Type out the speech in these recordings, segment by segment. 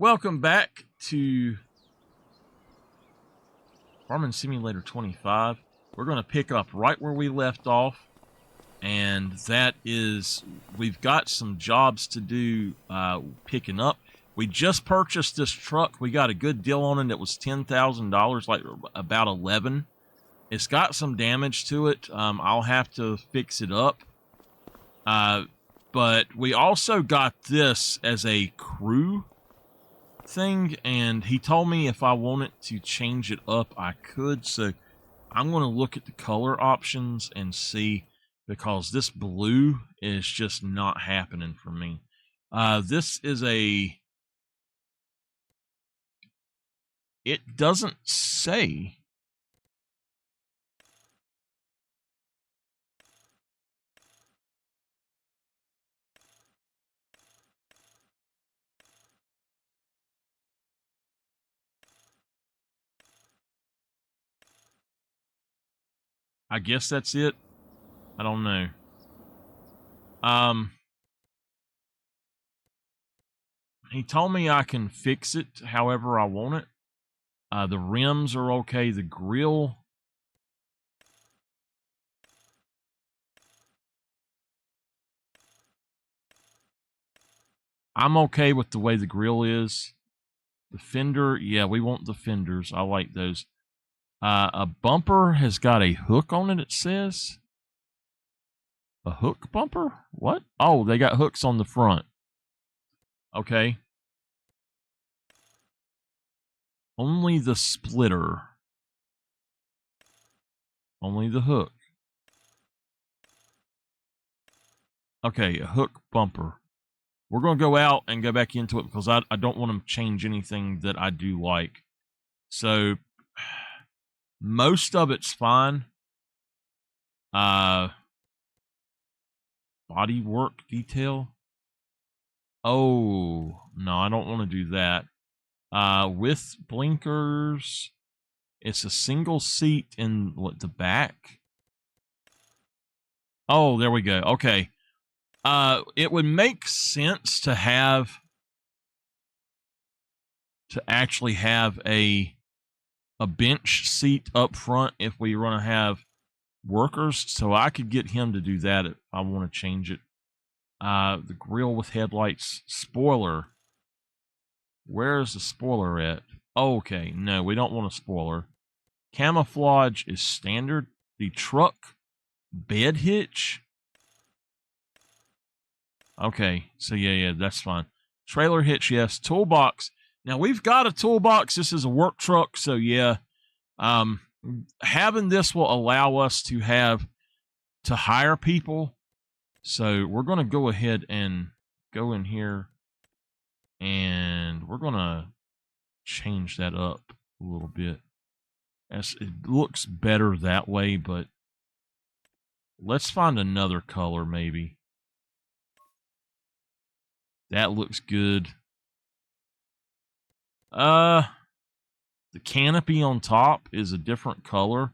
Welcome back to Farming Simulator 25. We're going to pick up right where we left off, and that is, we've got some jobs to do picking up. We just purchased this truck. We got a good deal on it. It was $10,000, like about 11. It's got some damage to it. I'll have to fix it up. But we also got this as a crew thing, and he told me if I wanted to change it up, I could. So I'm going to look at the color options and see, because this blue is just not happening for me. This is a... It doesn't say... I guess that's it. I don't know. He told me I can fix it however I want it. The rims are okay. The grill... I'm okay with the way the grill is. The fender, yeah, we want the fenders. I like those. A bumper has got a hook on it, it says. A hook bumper? What? Oh, they got hooks on the front. Okay. Only the splitter. Only the hook. Okay, a hook bumper. We're going to go out and go back into it because I don't want to change anything that I do like. So, most of it's fine. Body work detail. Oh, no, I don't want to do that. With blinkers, it's a single seat in the back. Oh, there we go. Okay. It would make sense to actually have a bench seat up front if we want to have workers, so I could get him to do that if I want to change it. The grill with headlights, spoiler. Where's the spoiler at? Okay, no, we don't want a spoiler. Camouflage is standard. The truck bed hitch. Okay, so yeah, that's fine. Trailer hitch, yes. Toolbox. Now, we've got a toolbox. This is a work truck, so yeah. Having this will allow us to hire people. So we're going to go ahead and go in here, and we're going to change that up a little bit. As it looks better that way, but let's find another color maybe. That looks good. The canopy on top is a different color.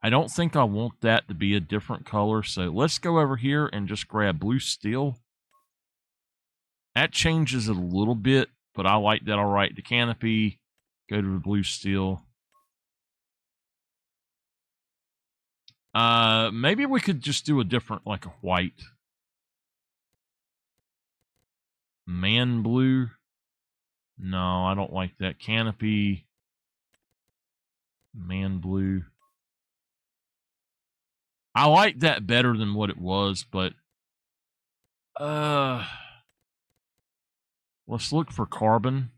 I don't think I want that to be a different color, so let's go over here and just grab blue steel. That changes it a little bit, but I like that all right. The canopy, go to the blue steel. Maybe we could just do a different, like a white. Man blue. No, I don't like that. Canopy. Man blue. I like that better than what it was, but let's look for carbon.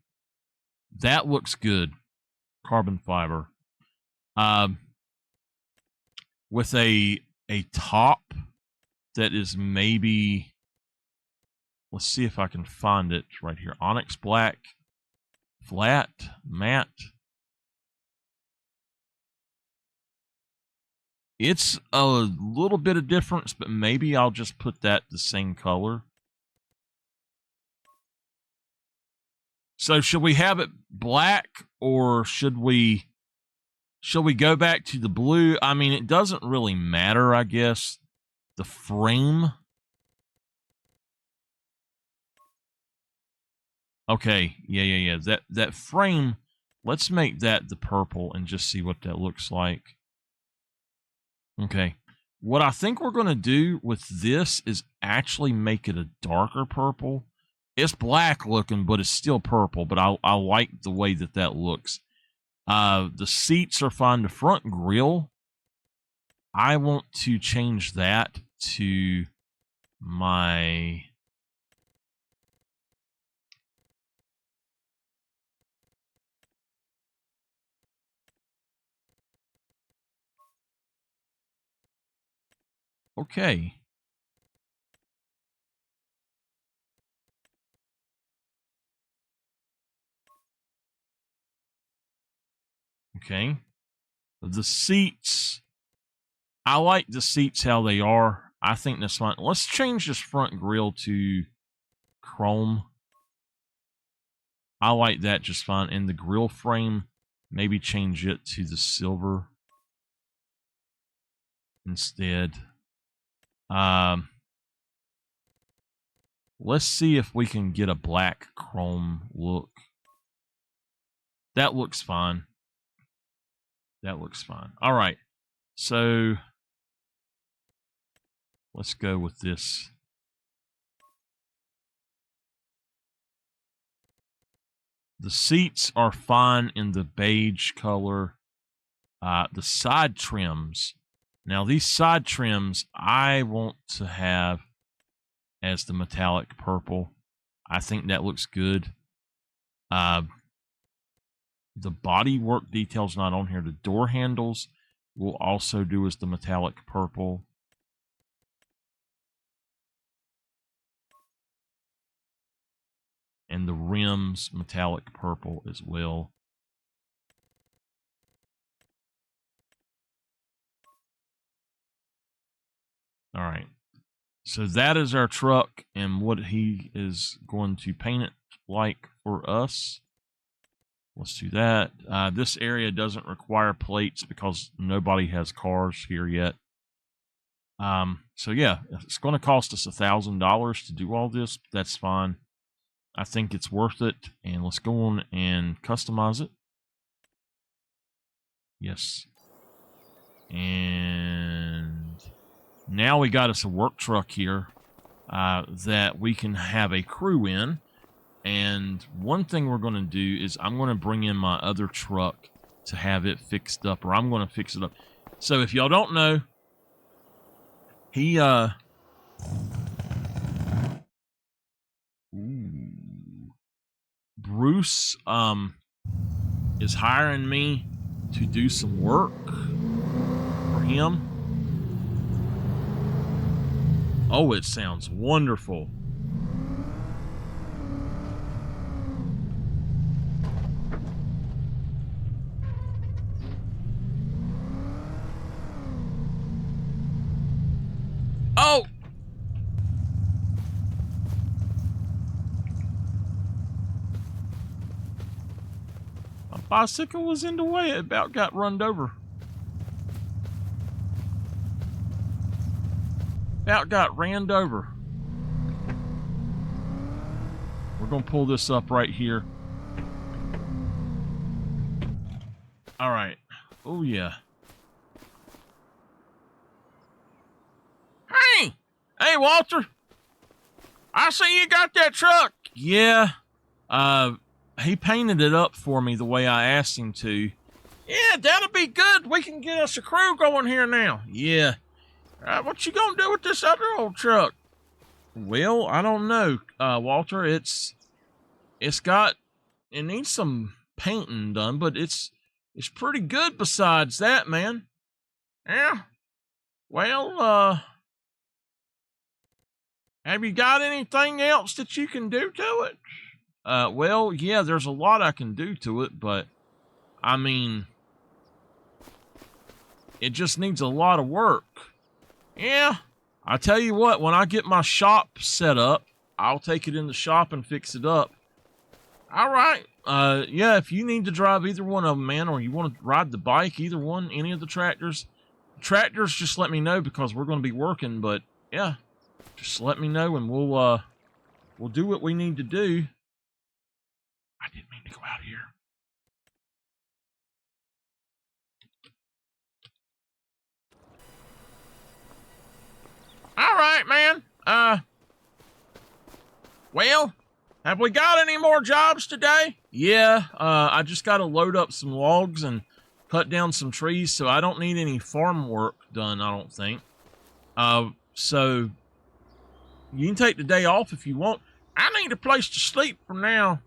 That looks good. Carbon fiber. With a top that is maybe, let's see if I can find it right here. Onyx black, flat, matte. It's a little bit of difference, but maybe I'll just put that the same color. So should we have it black, or should we go back to the blue? I mean, it doesn't really matter, I guess. The frame. Okay, yeah. That frame, let's make that the purple and just see what that looks like. Okay. What I think we're going to do with this is actually make it a darker purple. It's black looking, but it's still purple, but I like the way that looks. The seats are fine. The front grille, I want to change that to my... Okay. Okay. The seats, I like the seats how they are. I think that's fine. Let's change this front grille to chrome. I like that just fine. And the grill frame, maybe change it to the silver instead. Let's see if we can get a black chrome look. That looks fine. That looks fine. All right. So let's go with this. The seats are fine in the beige color. The side trims. Now, these side trims, I want to have as the metallic purple. I think that looks good. The body work detail's not on here. The door handles will also do as the metallic purple. And the rims, metallic purple as well. All right. So that is our truck and what he is going to paint it like for us. Let's do that. This area doesn't require plates because nobody has cars here yet. So yeah, it's going to cost us $1,000 to do all this. But that's fine. I think it's worth it. And let's go on and customize it. Yes. And now we got us a work truck here that we can have a crew in. And one thing we're going to do is I'm going to bring in my other truck to have it fixed up, or I'm going to fix it up. So if y'all don't know, he Bruce is hiring me to do some work for him. Oh, it sounds wonderful. Oh! My bicycle was in the way. It about got run over. About got ran over. We're going to pull this up right here. All right. Oh, yeah. Hey, Walter. I see you got that truck. Yeah. He painted it up for me the way I asked him to. Yeah, that'll be good. We can get us a crew going here now. Yeah. What you gonna do with this other old truck? Well, I don't know, Walter. It needs some painting done, but it's pretty good besides that, man. Yeah. Well, have you got anything else that you can do to it? Well, yeah, there's a lot I can do to it, but I mean, it just needs a lot of work. Yeah, I tell you what, when I get my shop set up, I'll take it in the shop and fix it up. All right. Yeah, if you need to drive either one of them, man, or you want to ride the bike, either one, any of the tractors, just let me know because we're going to be working, but yeah. Just let me know and we'll do what we need to do. I didn't mean to go out here. All right, man. Well, have we got any more jobs today? Yeah, I just got to load up some logs and cut down some trees, so I don't need any farm work done, I don't think. So you can take the day off if you want. I need a place to sleep for now.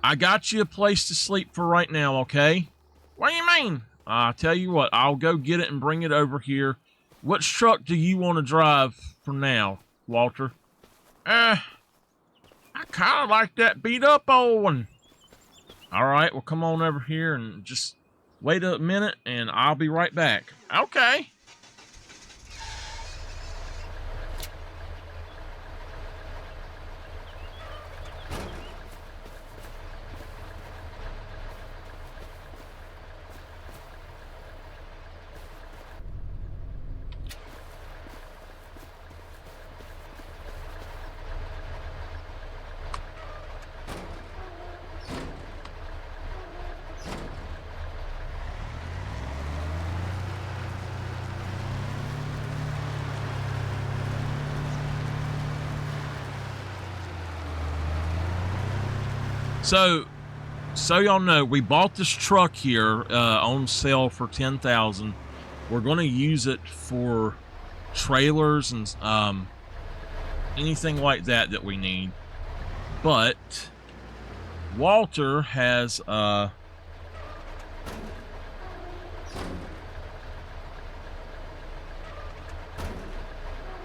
I got you a place to sleep for right now, okay? What do you mean? I'll tell you what, I'll go get it and bring it over here. Which truck do you want to drive for now, Walter? I kind of like that beat up old one. All right, well, come on over here and just wait a minute, and I'll be right back. Okay. So y'all know, we bought this truck here on sale for $10,000. We're going to use it for trailers and anything like that we need. But Walter has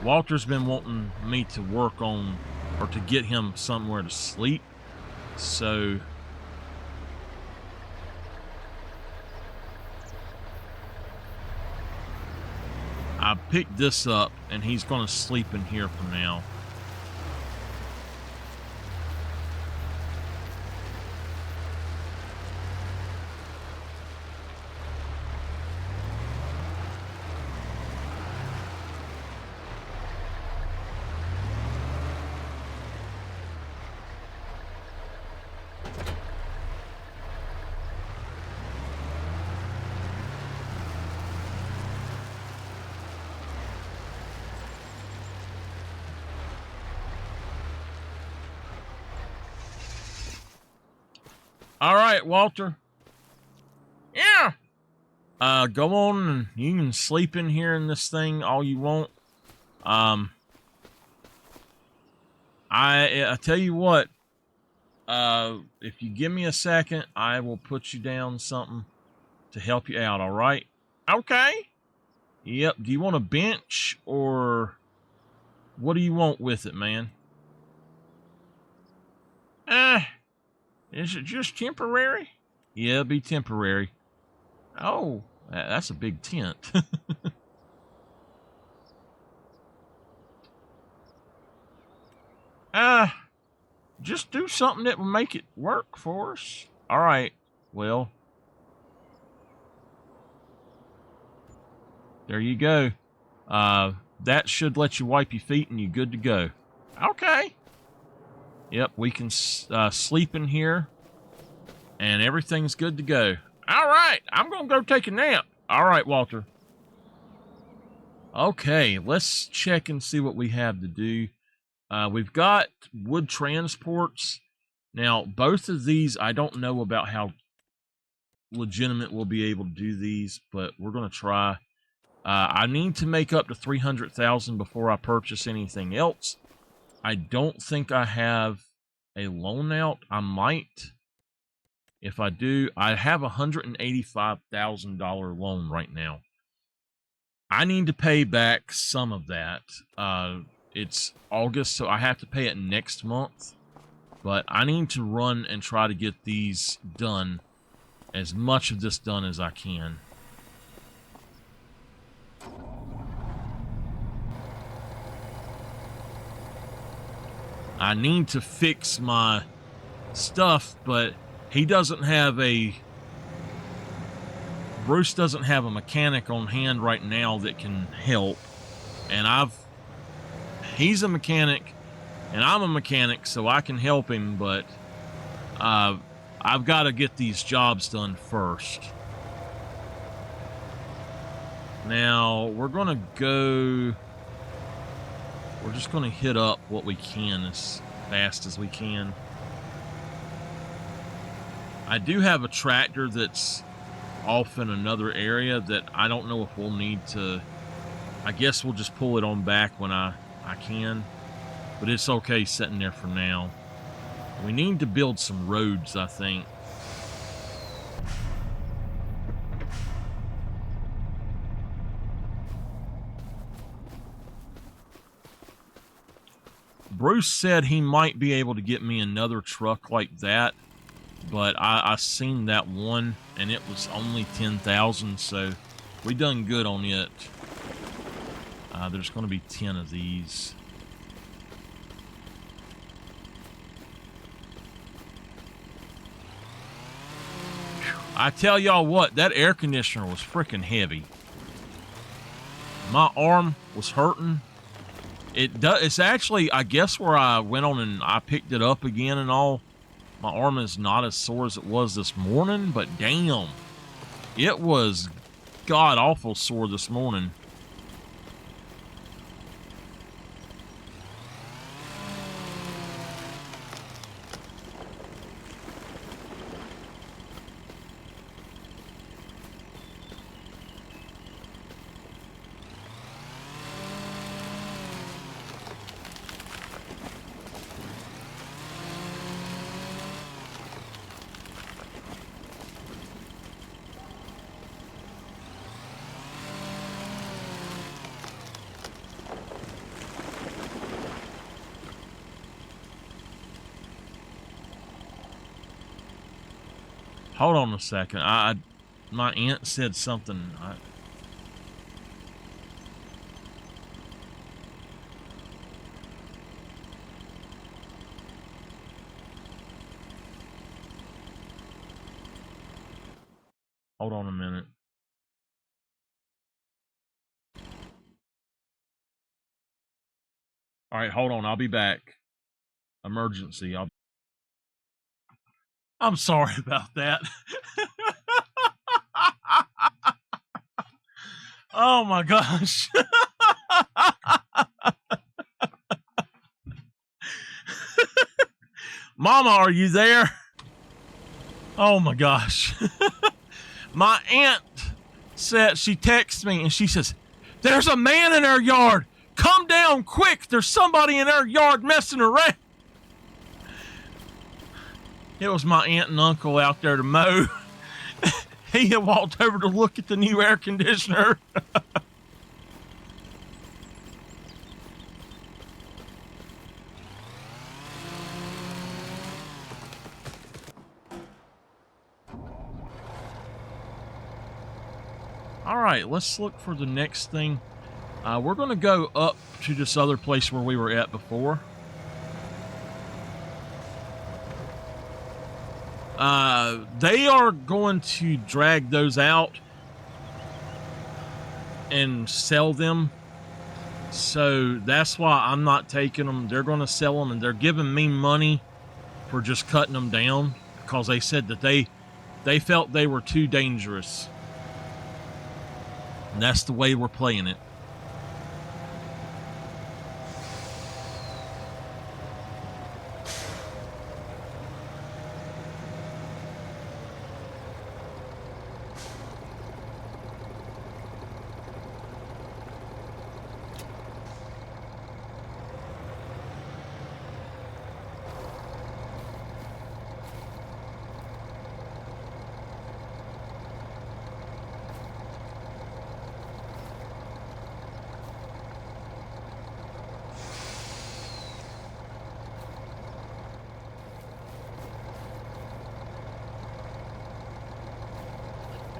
Walter's been wanting me to work on, or to get him somewhere to sleep. So I picked this up, and he's going to sleep in here for now. All right, Walter. Yeah. Go on, and you can sleep in here in this thing all you want. I tell you what. If you give me a second, I will put you down something to help you out. All right. Okay. Yep. Do you want a bench, or what do you want with it, man? Is it just temporary? Yeah, it'll be temporary. Oh, that's a big tent. Just do something that will make it work for us. All right, well, there you go. That should let you wipe your feet and you're good to go. Okay. Yep, we can sleep in here, and everything's good to go. All right, I'm going to go take a nap. All right, Walter. Okay, let's check and see what we have to do. We've got wood transports. Now, both of these, I don't know about how legitimate we'll be able to do these, but we're going to try. I need to make up to $300,000 before I purchase anything else. I don't think I have a loan out. I might. If I do, I have a $185,000 loan right now. I need to pay back some of that. It's August, so I have to pay it next month. But I need to run and try to get these done, as much of this done as I can. I need to fix my stuff, but he doesn't have a... Bruce doesn't have a mechanic on hand right now that can help. And he's a mechanic, and I'm a mechanic, so I can help him, but I've got to get these jobs done first. Now, we're going to go... We're just going to hit up what we can as fast as we can. I do have a tractor that's off in another area that I don't know if we'll need to... I guess we'll just pull it on back when I can. But it's okay sitting there for now. We need to build some roads, I think. Bruce said he might be able to get me another truck like that, but I seen that one and it was only 10,000, so we done good on it. There's going to be 10 of these. I tell y'all what, that air conditioner was freaking heavy. My arm was hurting. It's actually, I guess, where I went on and I picked it up again and all. My arm is not as sore as it was this morning, but damn, it was god-awful sore this morning. Hold on a second. My aunt said something. Hold on a minute. All right, hold on. I'll be back. Emergency. I'm sorry about that. Oh my gosh. Mama, are you there? Oh my gosh. My aunt said, she texts me and she says, "There's a man in our yard. Come down quick. There's somebody in our yard messing around." It was my aunt and uncle out there to mow. He had walked over to look at the new air conditioner. All right, let's look for the next thing. We're going to go up to this other place where we were at before. They are going to drag those out and sell them. So that's why I'm not taking them. They're going to sell them, and they're giving me money for just cutting them down because they said that they felt they were too dangerous. And that's the way we're playing it.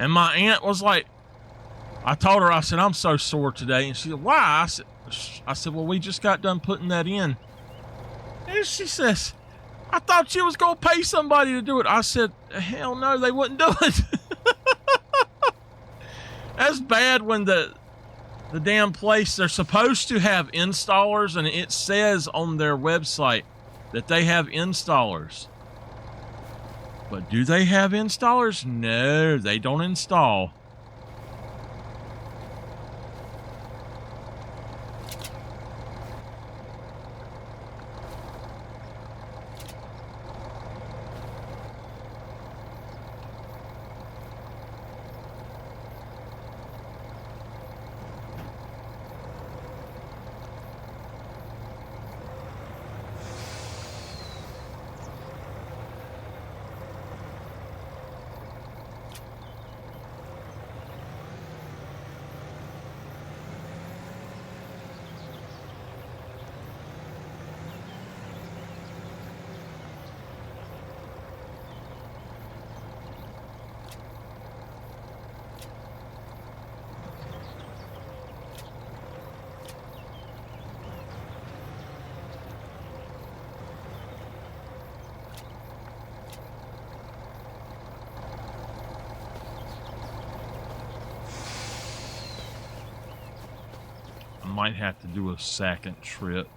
And my aunt was like, I told her, I said, "I'm so sore today." And she said, "Why?" I said, "Well, we just got done putting that in." And she says, "I thought you was going to pay somebody to do it." I said, "Hell no, they wouldn't do it." That's bad when the damn place, they're supposed to have installers, and it says on their website that they have installers. But do they have installers? No, they don't install. Might have to do a second trip.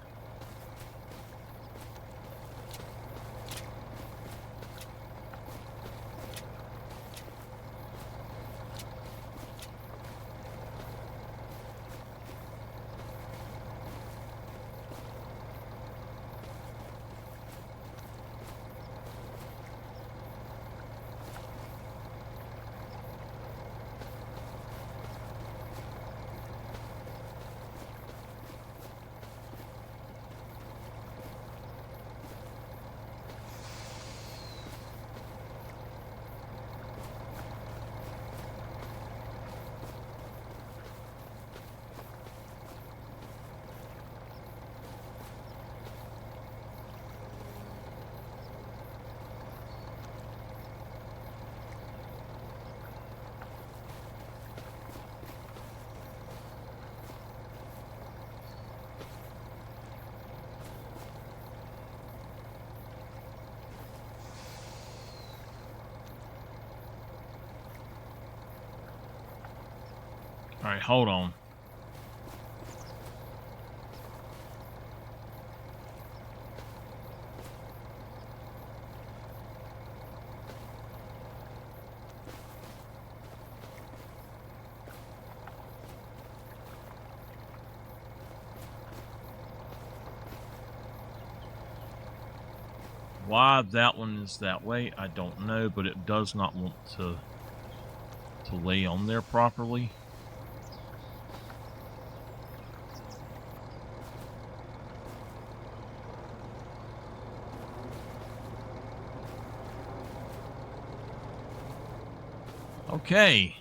All right, hold on. Why that one is that way, I don't know, but it does not want to lay on there properly. Okay.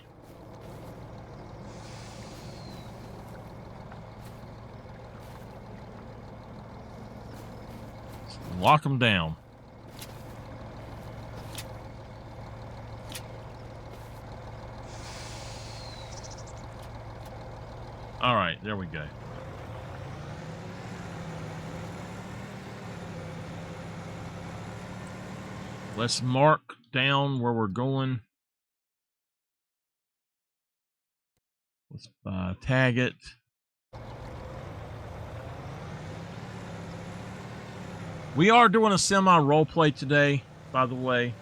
Let's lock them down. All right, there we go. Let's mark down where we're going. Let's tag it. We are doing a semi role play today, by the way.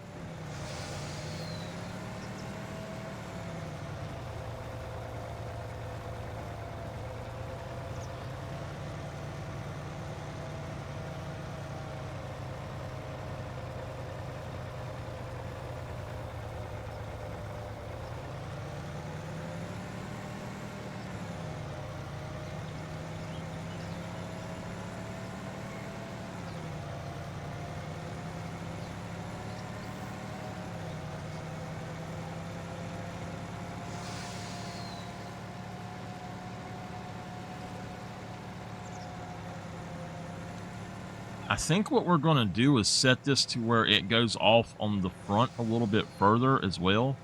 I think what we're going to do is set this to where it goes off on the front a little bit further as well.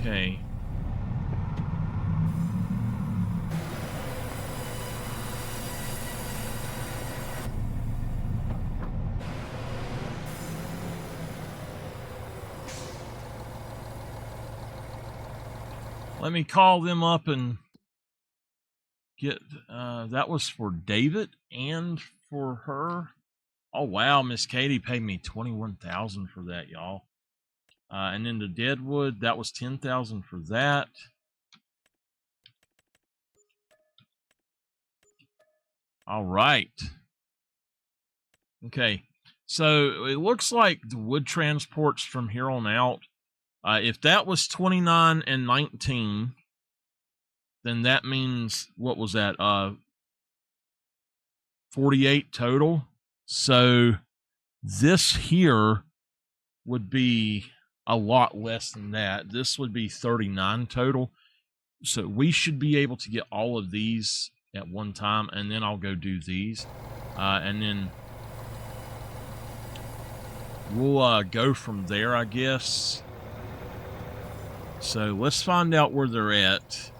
Okay. Let me call them up and get, that was for David and for her. Oh, wow, Miss Katie paid me $21,000 for that, y'all. And then the Deadwood, that was $10,000 for that. All right. Okay. So it looks like the wood transports from here on out. If that was 29 and 19, then that means, what was that? 48 total. So this here would be a lot less than that. This would be 39 total. So we should be able to get all of these at one time, and then I'll go do these. And then we'll go from there, I guess. So let's find out where they're at.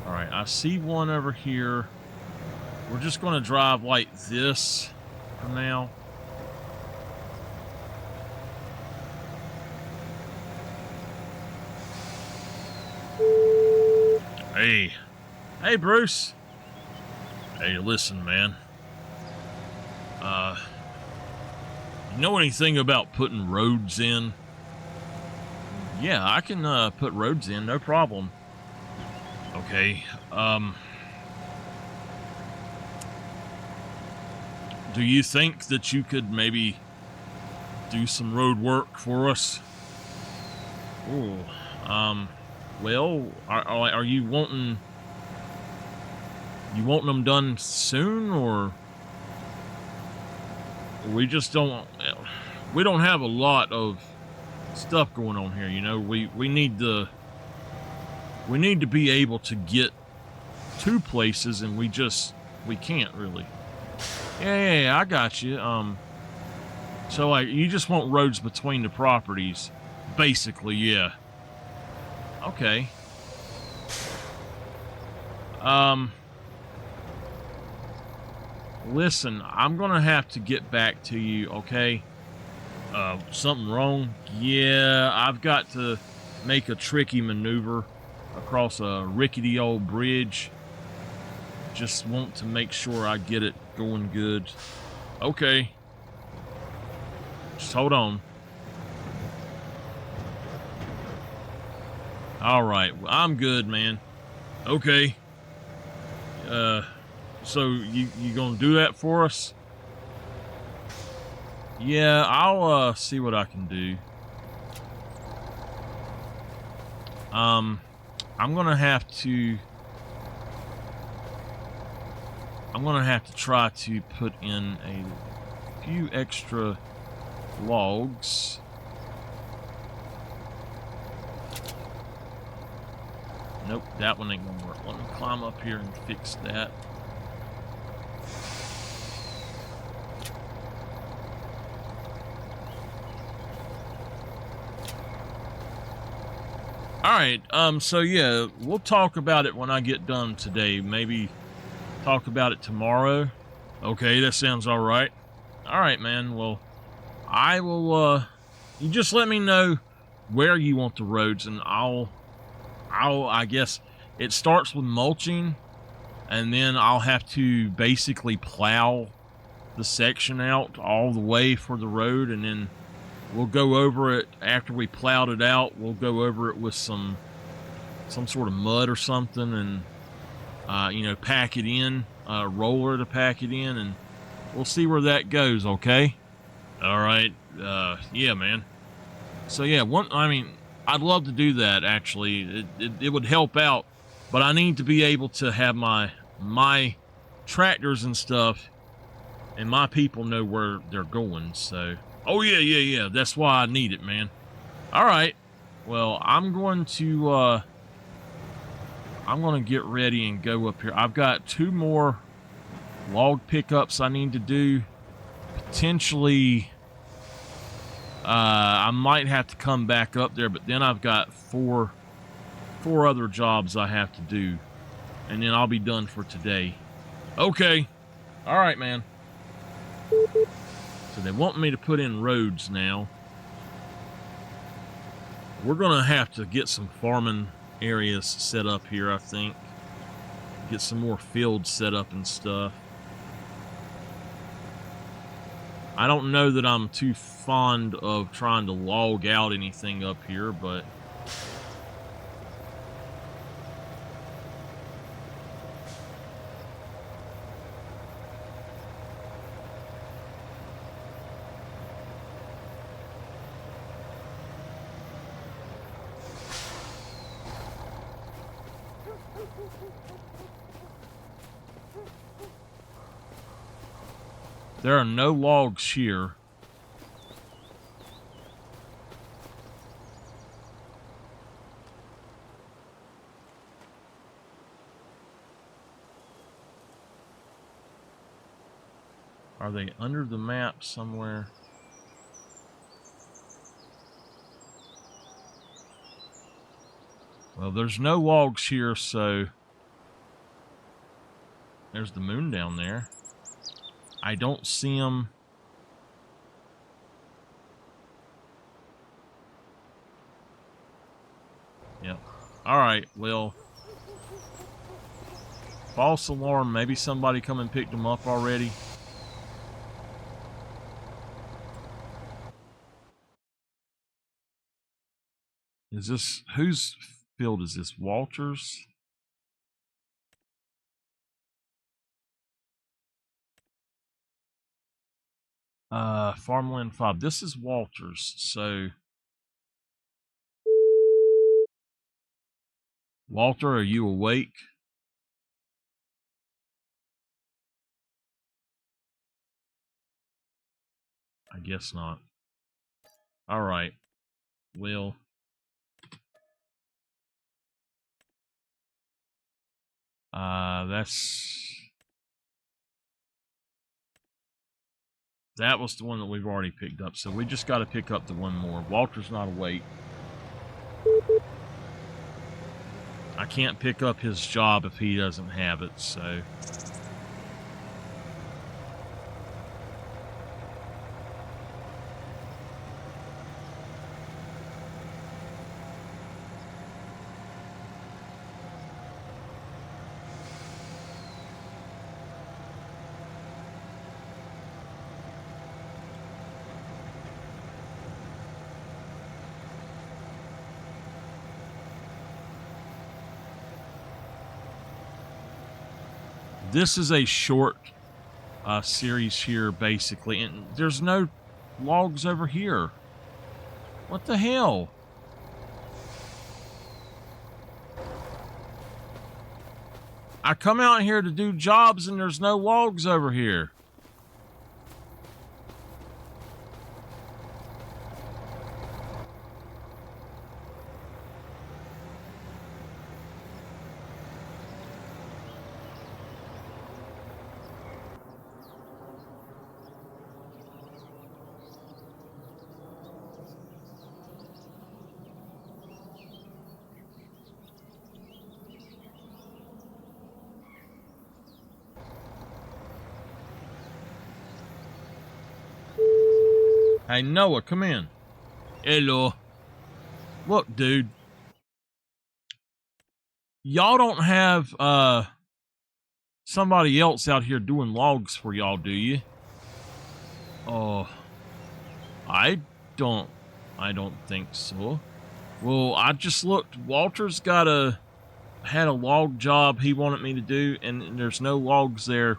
All right, I see one over here. We're just going to drive like this for now. Hey. Hey, Bruce. Hey, listen, man. You know anything about putting roads in? Yeah, I can put roads in, no problem. Okay, do you think that you could maybe do some road work for us? Ooh, well, are you wanting them done soon, or we just don't have a lot of stuff going on here, you know? We need to be able to get to places, and we can't really. Yeah, I got you. So like, you just want roads between the properties, basically, yeah. Okay. Listen, I'm gonna have to get back to you, okay? Something wrong? Yeah, I've got to make a tricky maneuver across a rickety old bridge. Just want to make sure I get it going good. Okay. Just hold on. All right, I'm good, man. Okay. So you gonna do that for us? Yeah, I'll see what I can do. I'm gonna have to try to put in a few extra logs. Nope, that one ain't gonna work. Let me climb up here and fix that. Alright, so yeah, we'll talk about it when I get done today. Maybe talk about it tomorrow. Okay, that sounds alright. Alright, man, well, I will, you just let me know where you want the roads, and I guess it starts with mulching, and then I'll have to basically plow the section out all the way for the road, and then we'll go over it after we plowed it out. We'll go over it with some sort of mud or something, and you know, pack it in, roller to pack it in, and we'll see where that goes. Okay. All right. Yeah, man. So yeah, I'd love to do that. Actually, it would help out, but I need to be able to have my tractors and stuff, and my people know where they're going. So, oh yeah. That's why I need it, man. All right. Well, I'm going to get ready and go up here. I've got 2 more log pickups I need to do. Potentially I might have to come back up there, but then I've got four other jobs I have to do, and then I'll be done for today. Okay. All right, man. So they want me to put in roads now. We're going to have to get some farming areas set up here, I think. Get some more fields set up and stuff. I don't know that I'm too fond of trying to log out anything up here, but... there are no logs here. Are they under the map somewhere? Well, there's no logs here, so... There's the moon down there. I don't see them. Yep. Alright, well... False alarm. Maybe somebody come and picked them up already. Is this... Whose field is this? Walter's? Farmland 5. This is Walter's, so... Walter, are you awake? I guess not. Alright. Well... That was the one that we've already picked up, so we just got to pick up the one more. Walter's not awake. I can't pick up his job if he doesn't have it, so... This is a short series here, basically, and there's no logs over here. What the hell? I come out here to do jobs and there's no logs over here. Hey, Noah, come in. Hello. Look, dude. Y'all don't have, somebody else out here doing logs for y'all, do you? Oh, I don't think so. Well, I just looked. Walter's had a log job he wanted me to do, and there's no logs there.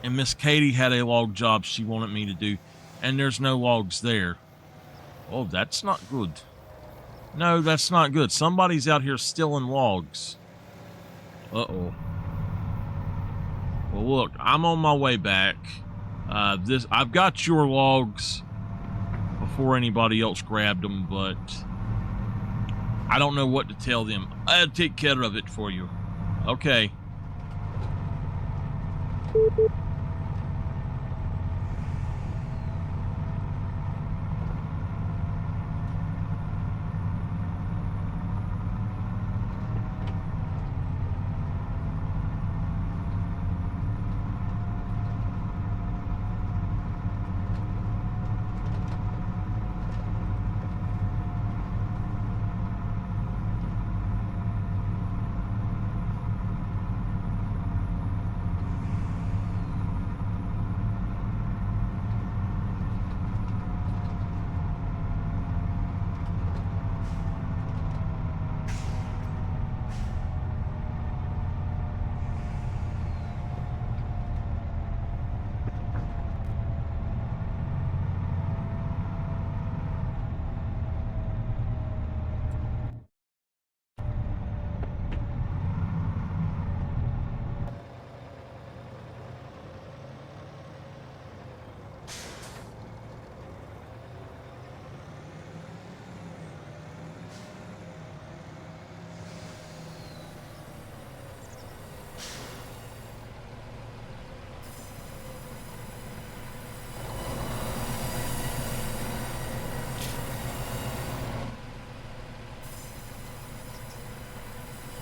And Miss Katie had a log job she wanted me to do, and there's no logs there. Oh, that's not good. No, that's not good. Somebody's out here stealing logs. Uh-oh. Well, look, I'm on my way back. I've got your logs before anybody else grabbed them, but I don't know what to tell them. I'll take care of it for you. Okay.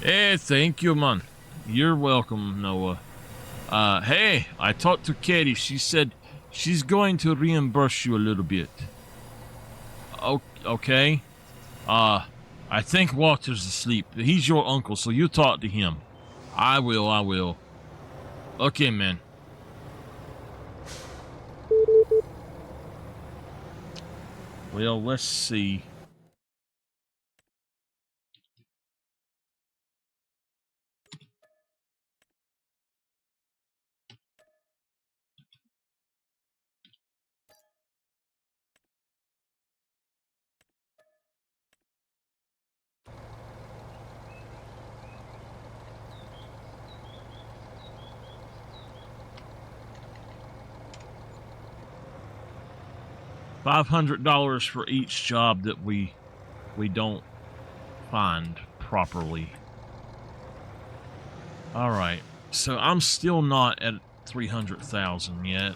Hey, thank you, man. You're welcome, Noah. Hey, I talked to Katie. She said she's going to reimburse you a little bit. Okay. I think Walter's asleep. He's your uncle, so you talk to him. I will. Okay, man. Well, let's see. $500 for each job that we don't find properly. All right. So I'm still not at 300,000 yet.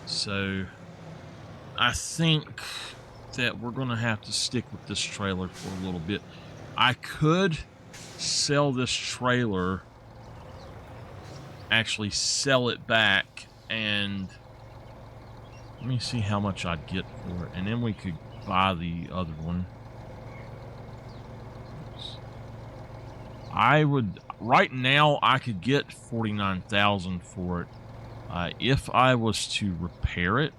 So I think that we're going to have to stick with this trailer for a little bit. I could sell this trailer, actually sell it back, and let me see how much I'd get for it, and then we could buy the other one. I would, right now, I could get 49,000 for it. If I was to repair it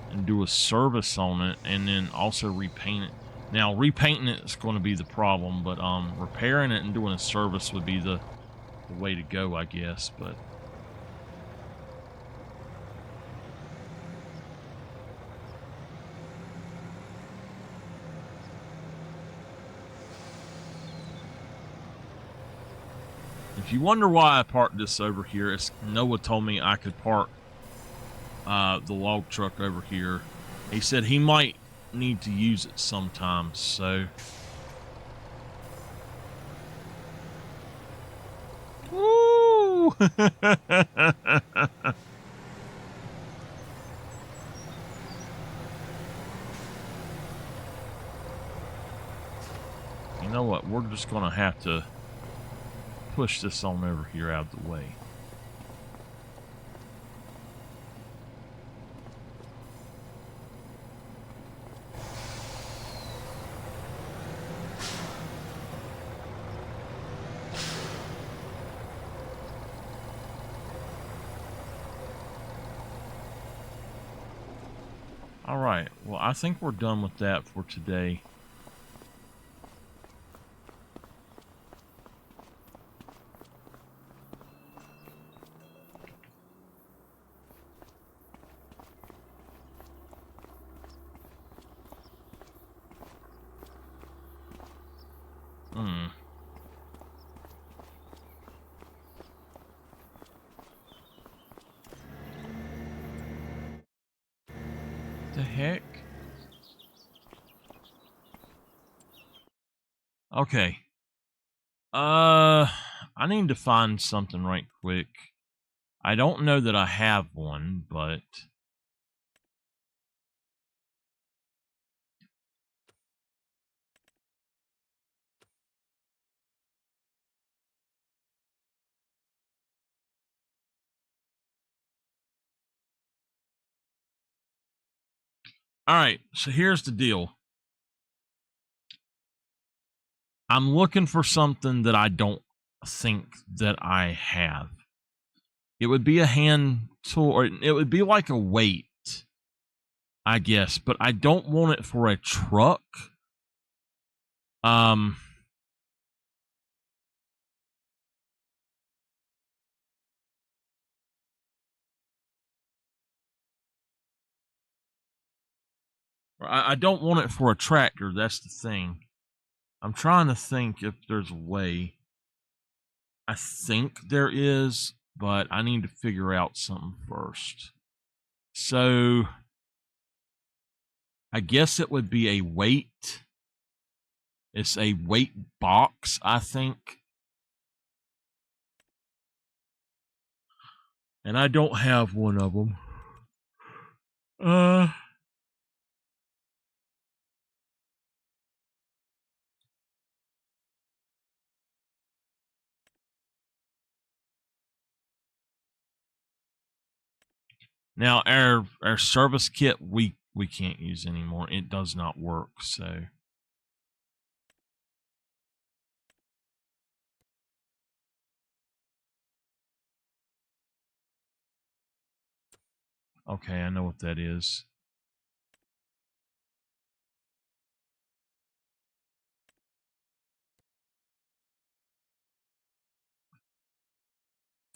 and do a service on it, and then also repaint it. Now, repainting it is going to be the problem, but repairing it and doing a service would be the way to go, I guess. But if you wonder why I parked this over here, it's Noah told me I could park the log truck over here. He said he might need to use it sometimes, so. Woo! You know what? We're just gonna have to push this on over here out of the way. All right. Well, I think we're done with that for today. The heck? Okay. I need to find something right quick. I don't know that I have one, but all right, so here's the deal. I'm looking for something that I don't think that I have. It would be a hand tool, or it would be like a weight, I guess, but I don't want it for a truck. I don't want it for a tractor. That's the thing. I'm trying to think if there's a way. I think there is, but I need to figure out something first. So I guess it would be a weight. It's a weight box, I think. And I don't have one of them. Now our service kit we can't use anymore. It does not work. So okay, I know what that is.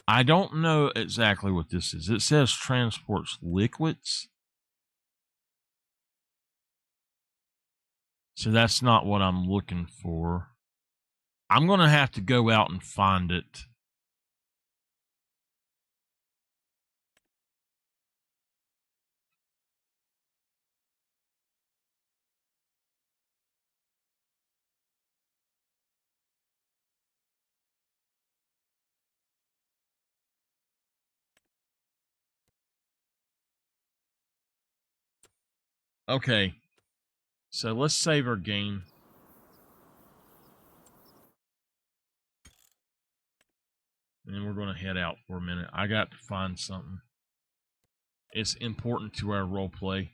I don't know exactly what this is. It says transports liquids. So that's not what I'm looking for. I'm going to have to go out and find it. Okay. So let's save our game. And then we're going to head out for a minute. I got to find something. It's important to our role play.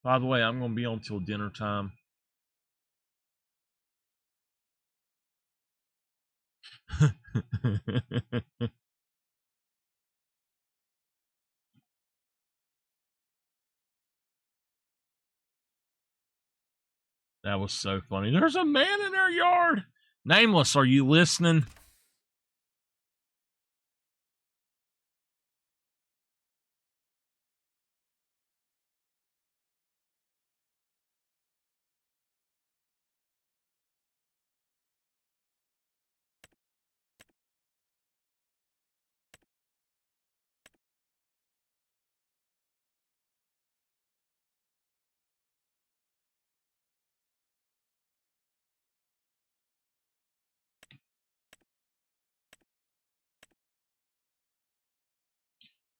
By the way, I'm going to be on till dinner time. That was so funny. There's a man in our yard. Nameless, are you listening?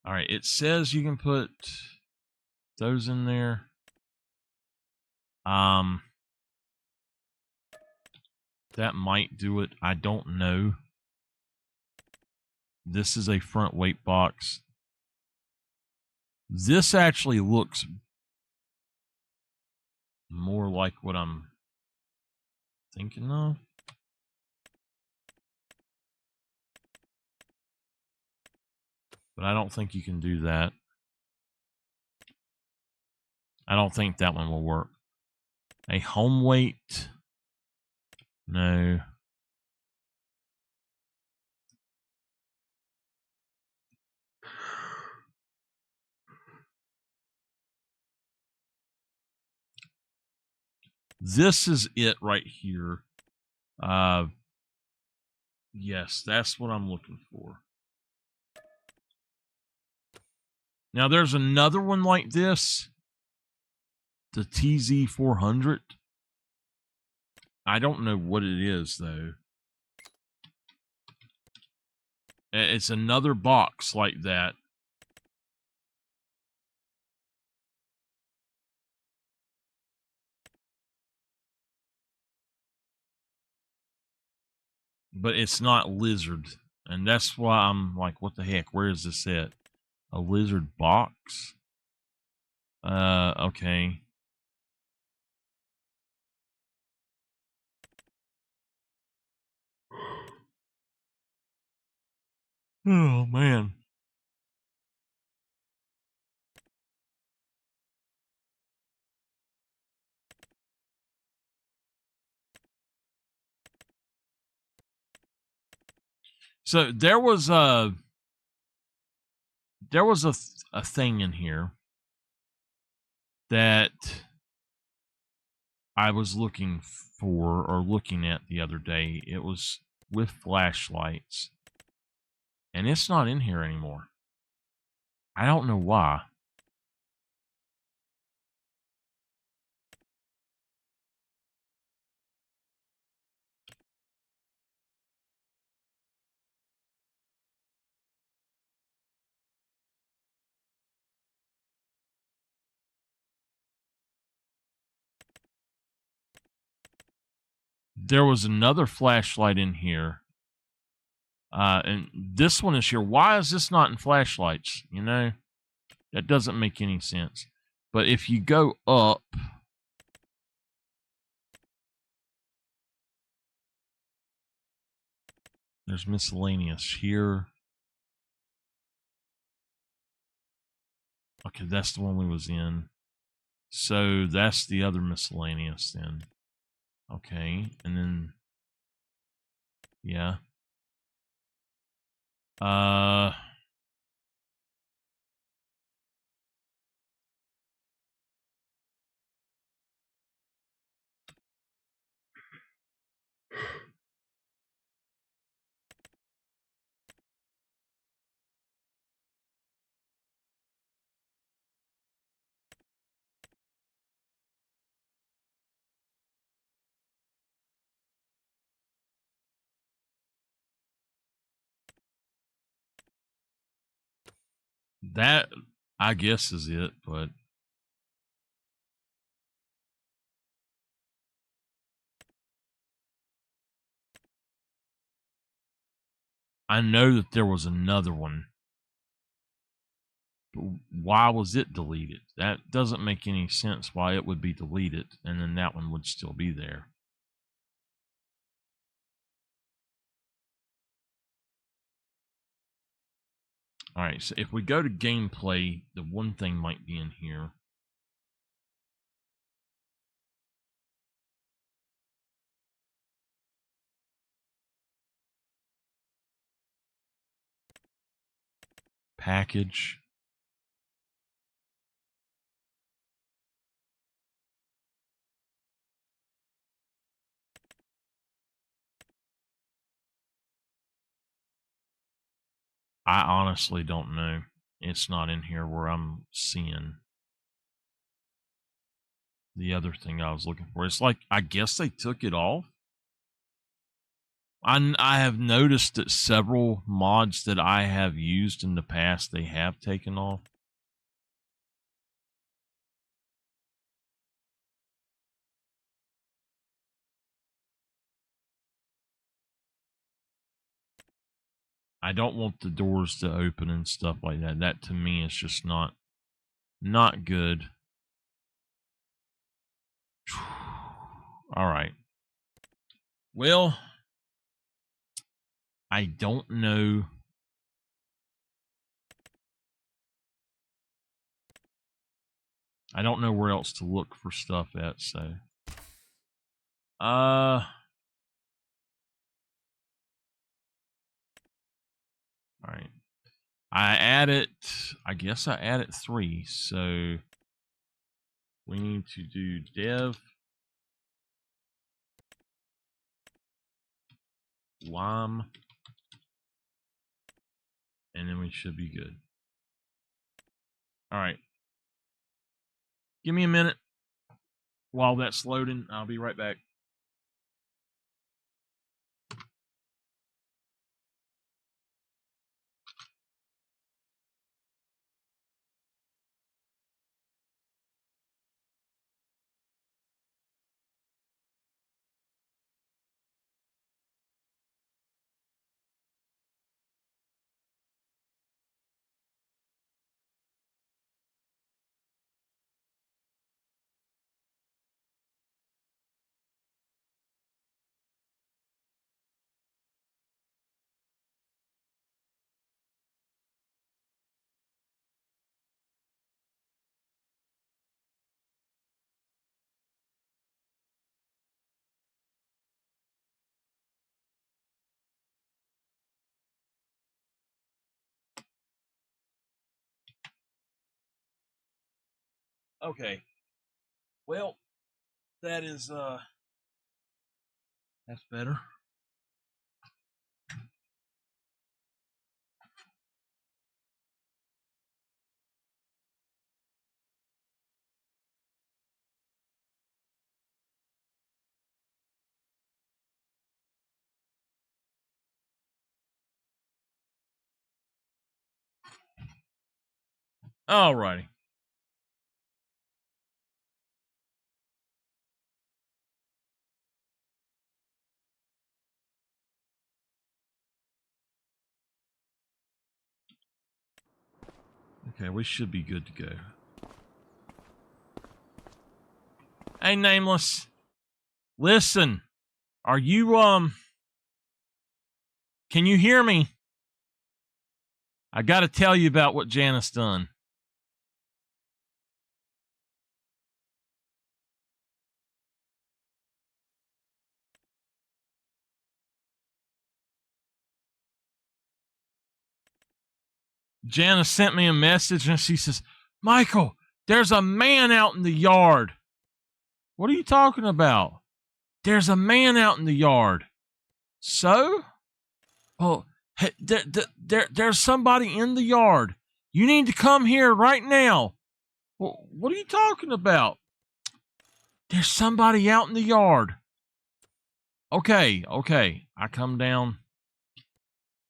All right, it says you can put those in there. That might do it. I don't know. This is a front weight box. This actually looks more like what I'm thinking of. But I don't think you can do that. I don't think that one will work. A home weight? No. This is it right here. Yes, that's what I'm looking for. Now there's another one like this. The TZ400. I don't know what it is though. It's another box like that. But it's not lizard. And that's why I'm like, what the heck? Where is this at? A lizard box? Okay. Oh, man. So there was a thing in here that I was looking for or looking at the other day. It was with flashlights. And it's not in here anymore. I don't know why. There was another flashlight in here And this one is here. Why is this not in flashlights? You know, that doesn't make any sense. But if you go up, there's miscellaneous here. Okay, that's the one we was in. So that's the other miscellaneous then. Okay, and then yeah. That, I guess, is it, but I know that there was another one. But why was it deleted? That doesn't make any sense why it would be deleted, and then that one would still be there. All right, so if we go to gameplay, the one thing might be in here. Package. I honestly don't know. It's not in here where I'm seeing the other thing I was looking for. It's like, I guess they took it off. I have noticed that several mods that I have used in the past, they have taken off. I don't want the doors to open and stuff like that. That to me is just not good. All right. Well, I don't know. I don't know where else to look for stuff at, so all right. I guess I added 3, so we need to do dev lime, and then we should be good. All right. Give me a minute while that's loading. I'll be right back. Okay. Well, that is that's better. All righty. Okay, we should be good to go. Hey, Nameless. Listen. Are you, can you hear me? I gotta tell you about what Janice done. Janice sent me a message and she says, Michael, there's a man out in the yard. What are you talking about? There's a man out in the yard. So? Well, hey, there's somebody in the yard. You need to come here right now. Well, what are you talking about? There's somebody out in the yard. Okay. I come down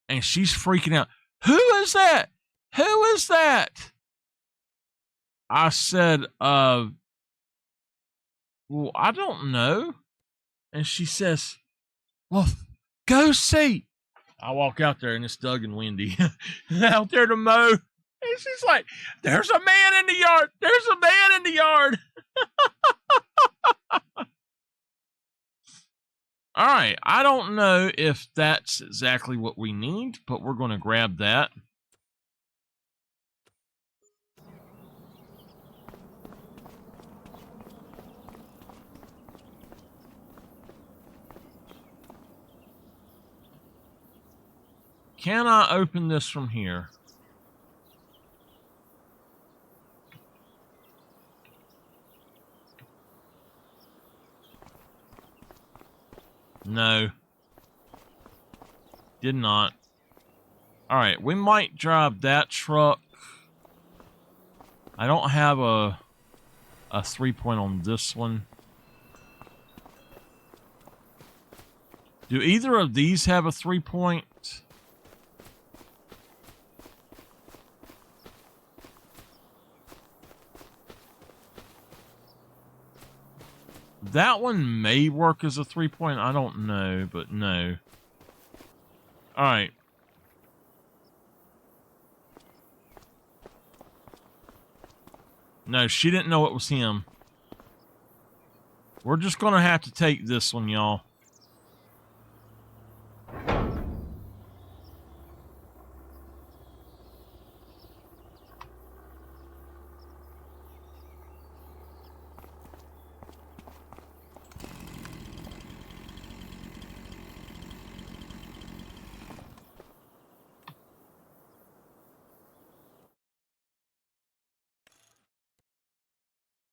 and she's freaking out. Who is that? Who is that? I said, well, I don't know. And she says, well, go see. I walk out there and it's Doug and Wendy out there to mow. And she's like, there's a man in the yard. There's a man in the yard. All right. I don't know if that's exactly what we need, but we're going to grab that. Can I open this from here? No. Did not. All right, we might drive that truck. I don't have a 3-point on this one. Do either of these have a 3-point? That one may work as a 3-point. I don't know, but no. All right. No, she didn't know it was him. We're just going to have to take this one, y'all.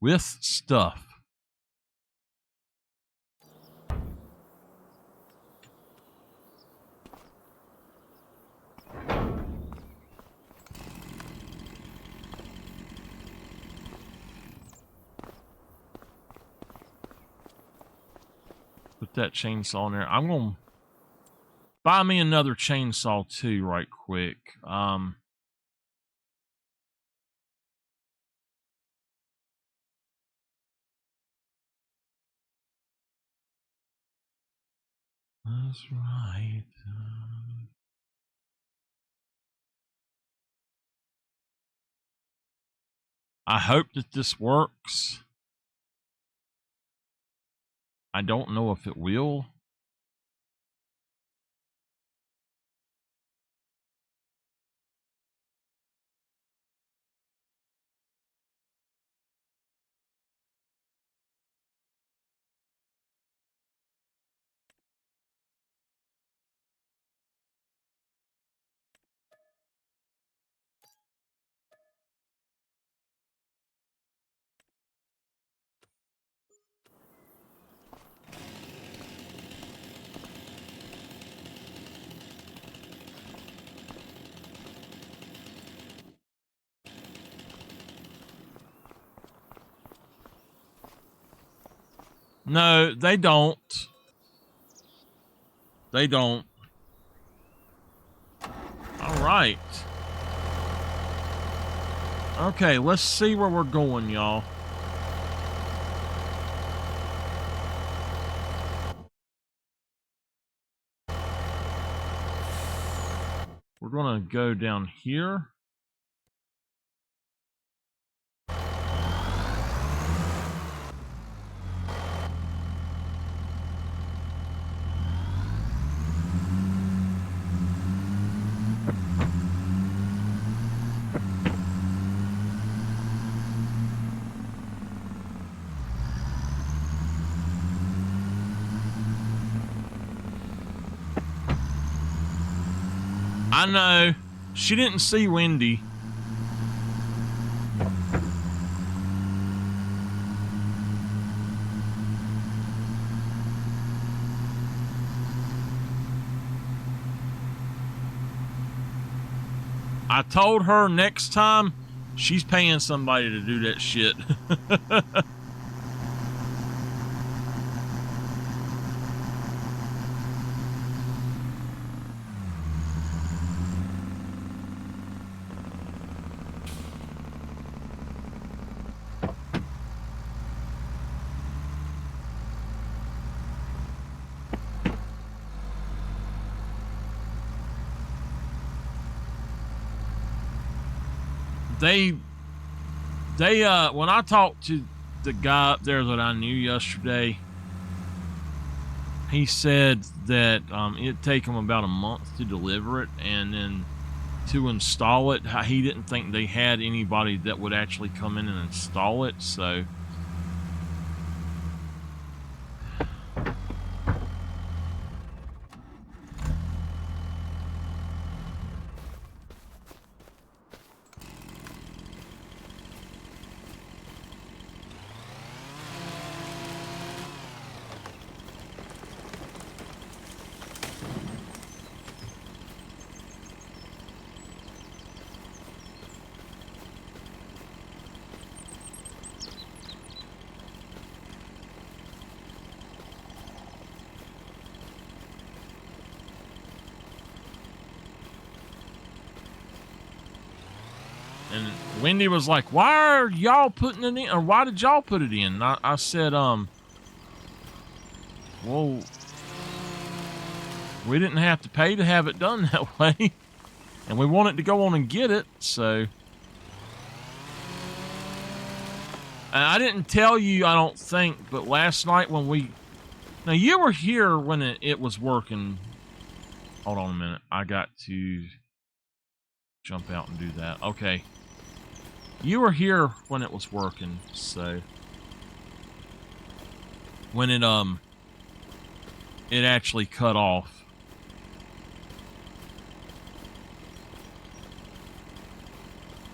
With stuff. Put that chainsaw in there. I'm going to buy me another chainsaw too right quick. That's right. I hope that this works. I don't know if it will. No, they don't. They don't. All right. Okay, let's see where we're going, y'all. We're going to go down here. I know. She didn't see Wendy. I told her next time she's paying somebody to do that shit. When I talked to the guy up there that I knew yesterday, he said that it'd take him about a month to deliver it, and then to install it, he didn't think they had anybody that would actually come in and install it, so and Wendy was like, "Why are y'all putting it in? Or why did y'all put it in?" And I said, "Well, we didn't have to pay to have it done that way, and we wanted to go on and get it, so." And I didn't tell you, I don't think, but last night when now you were here when it was working. Hold on a minute. I got to jump out and do that. Okay. You were here when it was working, so when it actually cut off.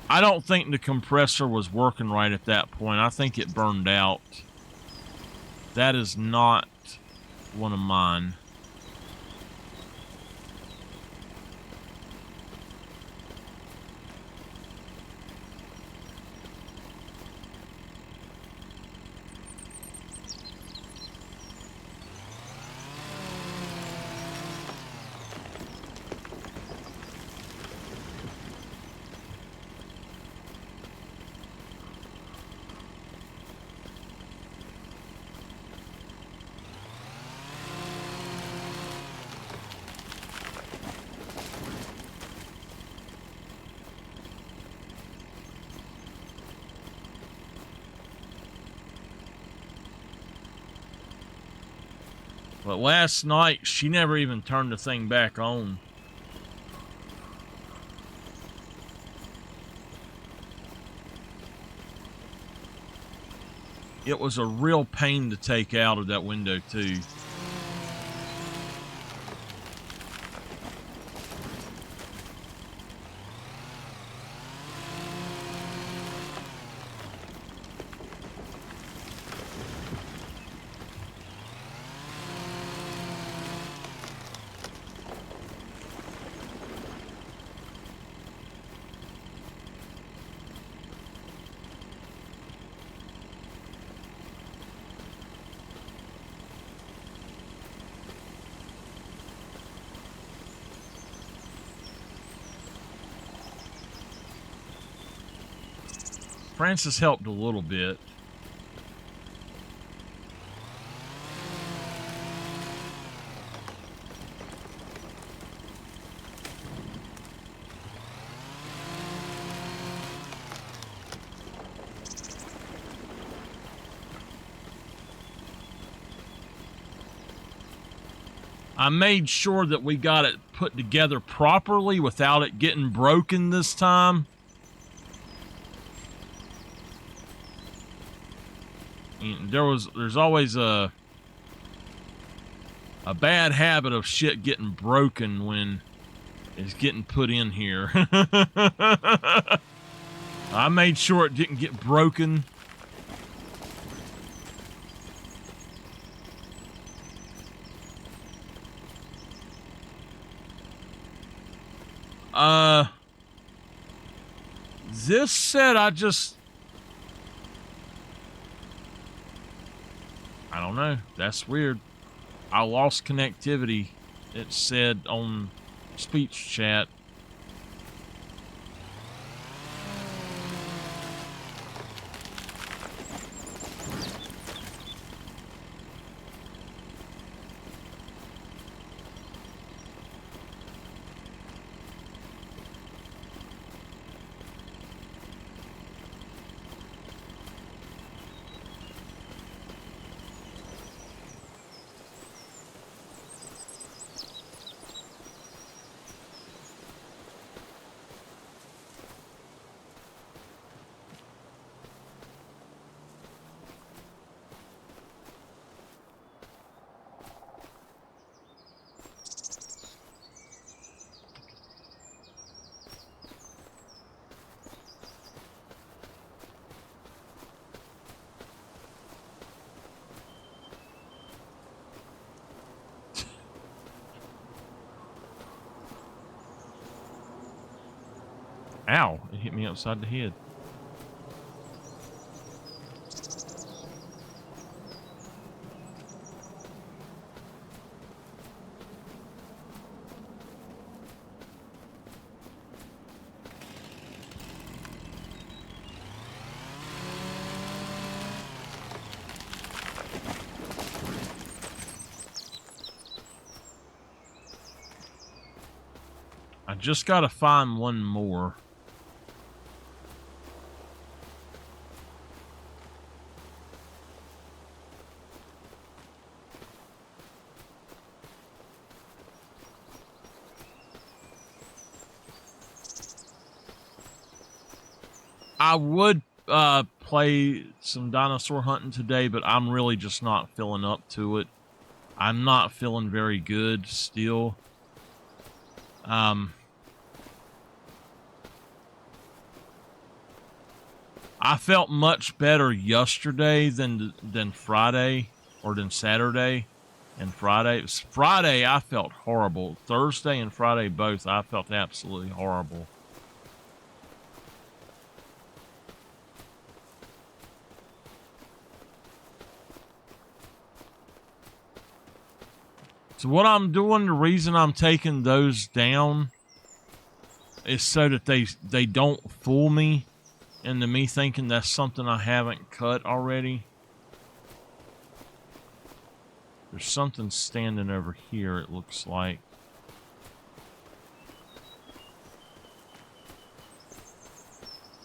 I don't think the compressor was working right at that point. I think it burned out. That is not one of mine. But last night, she never even turned the thing back on. It was a real pain to take out of that window, too. Francis helped a little bit. I made sure that we got it put together properly without it getting broken this time. There's always a bad habit of shit getting broken when is getting put in here. I made sure it didn't get broken. This said I don't know. That's weird. I lost connectivity. It said on speech chat. Ow, it hit me upside the head. I just gotta find one more. I would play some dinosaur hunting today, but I'm really just not feeling up to it. I'm not feeling very good still. I felt much better yesterday than Friday or than Saturday and Friday. Friday I felt horrible. Thursday and Friday both I felt absolutely horrible. So what I'm doing, the reason I'm taking those down is so that they don't fool me into me thinking that's something I haven't cut already. There's something standing over here, it looks like.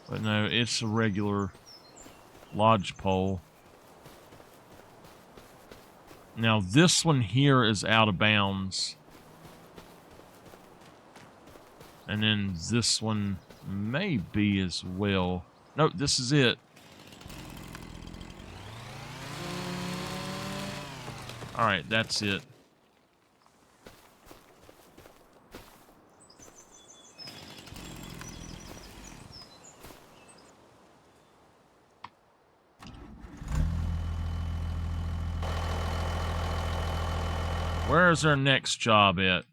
But no, it's a regular lodgepole. Now this one here is out of bounds. And then this one may be as well. Nope, this is it. Alright, that's it. Where's our next job at?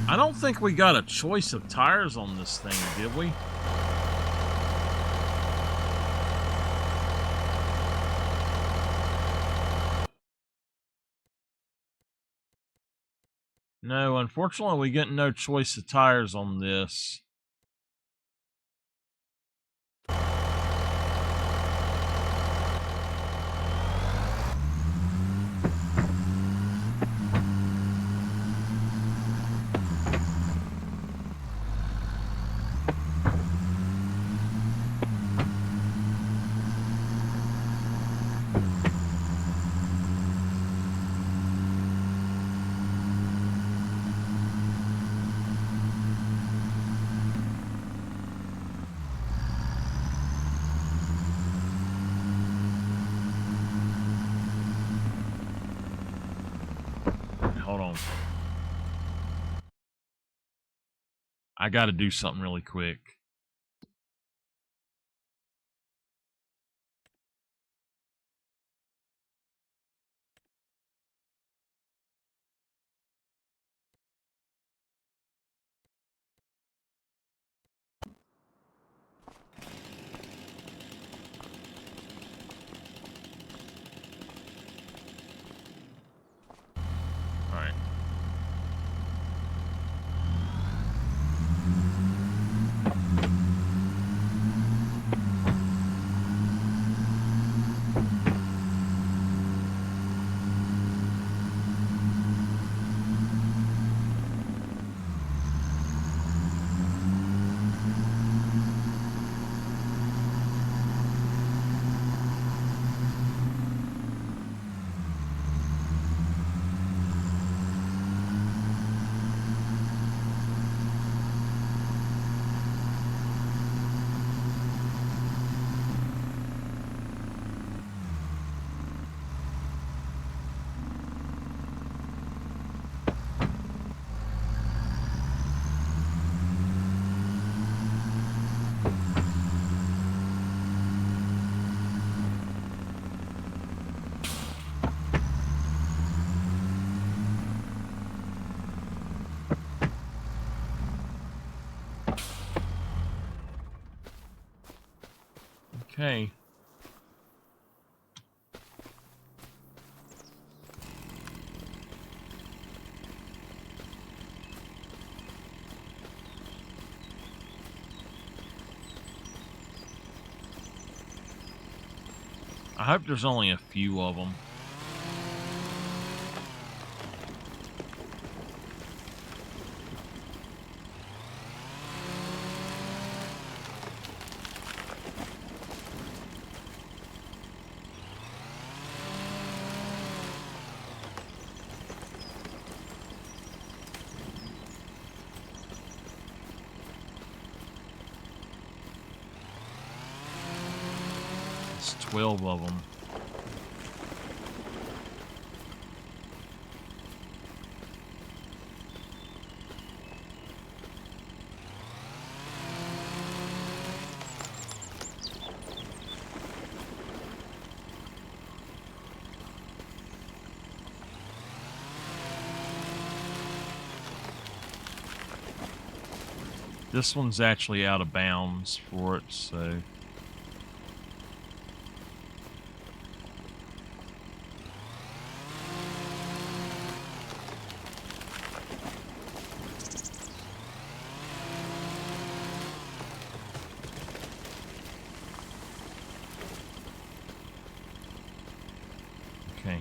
I don't think we got a choice of tires on this thing, did we? No, unfortunately, we get no choice of tires on this. Hold on. I got to do something really quick. All right. Okay. I hope there's only a few of them. It's 12 of them. This one's actually out of bounds for it, so... Okay.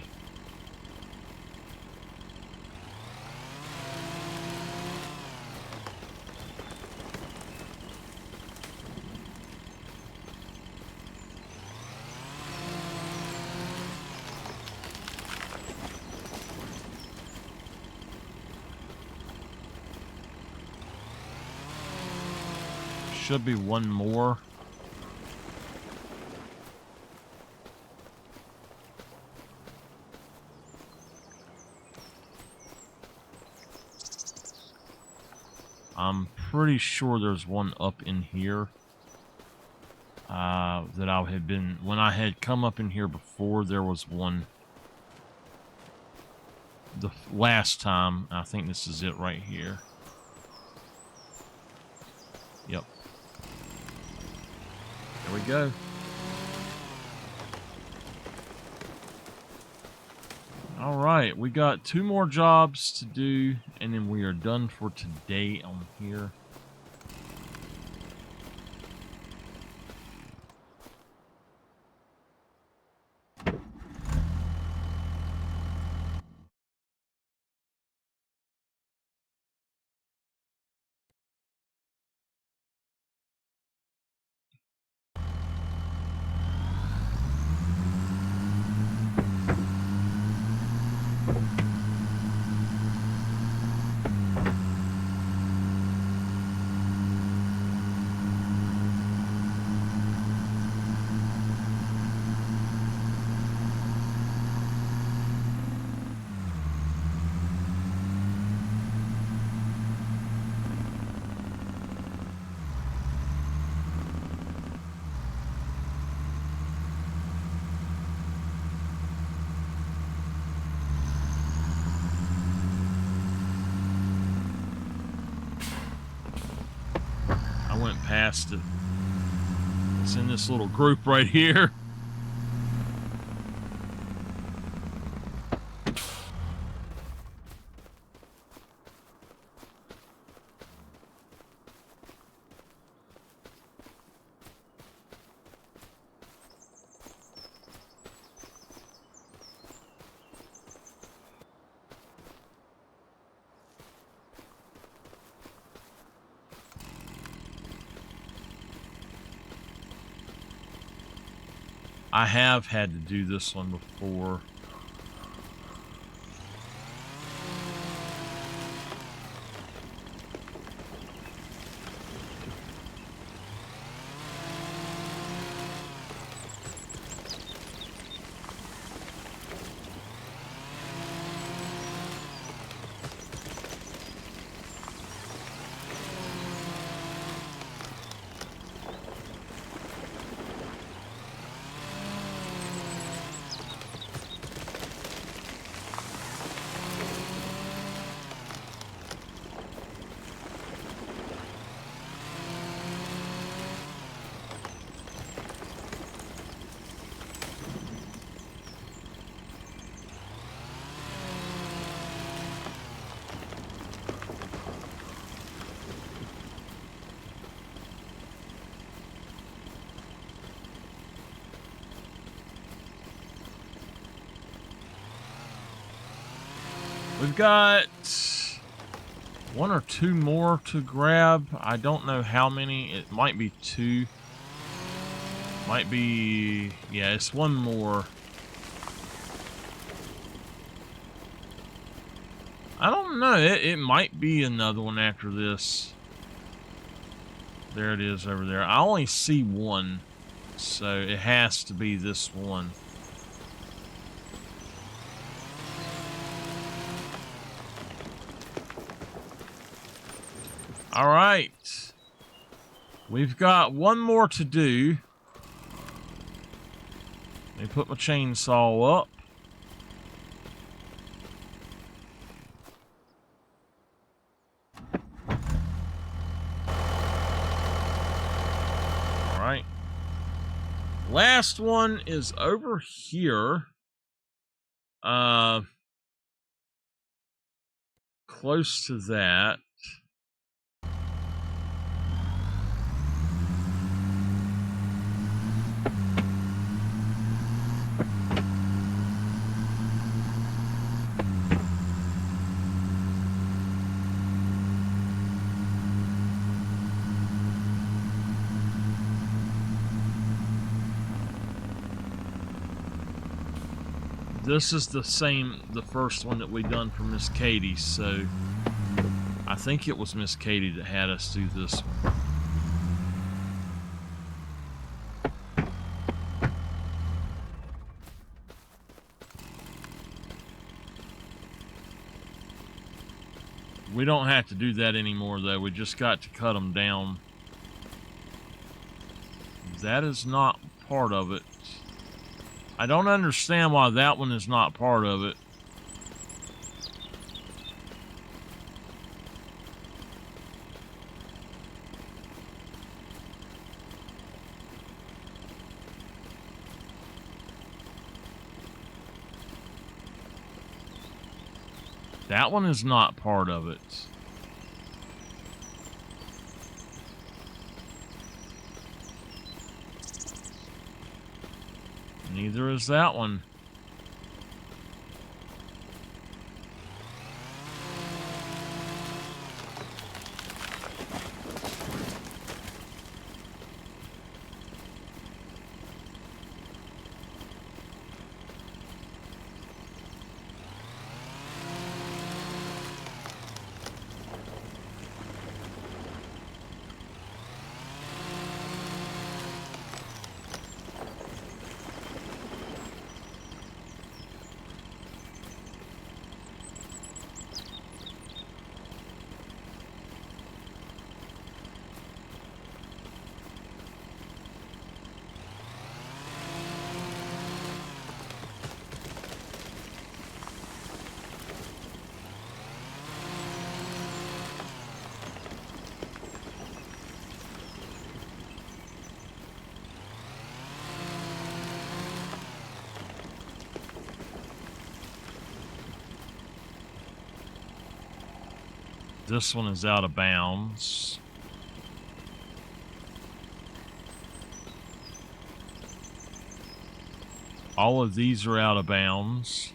Should be one more. I'm pretty sure there's one up in here. That I had been... When I had come up in here before, there was one. The last time. I think this is it right here. we go. All right, we got 2 more jobs to do, and then we are done for today on here. I went past it. It's in this little group right here. I have had to do this one before. We've got 1 or 2 more to grab. I don't know how many. It might be 2. Might be, yeah, it's 1 more. I don't know. It might be another one after this. There it is over there. I only see 1, so it has to be this one. All right. We've got 1 more to do. Let me put my chainsaw up. All right. Last one is over here. Close to that. This is the first one that we done for Miss Katie, so I think it was Miss Katie that had us do this one. We don't have to do that anymore, though. We just got to cut them down. That is not part of it. I don't understand why that one is not part of it. That one is not part of it. Neither is that one. This one is out of bounds. All of these are out of bounds.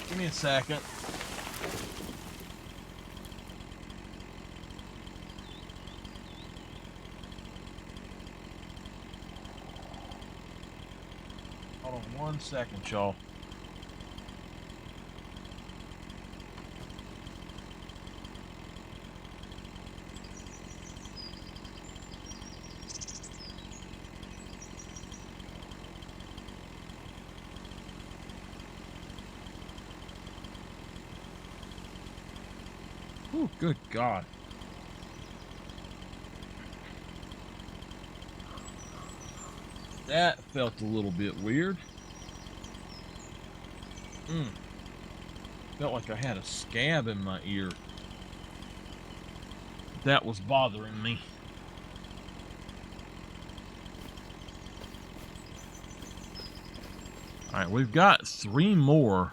Give me a second. Hold on 1 second, y'all. Oh, good God. That felt a little bit weird. Felt like I had a scab in my ear. That was bothering me. All right, we've got 3 more.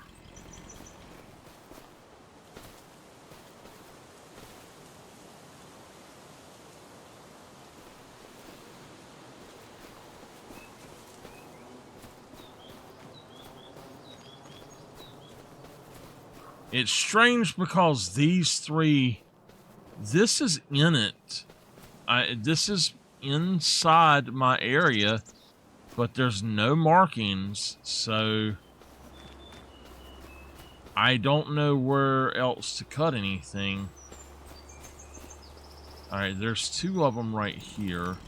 It's strange because these 3, this is in it. This is inside my area, but there's no markings, so I don't know where else to cut anything. All right, there's 2 of them right here.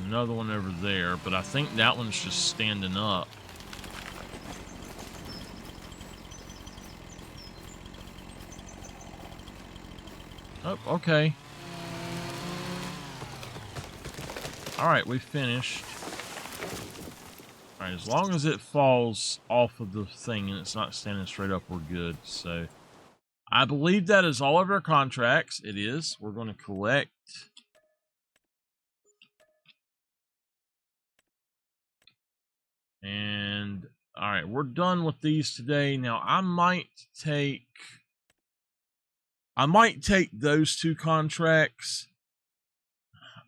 Another one over there, but I think that one's just standing up. Oh, okay. All right, we finished. All right, as long as it falls off of the thing and it's not standing straight up, we're good. So I believe that is all of our contracts. It is. We're going to collect. And all right, we're done with these today. Now I might take those 2 contracts.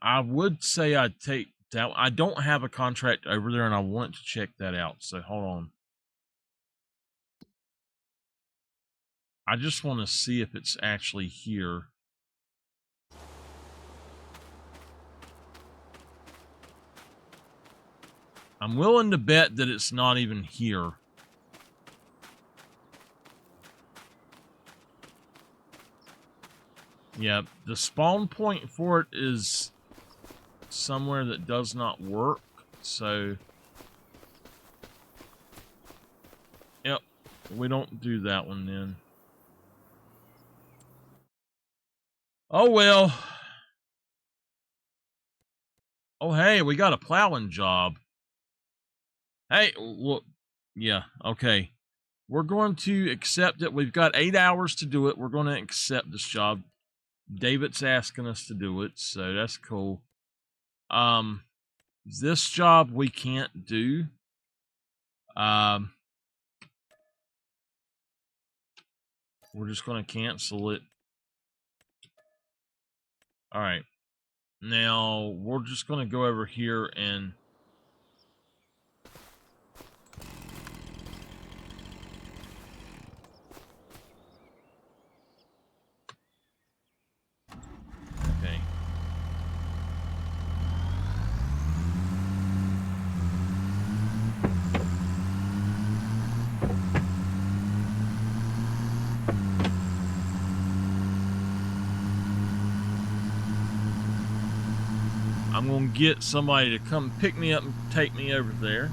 I would say I'd take that. I don't have a contract over there and I want to check that out. So hold on. I just want to see if it's actually here. I'm willing to bet that it's not even here. Yeah, the spawn point for it is somewhere that does not work, so... Yep, we don't do that one then. Oh well. Oh hey, we got a plowing job. Hey, look. Yeah, okay. We're going to accept it. We've got 8 hours to do it. We're going to accept this job. David's asking us to do it, so that's cool. This job we can't do. We're just going to cancel it. All right. Now, we're just going to go over here and... Okay. I'm going to get somebody to come pick me up and take me over there.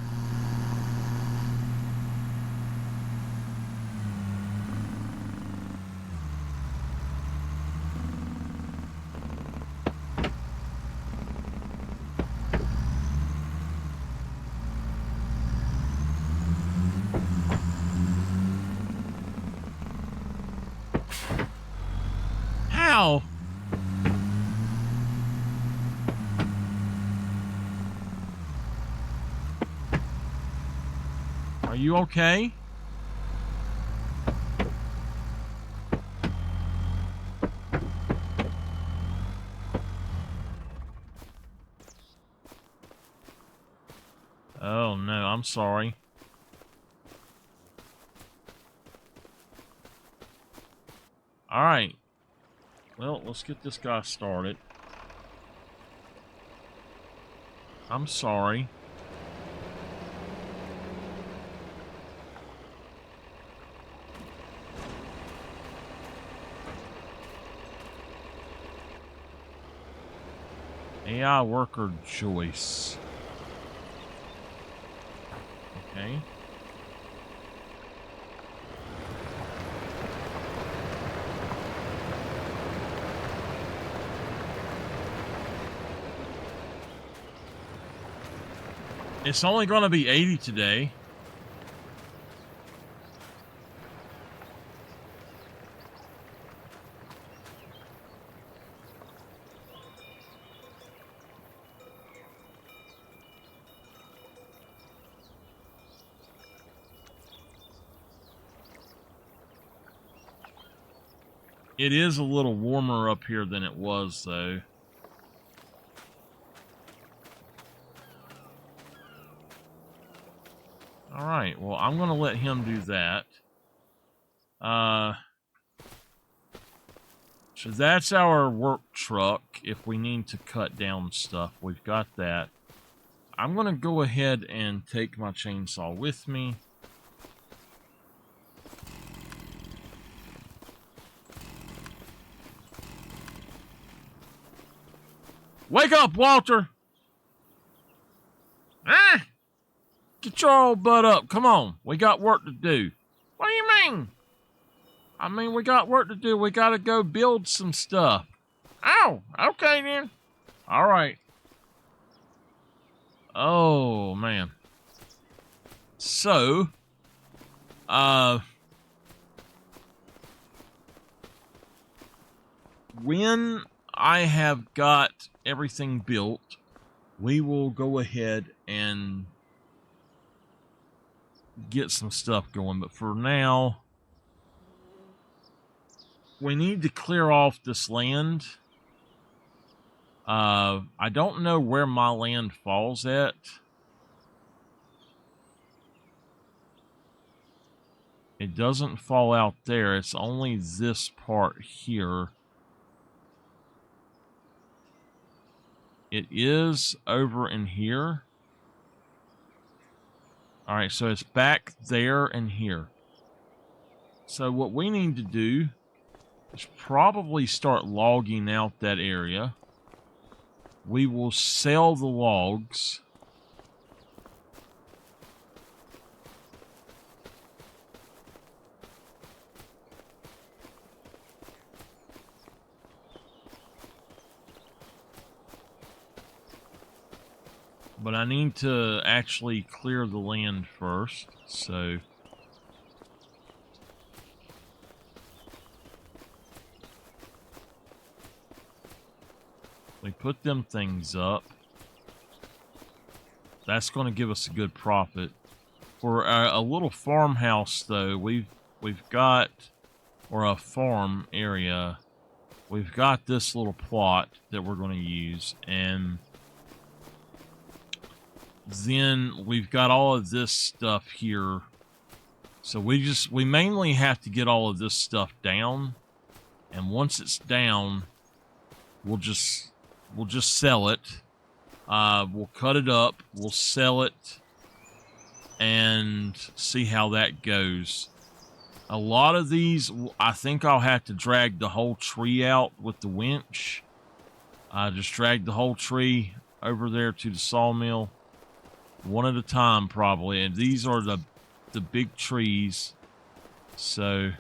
How? Are you okay? Oh no, I'm sorry. Alright. Well, let's get this guy started. I'm sorry. AI worker Joyce. Okay. It's only going to be 80 today. It is a little warmer up here than it was, though. Alright, well, I'm going to let him do that. So that's our work truck if we need to cut down stuff. We've got that. I'm going to go ahead and take my chainsaw with me. Wake up, Walter! Ah! Get your old butt up. Come on. We got work to do. What do you mean? I mean, we got work to do. We got to go build some stuff. Oh, okay then. All right. Oh, man. So, when I have got everything built, we will go ahead and get some stuff going. But for now, we need to clear off this land. I don't know where my land falls at. It doesn't fall out there. It's only this part here. It is over in here. All right, so it's back there and here. So what we need to do is probably start logging out that area. We will sell the logs. But I need to actually clear the land first, so... we put them things up. That's going to give us a good profit. For a little farmhouse, though, we've got, or a farm area, we've got this little plot that we're going to use, and then we've got all of this stuff here. So we mainly have to get all of this stuff down, and once it's down, we'll just sell it. We'll cut it up, we'll sell it, and see how that goes. A lot of these, I think I'll have to drag the whole tree out with the winch. Just drag the whole tree over there to the sawmill, one at a time probably. And these are the big trees, so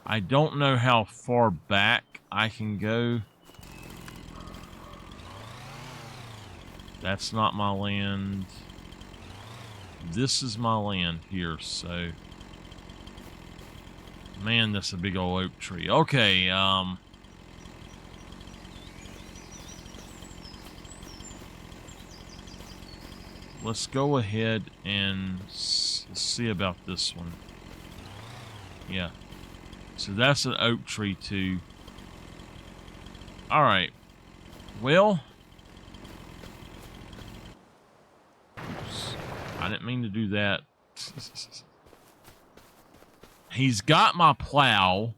I don't know how far back I can go. That's not my land. This is my land here, so... man, that's a big old oak tree. Okay, let's go ahead and see about this one. Yeah. So that's an oak tree, too. Alright. Well... oops. I didn't mean to do that. He's got my plow,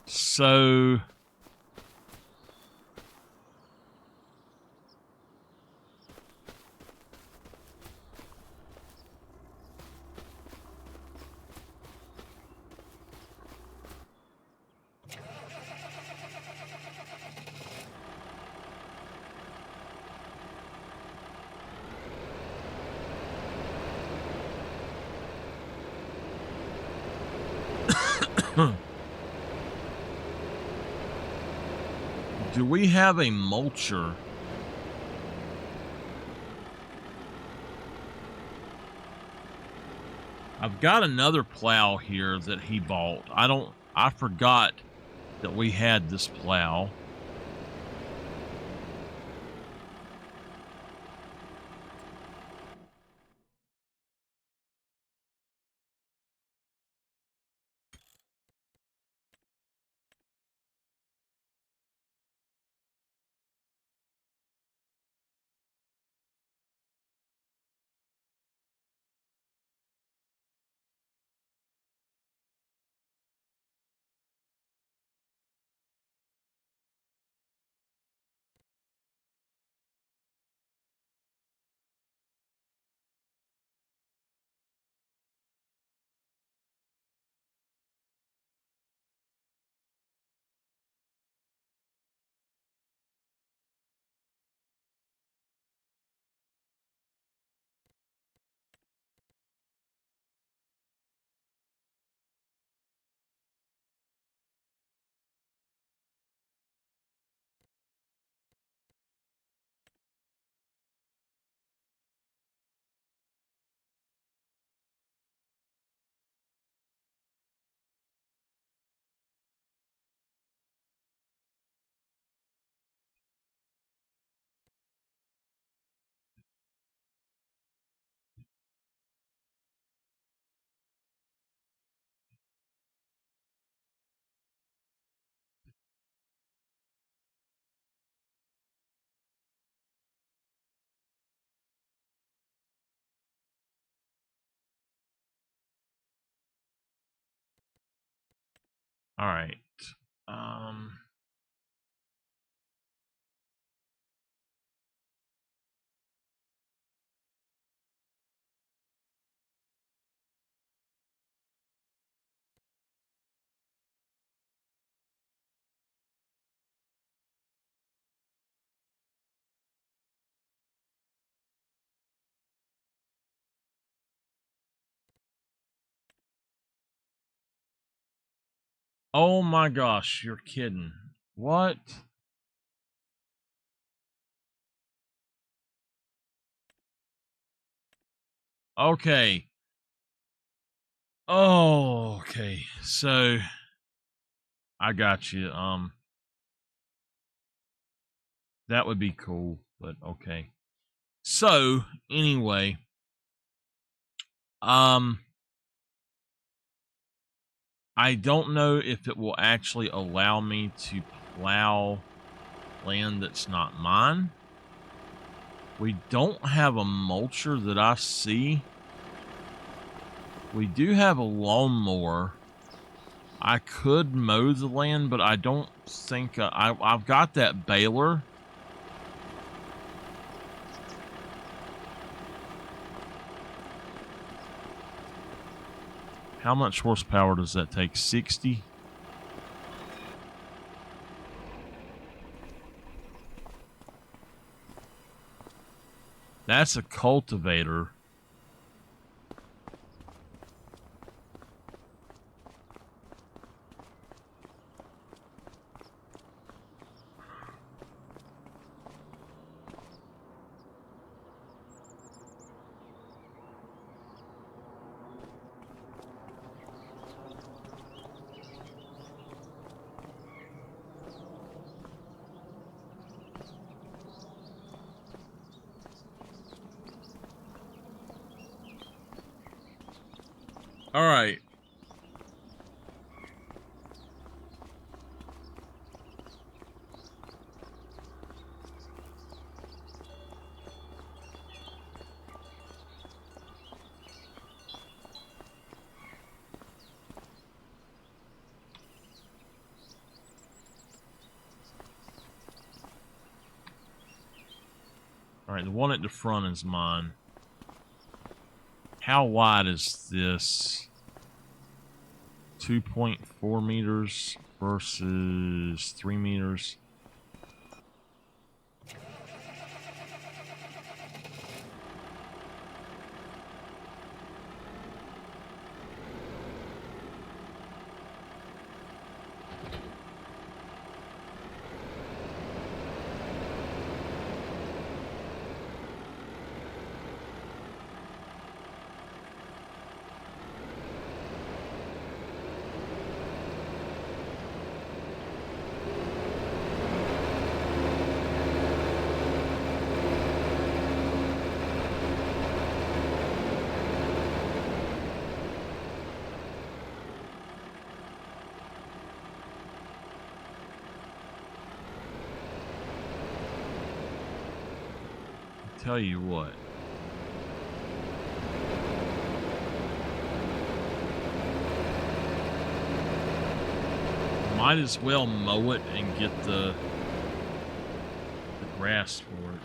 so... do we have a mulcher? I've got another plow here that he bought. I forgot that we had this plow. All right. Um... Oh my gosh, you're kidding. What? Okay. Oh, okay. So I got you. That would be cool, but okay. So, anyway, I don't know if it will actually allow me to plow land that's not mine. We don't have a mulcher that I see. We do have a lawnmower. I could mow the land, but I don't think I've got that baler. How much horsepower does that take? 60? That's a cultivator. All right. All right, the one at the front is mine. How wide is this? 2.4 meters versus 3 meters. Tell you what. Might as well mow it and get the grass for it.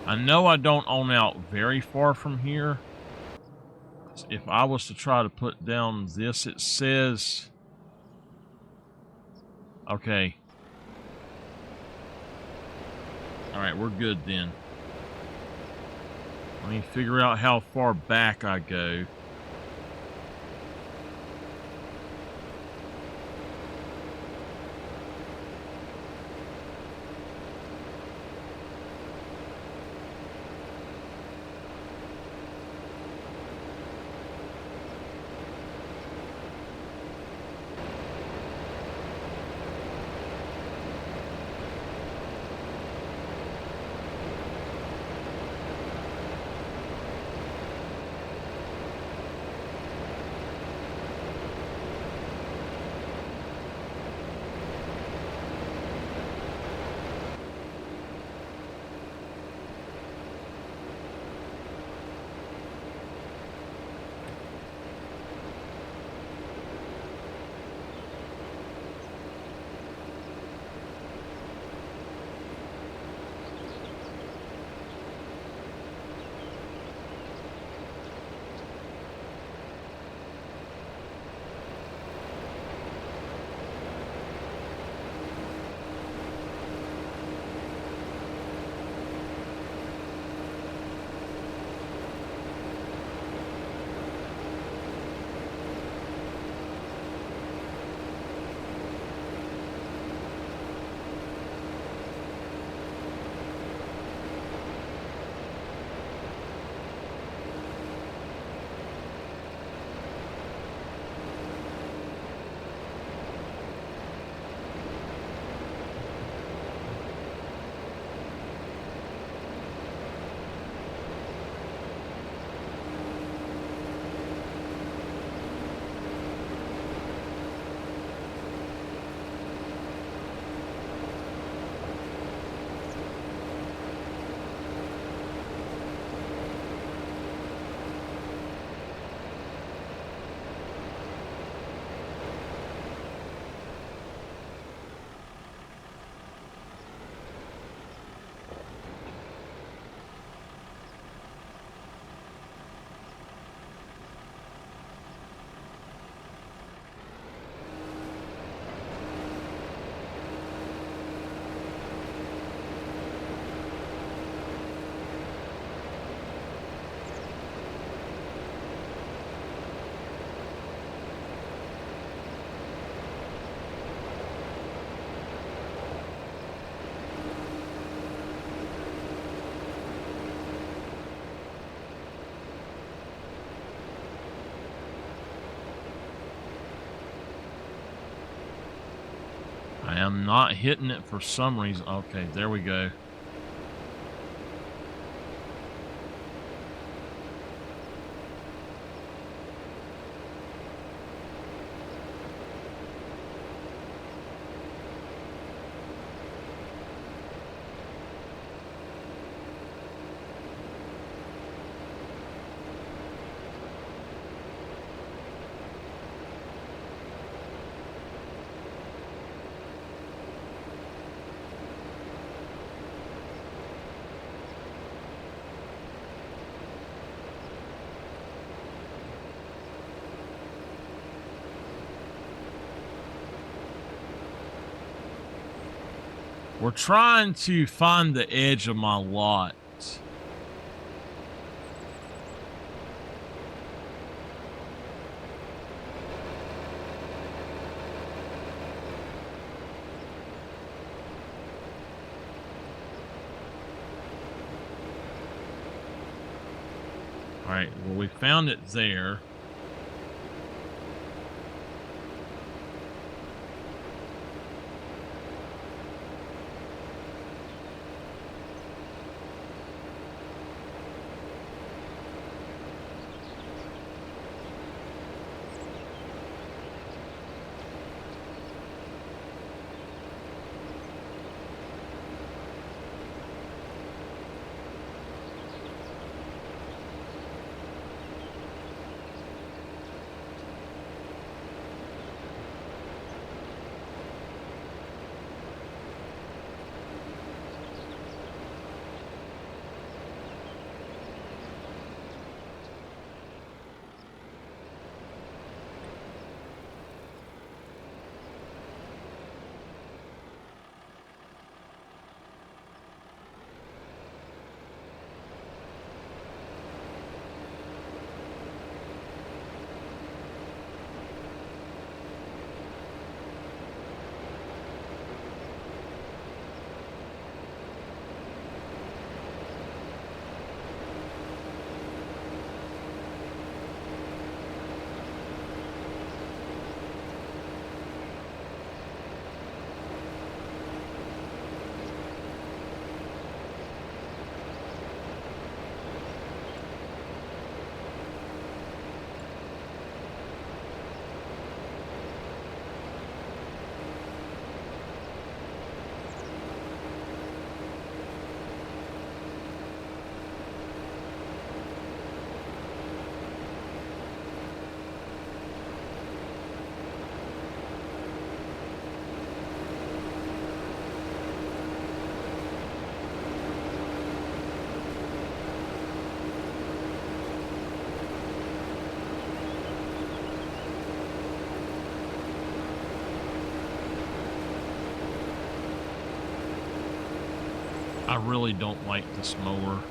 I know I don't own out very far from here. If I was to try to put down this, it says... Okay. Alright, we're good then. Let me figure out how far back I go. I am not hitting it for some reason. Okay, there we go. We're trying to find the edge of my lot. All right, well, we found it there. I really don't like this mower.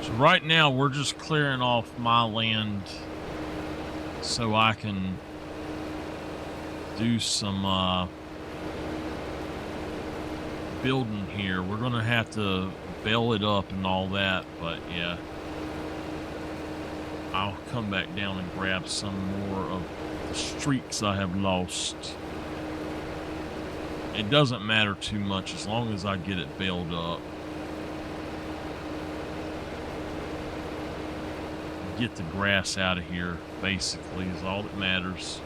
So right now we're just clearing off my land so I can do some building here. We're gonna have to bale it up and all that, but yeah, I'll come back down and grab some more of the streaks I have lost. It doesn't matter too much as long as I get it baled up. Get the grass out of here, basically, is all that matters.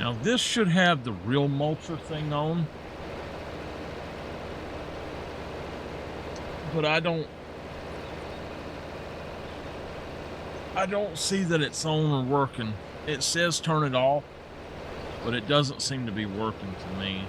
Now this should have the real mulcher thing on, but I don't see that it's on or working. It says turn it off, but it doesn't seem to be working to me.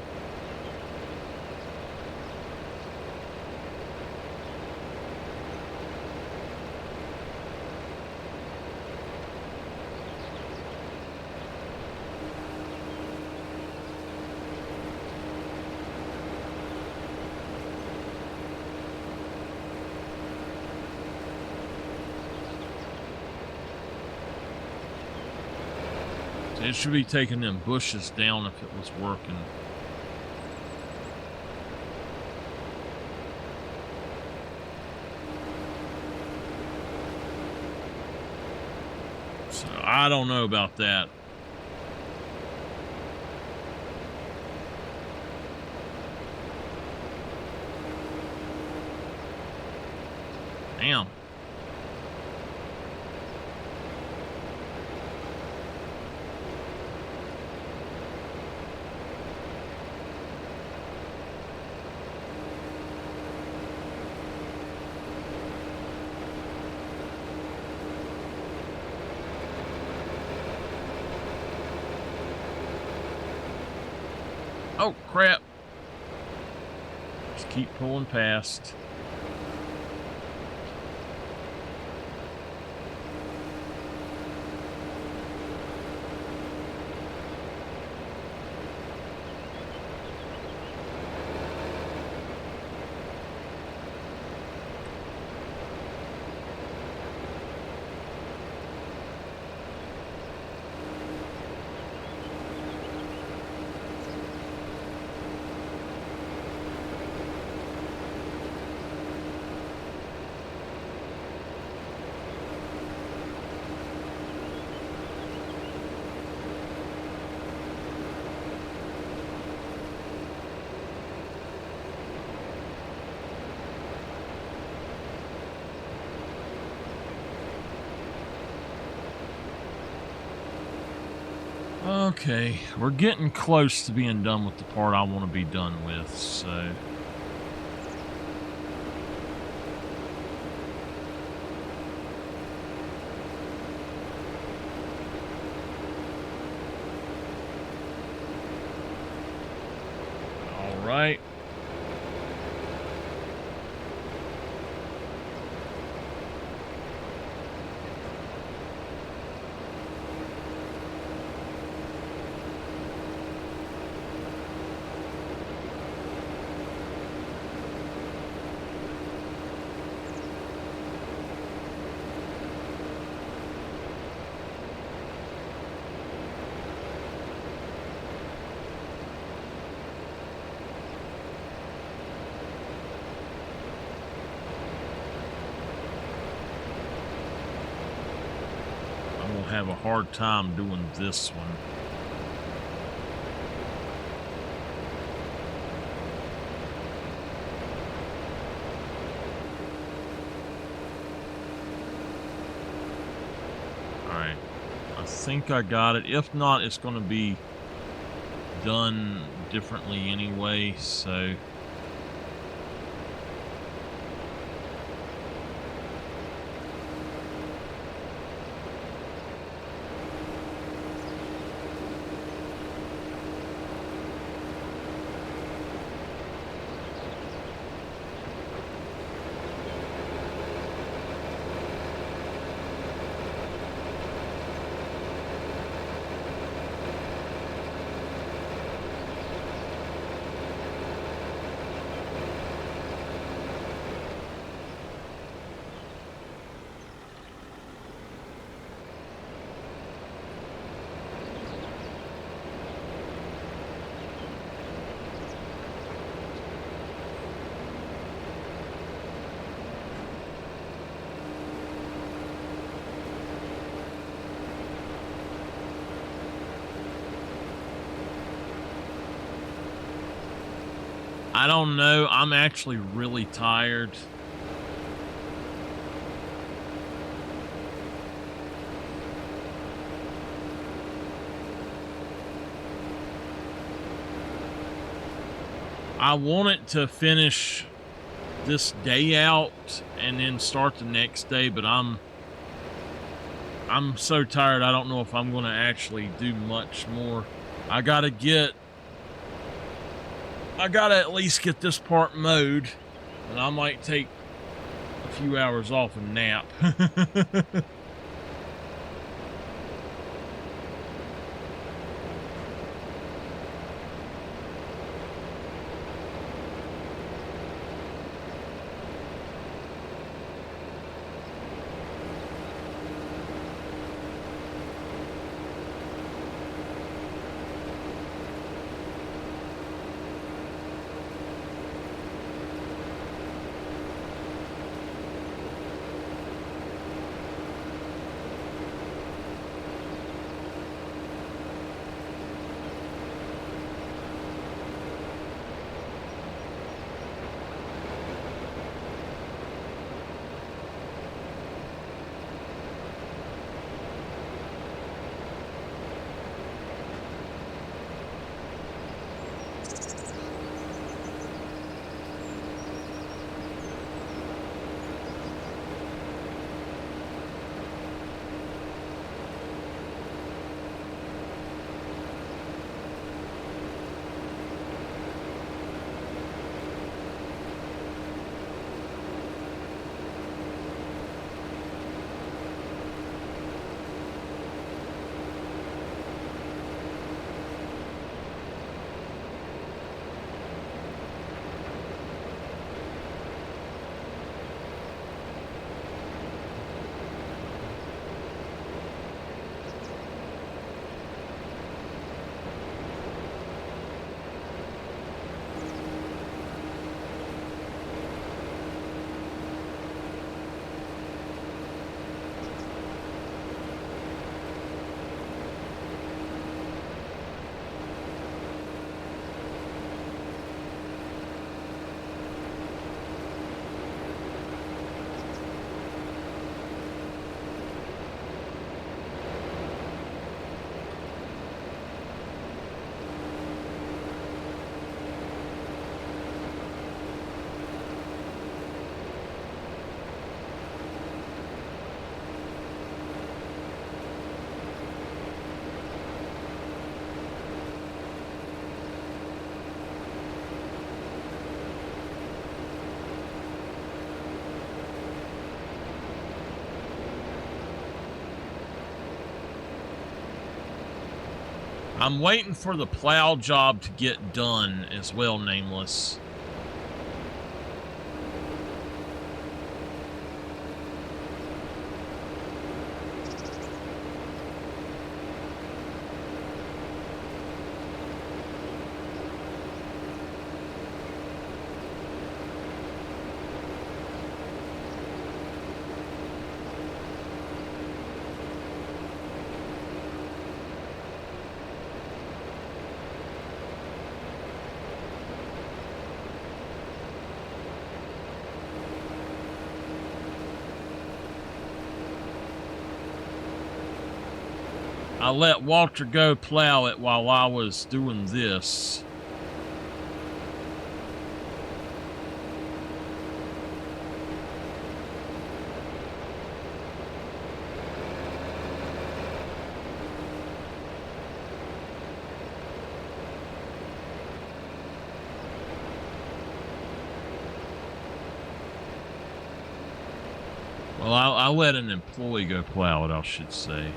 It should be taking them bushes down if it was working. So I don't know about that. Damn. Oh, crap. Just keep pulling past. Okay, we're getting close to being done with the part I want to be done with, so... All right. Have a hard time doing this one. All right, I think I got it. If not, it's going to be done differently anyway, so... I don't know. I'm actually really tired. I want it to finish this day out and then start the next day, but I'm so tired. I don't know if I'm going to actually do much more. I gotta at least get this part mowed, and I might take a few hours off and nap. I'm waiting for the plow job to get done as well, Nameless. I let Walter go plow it while I was doing this. Well, I let an employee go plow it, I should say.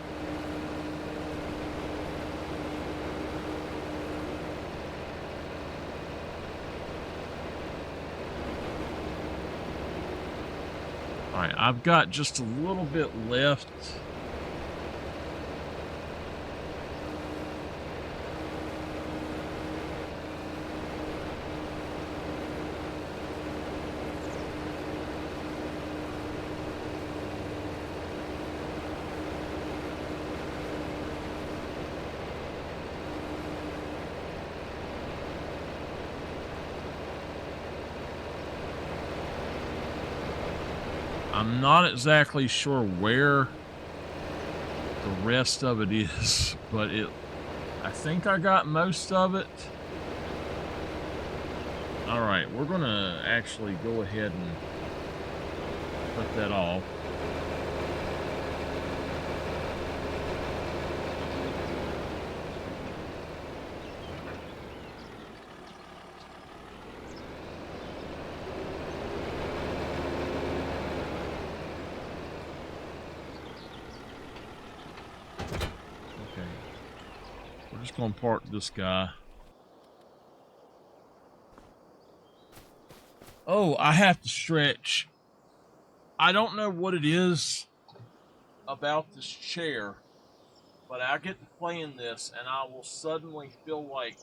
All right, I've got just a little bit left. I'm not exactly sure where the rest of it is, but I think I got most of it. All right, we're gonna actually go ahead and cut that off. Okay, we're just gonna park this guy. Oh, I have to stretch. I don't know what it is about this chair, but I get to playing this and I will suddenly feel like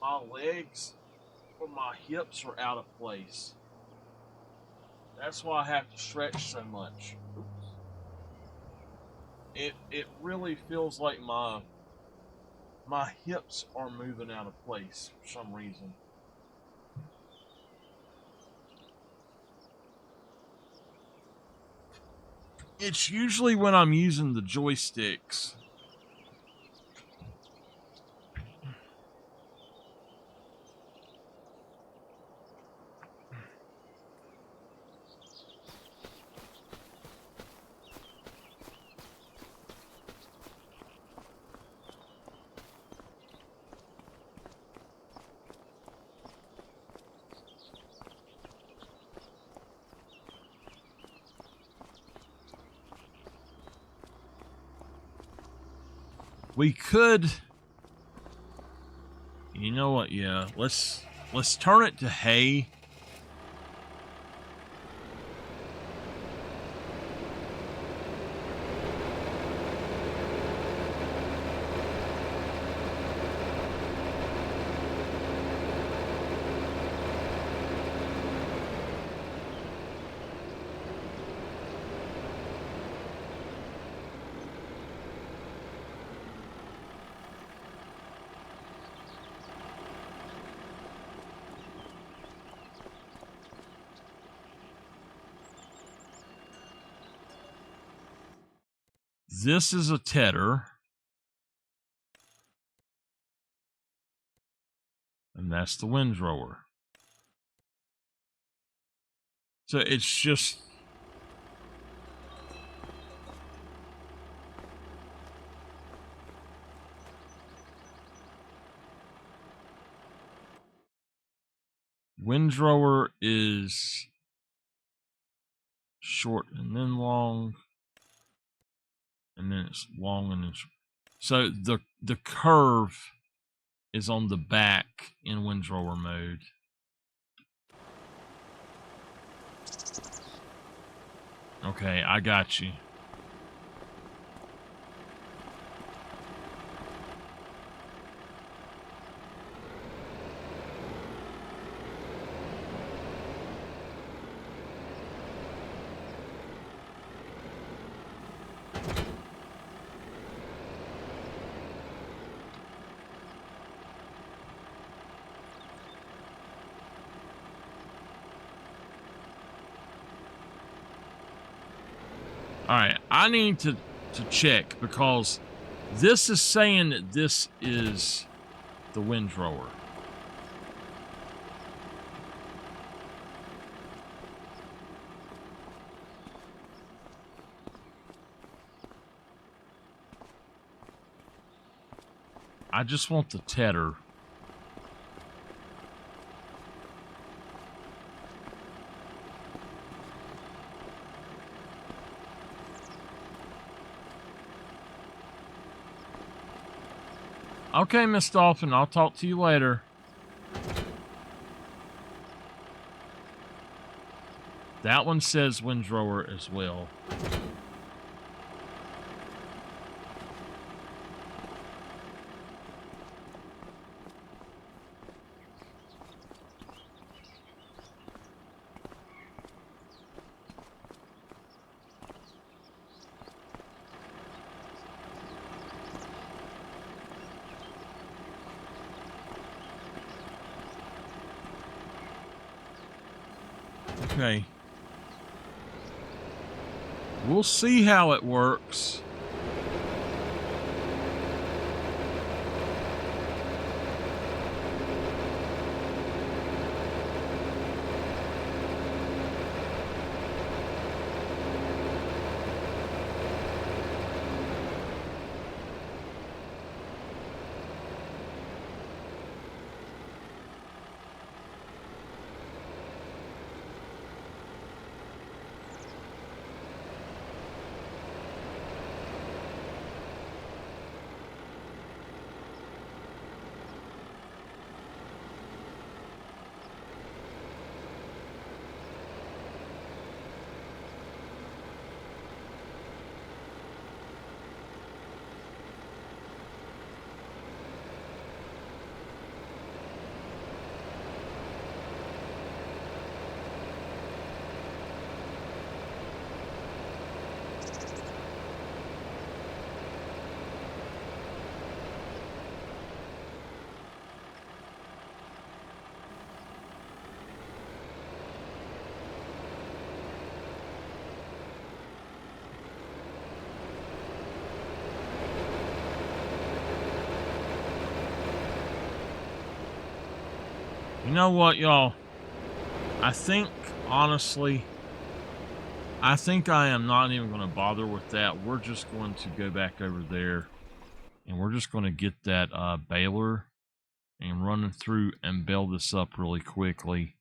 my legs or my hips are out of place. That's why I have to stretch so much. Oops. It really feels like my hips are moving out of place for some reason. It's usually when I'm using the joysticks. We could, you know what? Yeah, let's turn it to hay. This is a tedder. And that's the windrower. So it's just windrower is short and then long, and then it's long and then short. So the curve is on the back in windrower mode. Okay, I got you. All right, I need to check because this is saying that this is the windrower. I just want the tedder. Okay, Miss Dolphin, I'll talk to you later. That one says windrower as well. Okay. We'll see how it works. You know what, y'all? I think, honestly, I think I am not even going to bother with that. We're just going to go back over there, and we're just going to get that baler and run it through and bale this up really quickly.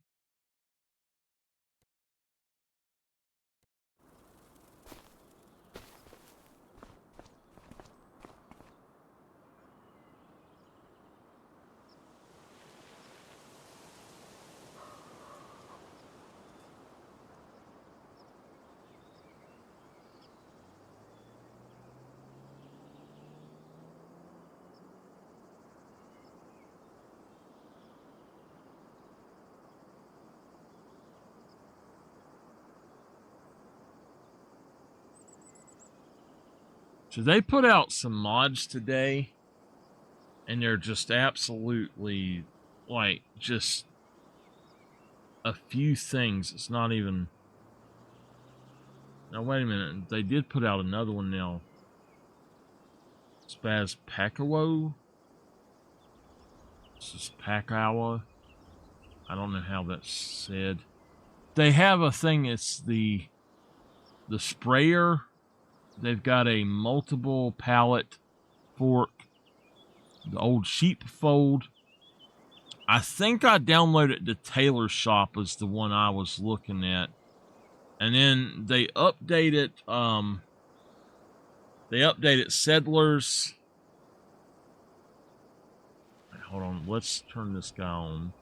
So they put out some mods today, and they're just absolutely, like, just a few things. It's not even... Now, wait a minute. They did put out another one now. Spaz Pakawo? This is Pakawa. I don't know how that's said. They have a thing, it's the sprayer. They've got a multiple pallet fork. The old sheepfold. I think I downloaded the Tailor Shop as the one I was looking at. And then they updated Settlers. Hold on, let's turn this guy on.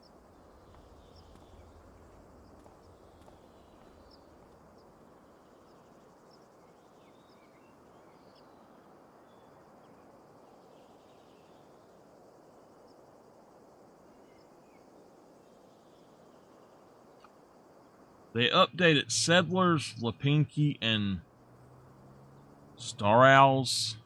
They updated Settlers, Lapinky, and Star Owls.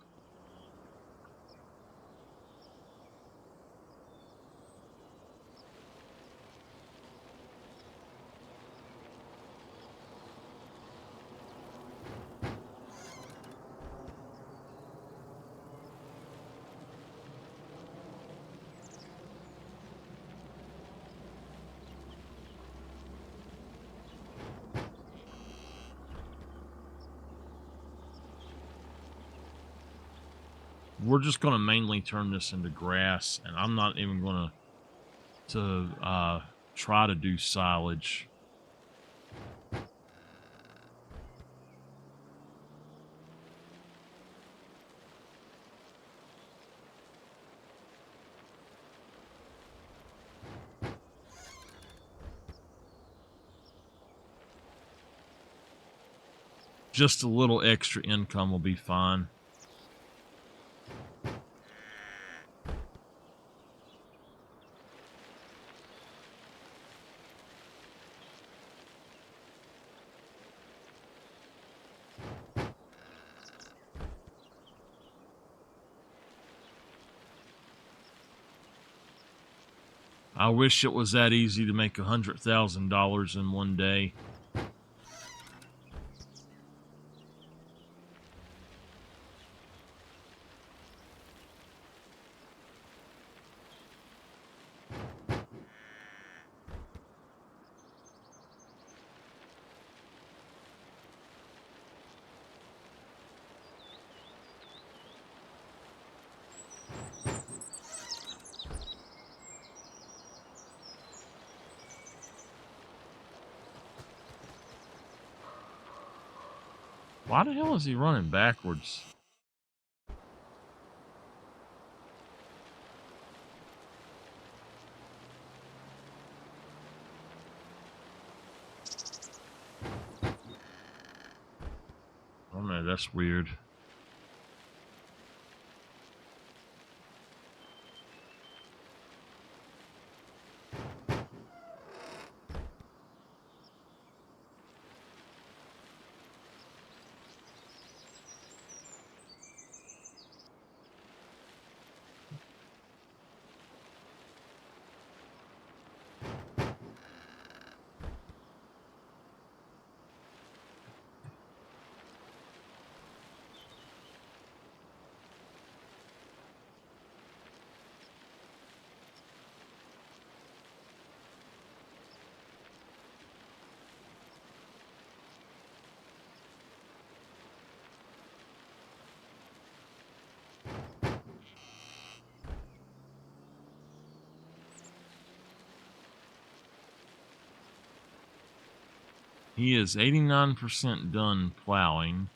We're just going to mainly turn this into grass, and I'm not even going to try to do silage. Just a little extra income will be fine. I wish it was that easy to make $100,000 in one day. Why the hell is he running backwards? Oh no, that's weird. He is 89% done plowing.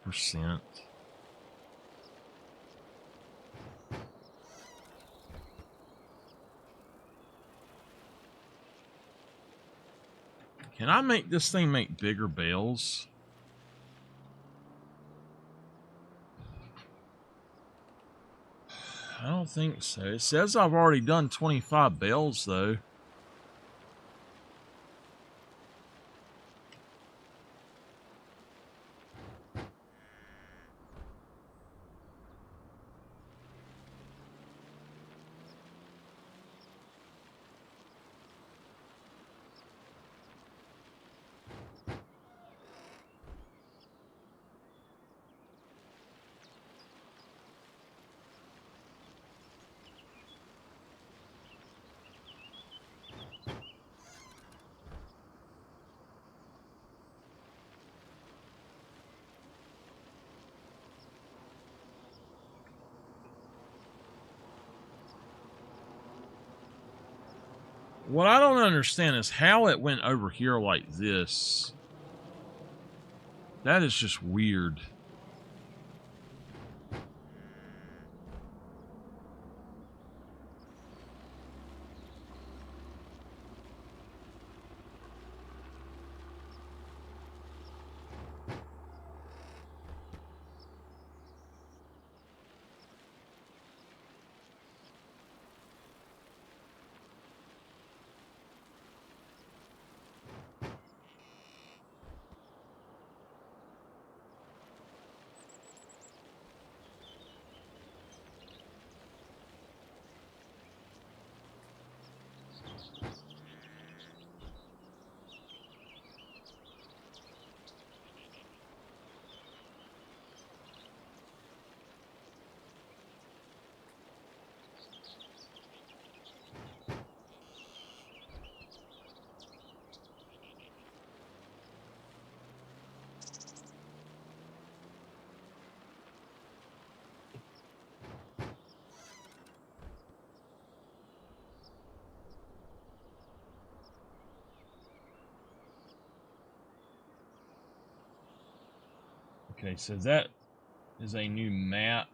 %. Can I make this thing make bigger bales? I don't think so. It says I've already done 25 bales though. What I don't understand is how it went over here like this. That is just weird. Okay, so that is a new map.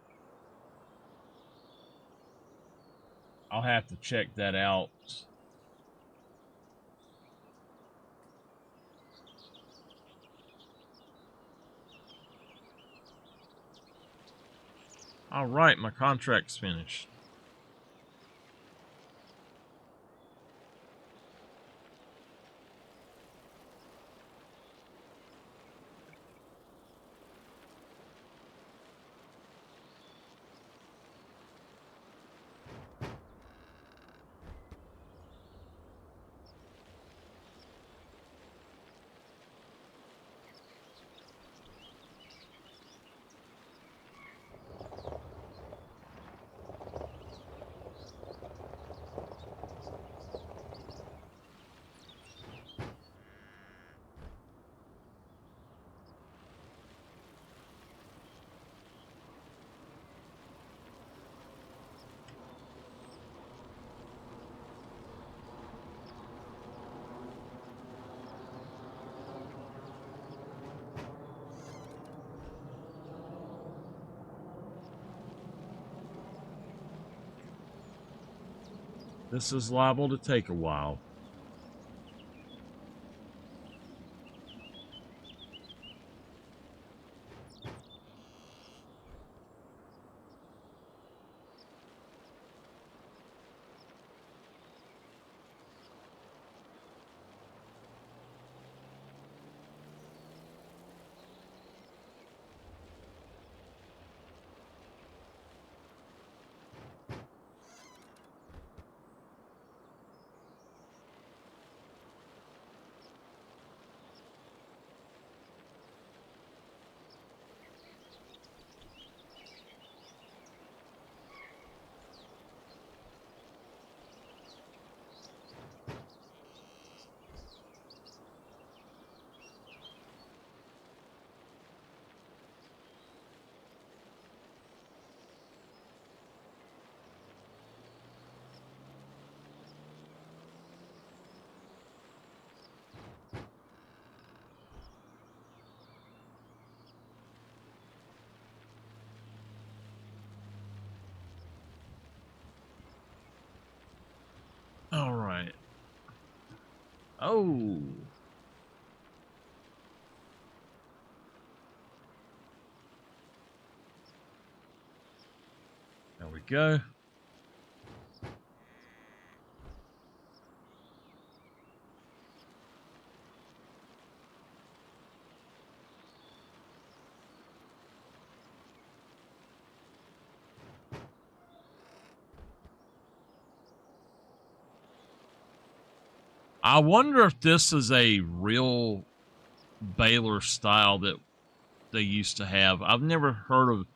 I'll have to check that out. All right, my contract's finished. This is liable to take a while. All right. Oh. There we go. I wonder if this is a real baler style that they used to have. I've never heard of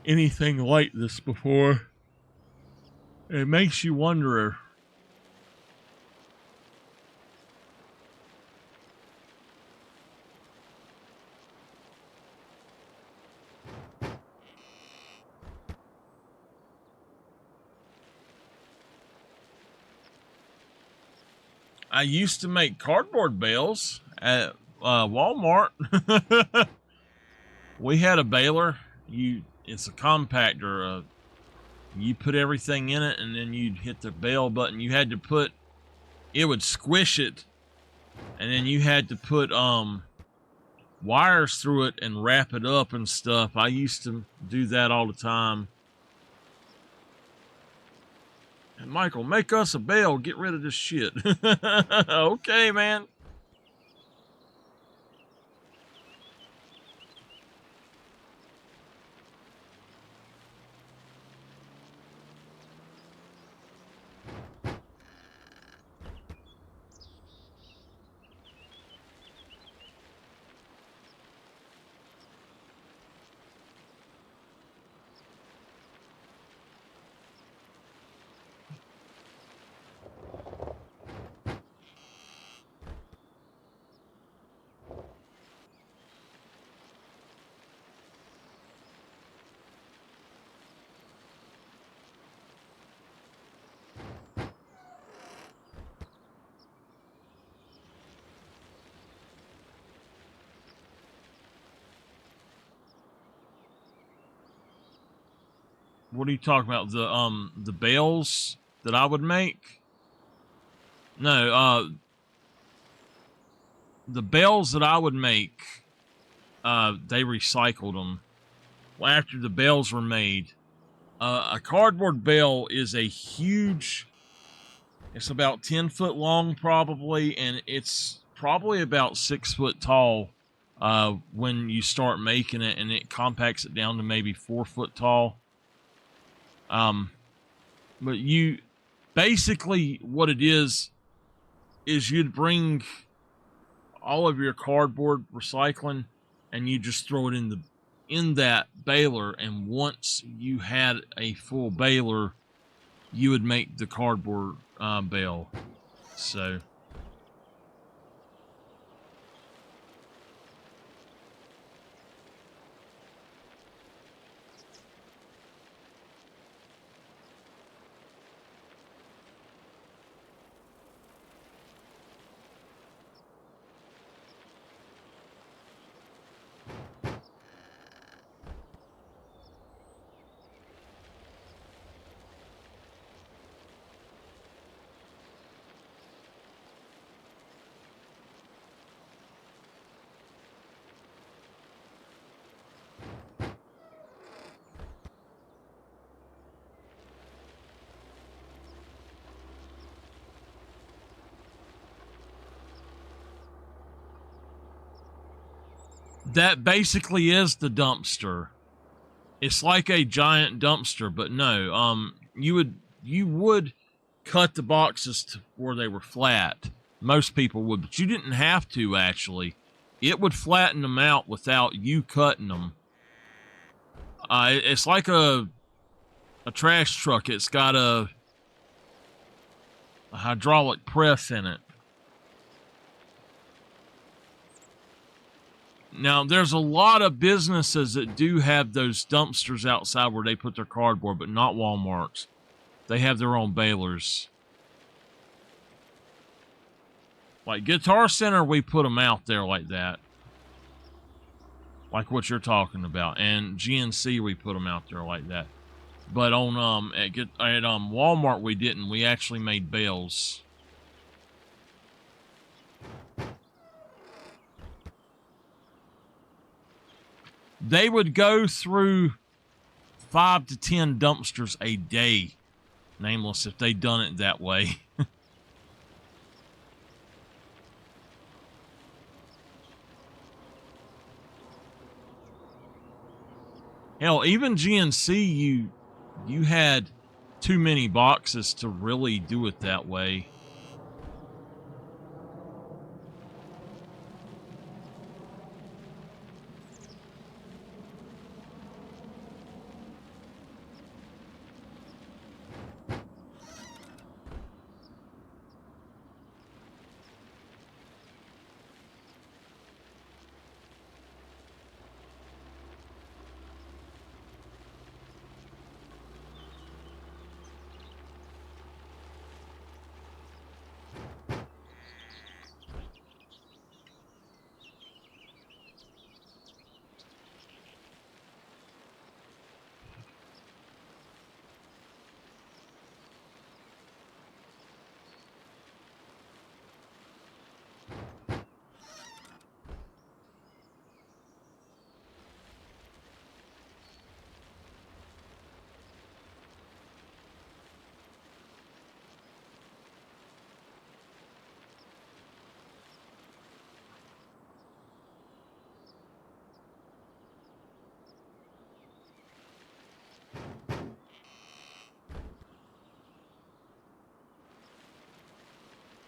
anything like this before. It makes you wonder. I used to make cardboard bales at Walmart. We had a baler. It's a compactor. You put everything in it, and then you'd hit the bale button. You had to put, it would squish it, and then you had to put wires through it and wrap it up and stuff. I used to do that all the time. And Michael, make us a bale. Get rid of this shit. Okay, man. What are you talking about? The bales that I would make? No, the bales that I would make, they recycled them after the bales were made. A cardboard bale is a huge, it's about 10 foot long probably, and it's probably about 6 foot tall when you start making it, and it compacts it down to maybe 4 foot tall. But you basically, what it is you'd bring all of your cardboard recycling and you just throw it in that baler, and once you had a full baler, you would make the cardboard bale. So that basically is the dumpster. It's like a giant dumpster, but no, you would cut the boxes to where they were flat. Most people would, but you didn't have to actually. It would flatten them out without you cutting them. It's like a trash truck. It's got a hydraulic press in it. Now, there's a lot of businesses that do have those dumpsters outside where they put their cardboard, but not Walmart's. They have their own balers. Like Guitar Center, we put them out there like that. Like what you're talking about. And GNC, we put them out there like that. But on at Walmart, we didn't. We actually made bales. They would go through 5 to 10 dumpsters a day, Nameless, if they'd done it that way. Hell, even GNC, you had too many boxes to really do it that way.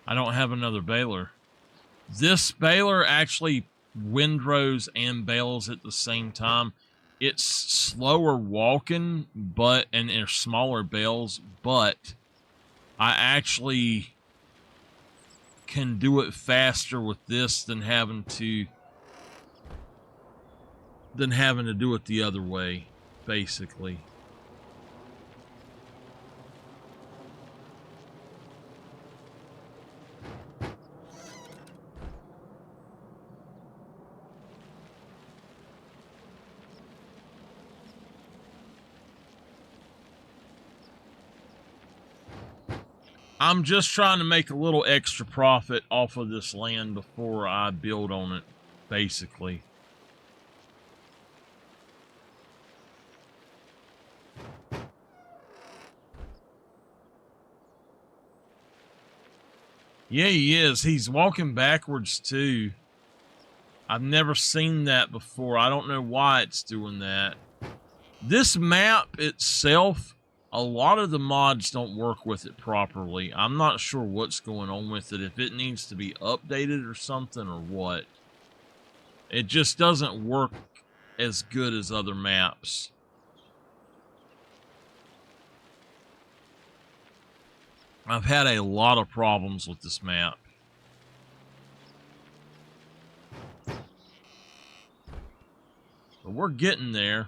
I don't have another baler. This baler actually windrows and bales at the same time. It's slower walking, and they're smaller bales, but I actually can do it faster with this than having to do it the other way, basically. I'm just trying to make a little extra profit off of this land before I build on it, basically. Yeah, he is. He's walking backwards, too. I've never seen that before. I don't know why it's doing that. This map itself, a lot of the mods don't work with it properly. I'm not sure what's going on with it, if it needs to be updated or something or what. It just doesn't work as good as other maps. I've had a lot of problems with this map. But we're getting there.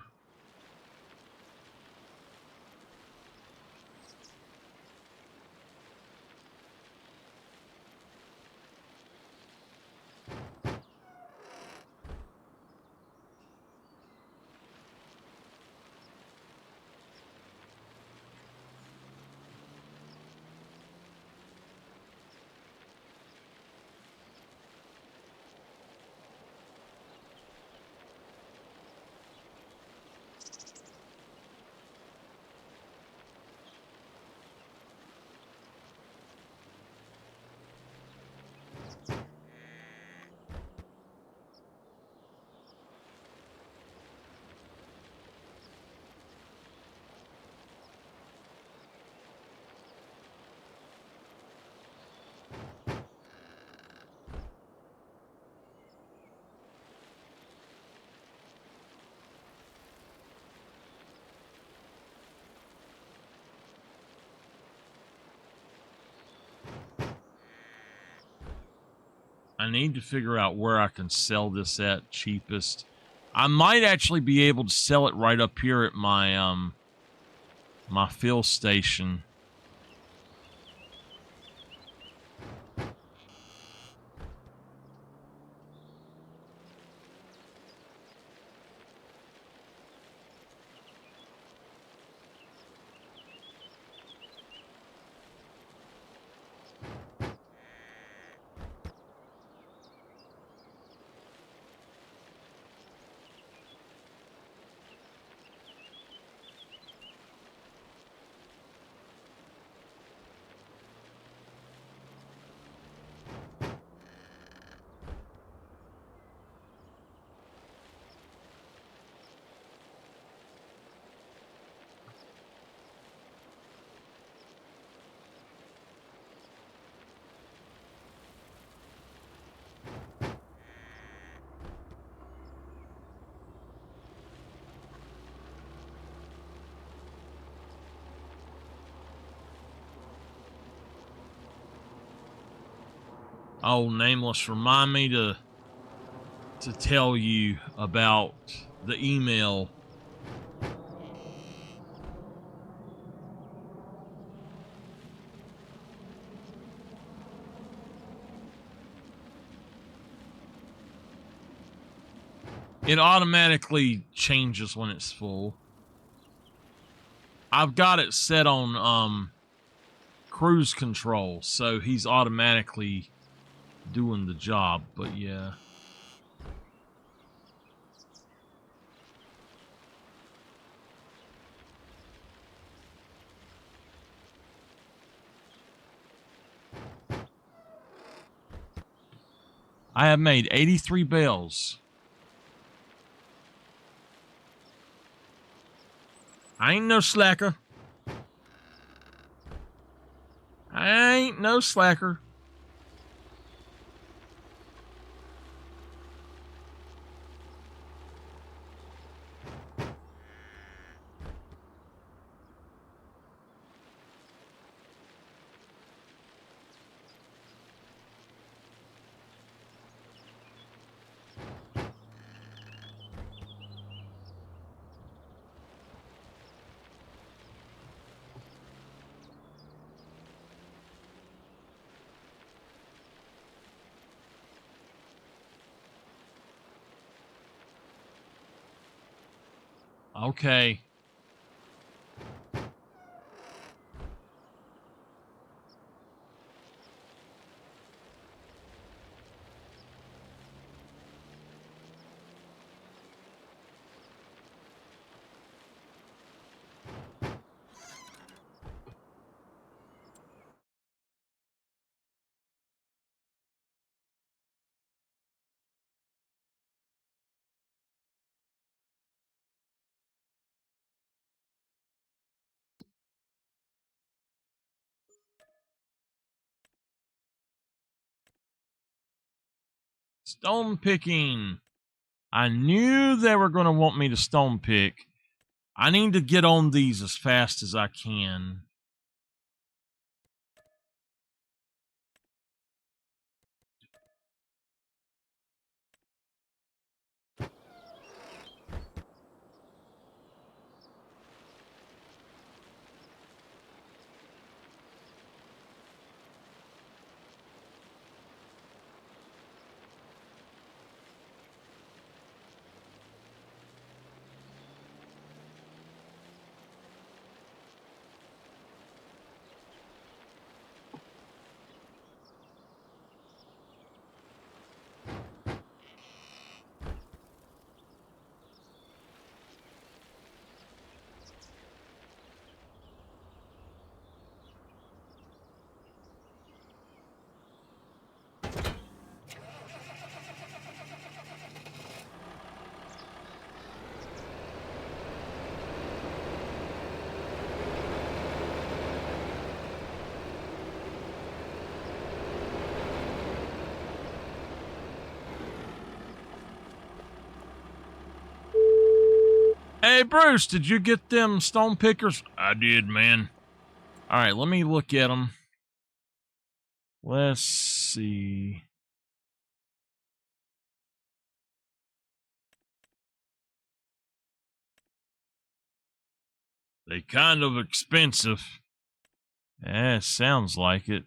I need to figure out where I can sell this at cheapest. I might actually be able to sell it right up here at my my fill station. Oh, Nameless, remind me to tell you about the email. It automatically changes when it's full. I've got it set on cruise control, so he's automatically doing the job, but yeah. I have made 83 bales. I ain't no slacker. I ain't no slacker. Okay. Stone picking. I knew they were going to want me to stone pick. I need to get on these as fast as I can. Hey, Bruce, did you get them stone pickers? I did, man. All right, let me look at them. Let's see. They kind of expensive. Yeah, sounds like it.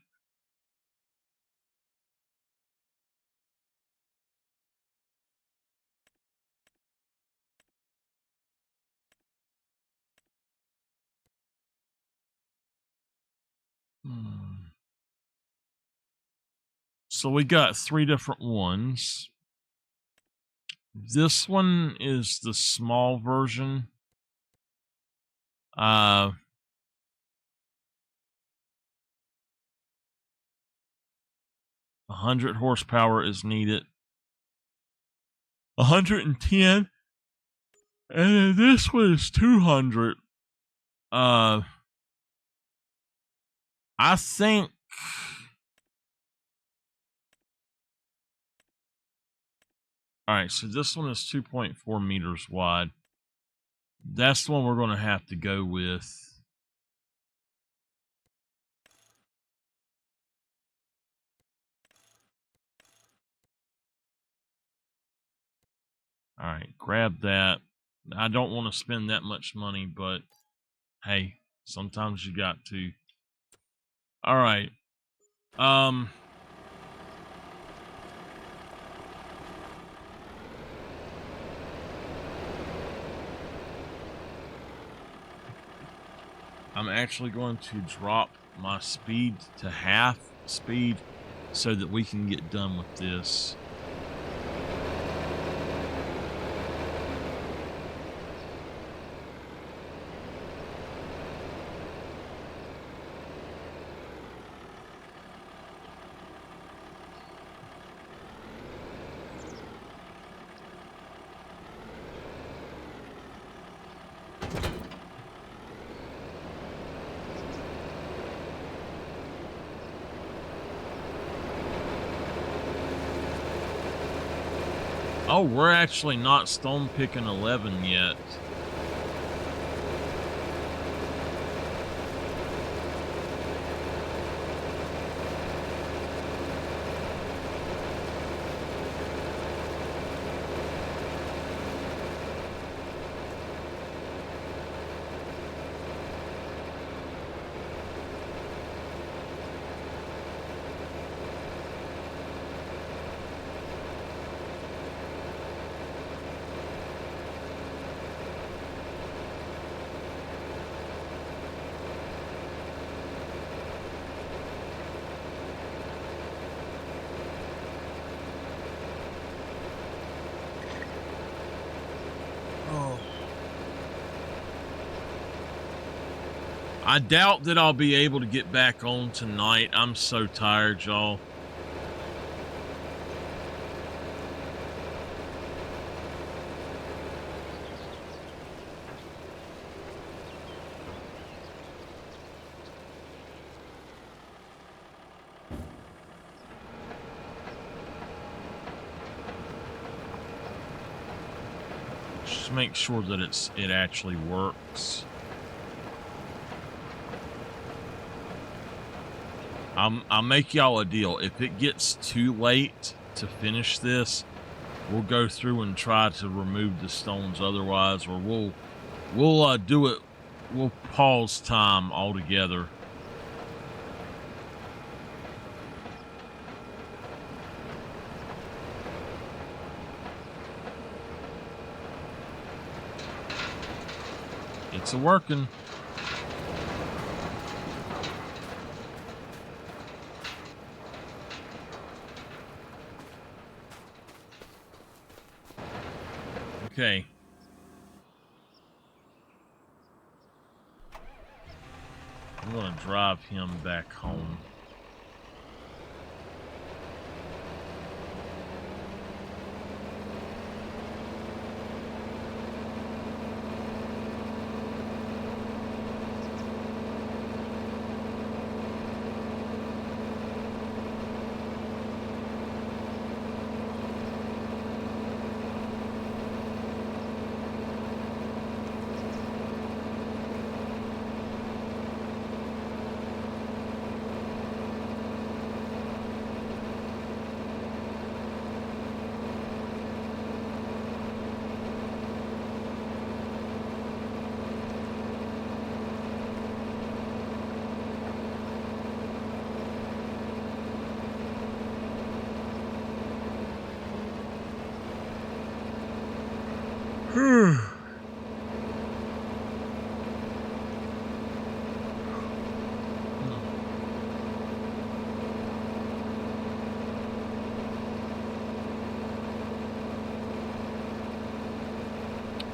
So we got 3 different ones. This one is the small version. 100 horsepower is needed. 110. And then this one is 200. I think. All right, so this one is 2.4 meters wide. That's the one we're going to have to go with. All right, grab that. I don't want to spend that much money, but hey, sometimes you got to. All right. I'm actually going to drop my speed to half speed so that we can get done with this. Oh, we're actually not stone picking 11 yet. I doubt that I'll be able to get back on tonight. I'm so tired, y'all. Just make sure that it actually works. I'll make y'all a deal. If it gets too late to finish this, we'll go through and try to remove the stones otherwise, or we'll do it. We'll pause time altogether. It's working. Okay. I'm gonna drive him back home.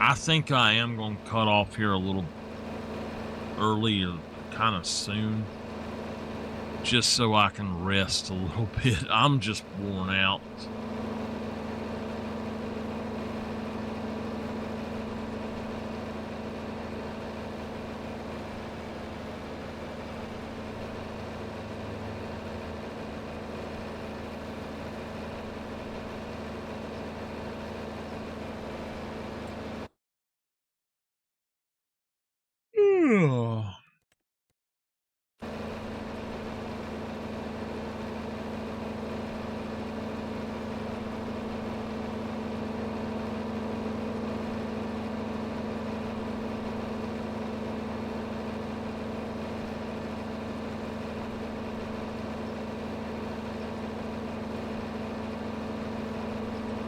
I think I am going to cut off here a little early or kind of soon, just so I can rest a little bit. I'm just worn out.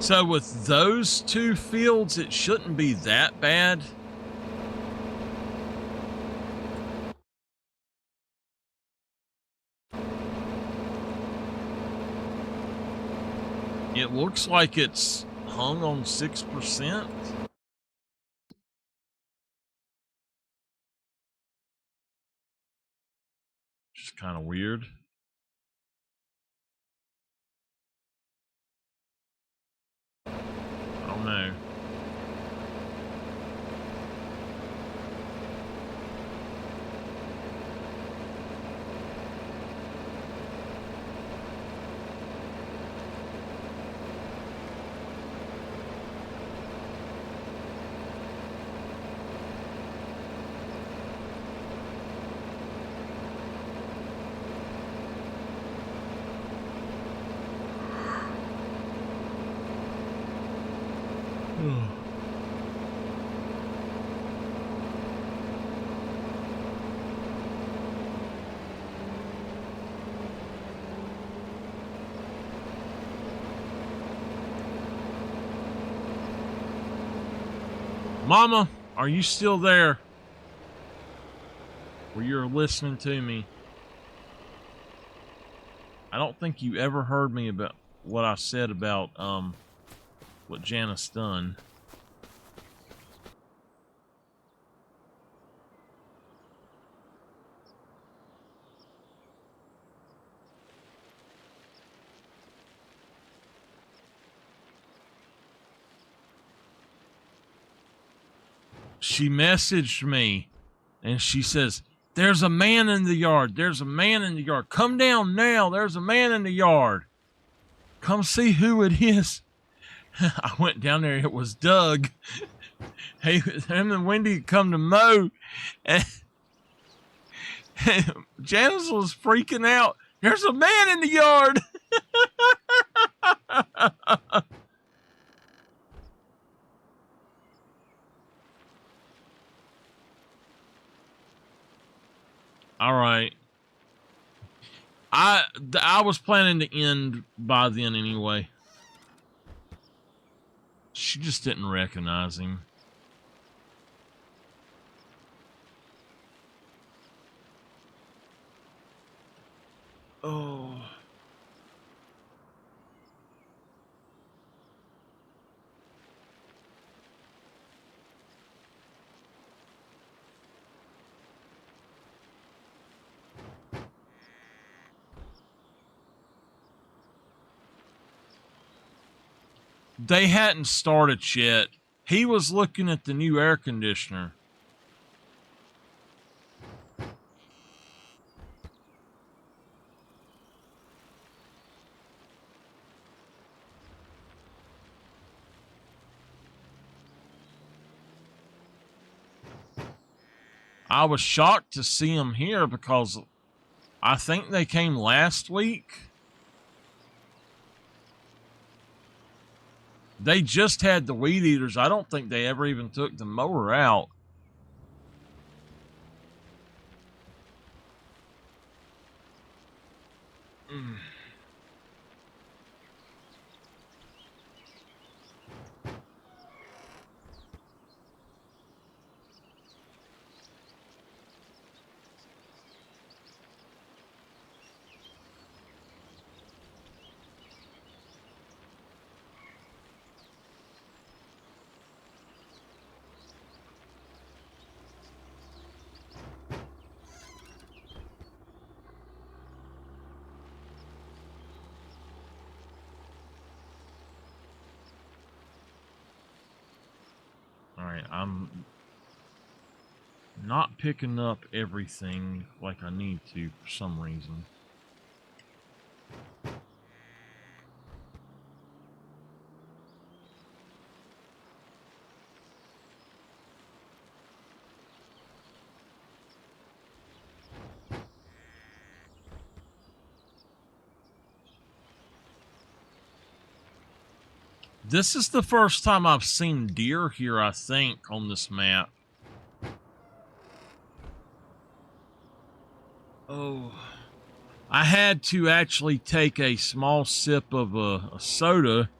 So with those two fields, it shouldn't be that bad. It looks like it's hung on 6%. Just kind of weird. I don't know. Mama, are you still there? Where you're listening to me? I don't think you ever heard me about what I said about what Janice done. She messaged me and she says, "There's a man in the yard. There's a man in the yard. Come down now. There's a man in the yard. Come see who it is." I went down there. It was Doug. Him and Wendy come to mow, and Janice was freaking out. There's a man in the yard. All right. I was planning to end by then anyway. She just didn't recognize him. Oh. They hadn't started yet. He was looking at the new air conditioner. I was shocked to see him here because I think they came last week. They just had the weed eaters. I don't think they ever even took the mower out. All right, I'm not picking up everything like I need to for some reason. This is the first time I've seen deer here, I think, on this map. Oh. I had to actually take a small sip of a soda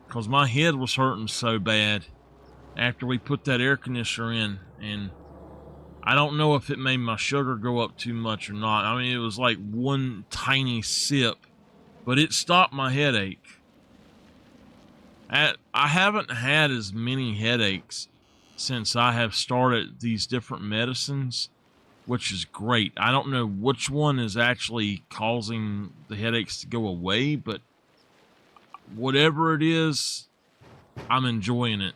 because my head was hurting so bad after we put that air conditioner in. And I don't know if it made my sugar go up too much or not. I mean, it was like one tiny sip, but it stopped my headache. I haven't had as many headaches since I have started these different medicines, which is great. I don't know which one is actually causing the headaches to go away, but whatever it is, I'm enjoying it.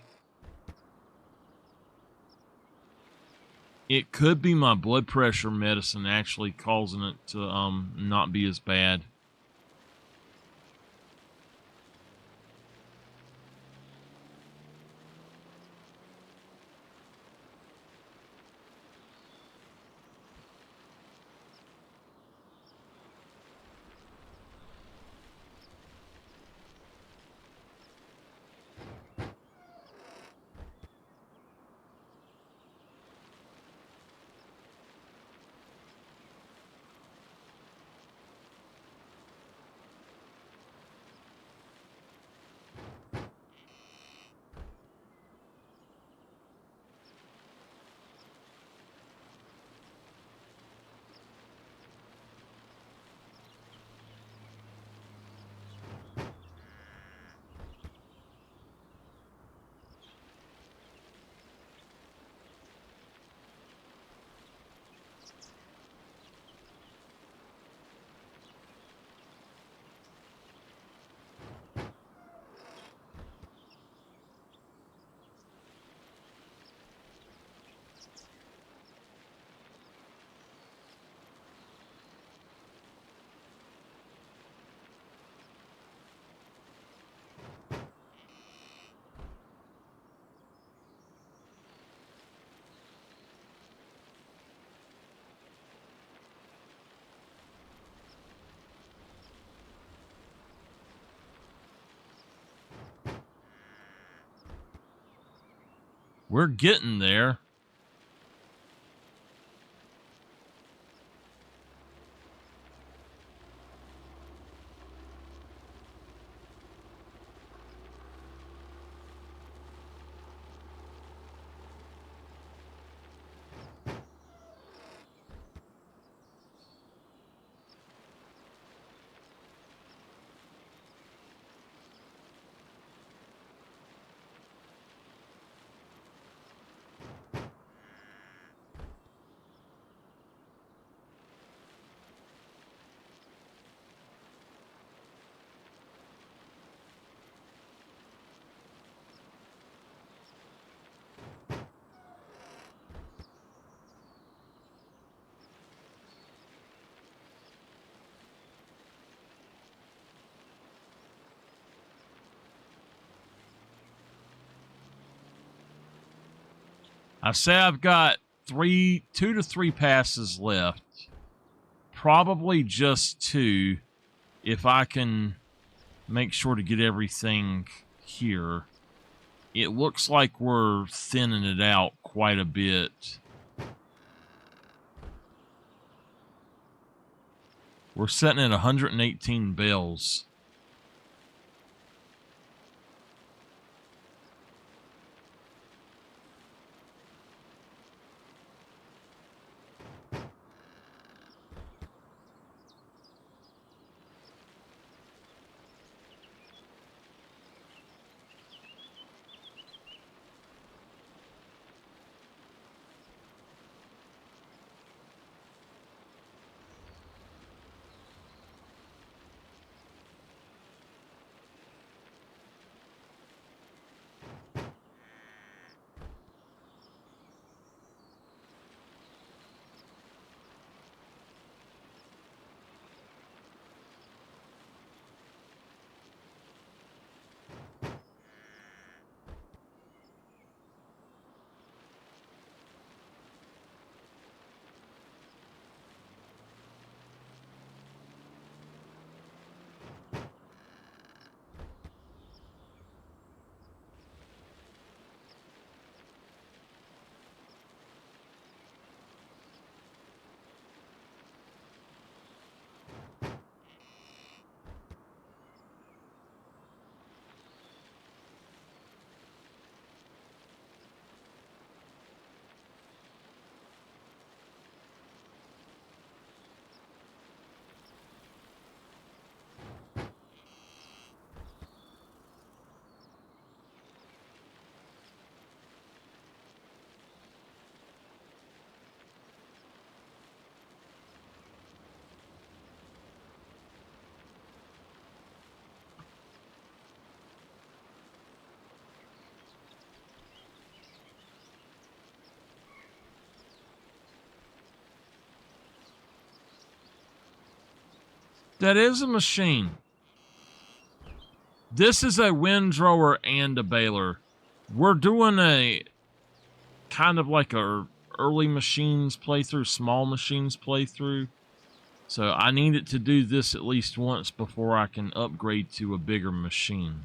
It could be my blood pressure medicine actually causing it to not be as bad. We're getting there. I say I've got 2 to 3 passes left. Probably just 2 if I can make sure to get everything here. It looks like we're thinning it out quite a bit. We're sitting at 118 bales. That is a machine. This is a windrower and a baler. We're doing a kind of like a early machines playthrough, small machines playthrough. So I need it to do this at least once before I can upgrade to a bigger machine.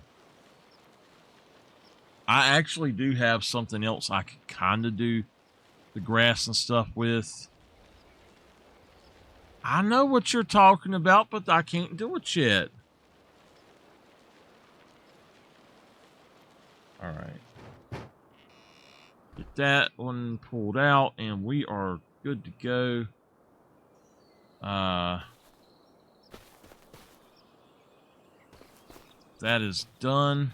I actually do have something else I could kind of do the grass and stuff with. I know what you're talking about, but I can't do it yet. All right. Get that one pulled out, and we are good to go. That is done.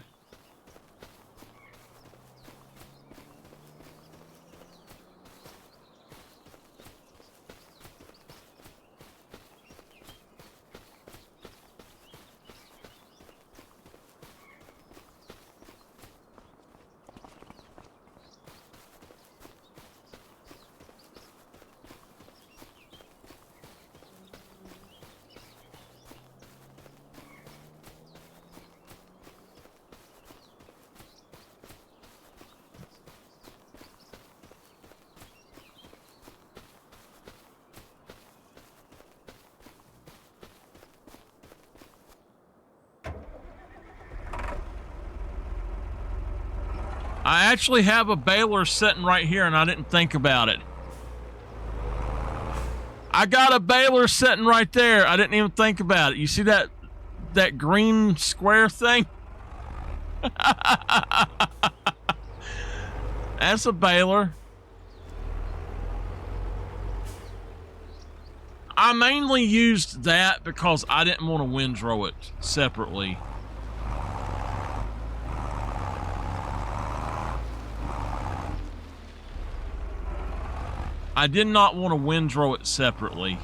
I actually have a baler sitting right here and I didn't think about it. I got a baler sitting right there. I didn't even think about it. You see that green square thing? That's a baler. I mainly used that because I didn't want to windrow it separately. I did not want to windrow it separately.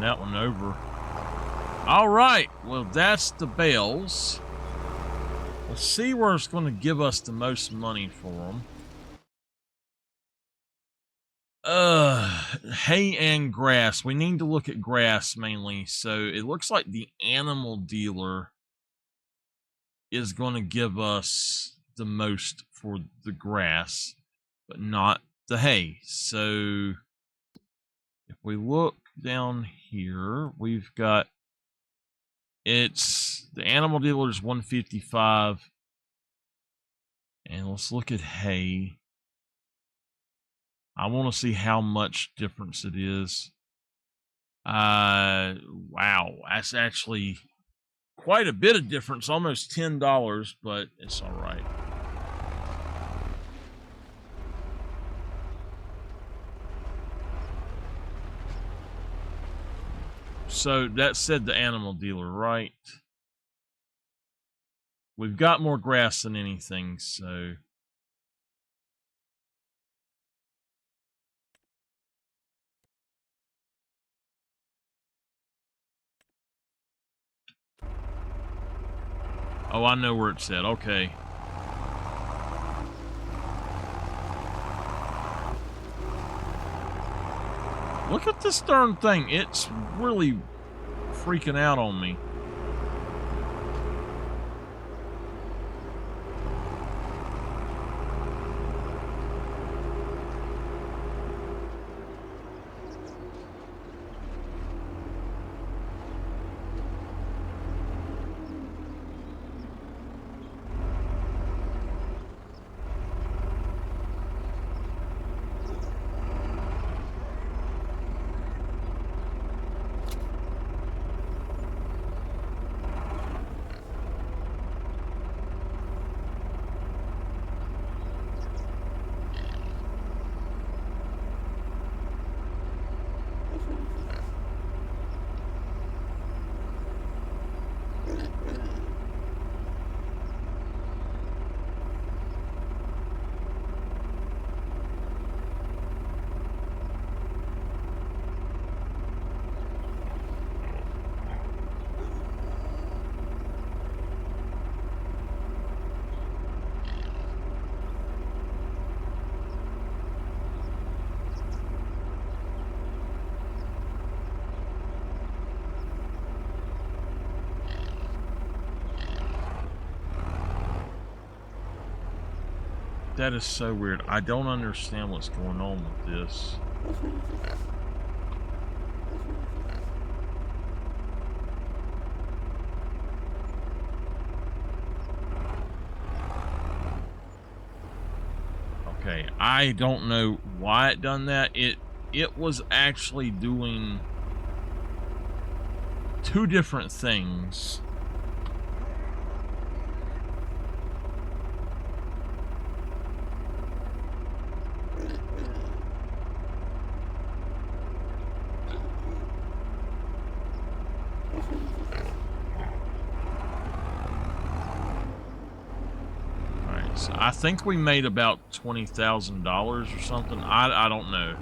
That one over. All right, well, that's the bales. Let's see where it's going to give us the most money for them. Hay and grass. We need to look at grass mainly. So it looks like the animal dealer is going to give us the most for the grass, but not the hay. So if we look down here, we've got it's the animal dealer is 155, and let's look at hay. I want to see how much difference it is. Wow, that's actually quite a bit of difference, almost $10, but it's all right. So that said the animal dealer, right? We've got more grass than anything, so... Oh, I know where it's at. Okay. Look at this darn thing. It's really freaking out on me. That is so weird. I don't understand what's going on with this. Okay, I don't know why it done that. It was actually doing two different things. So I think we made about $20,000 or something. I don't know.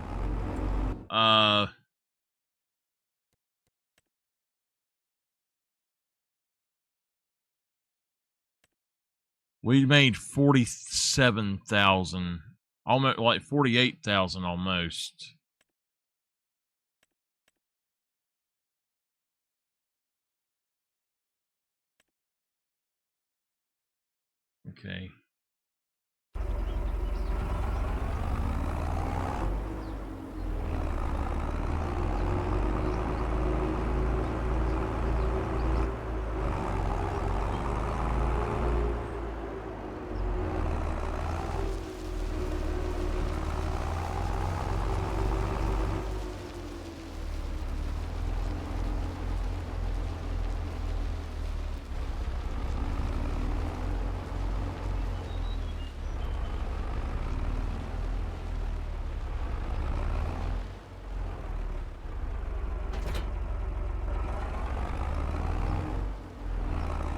We made 47,000, almost like 48,000 almost. Okay.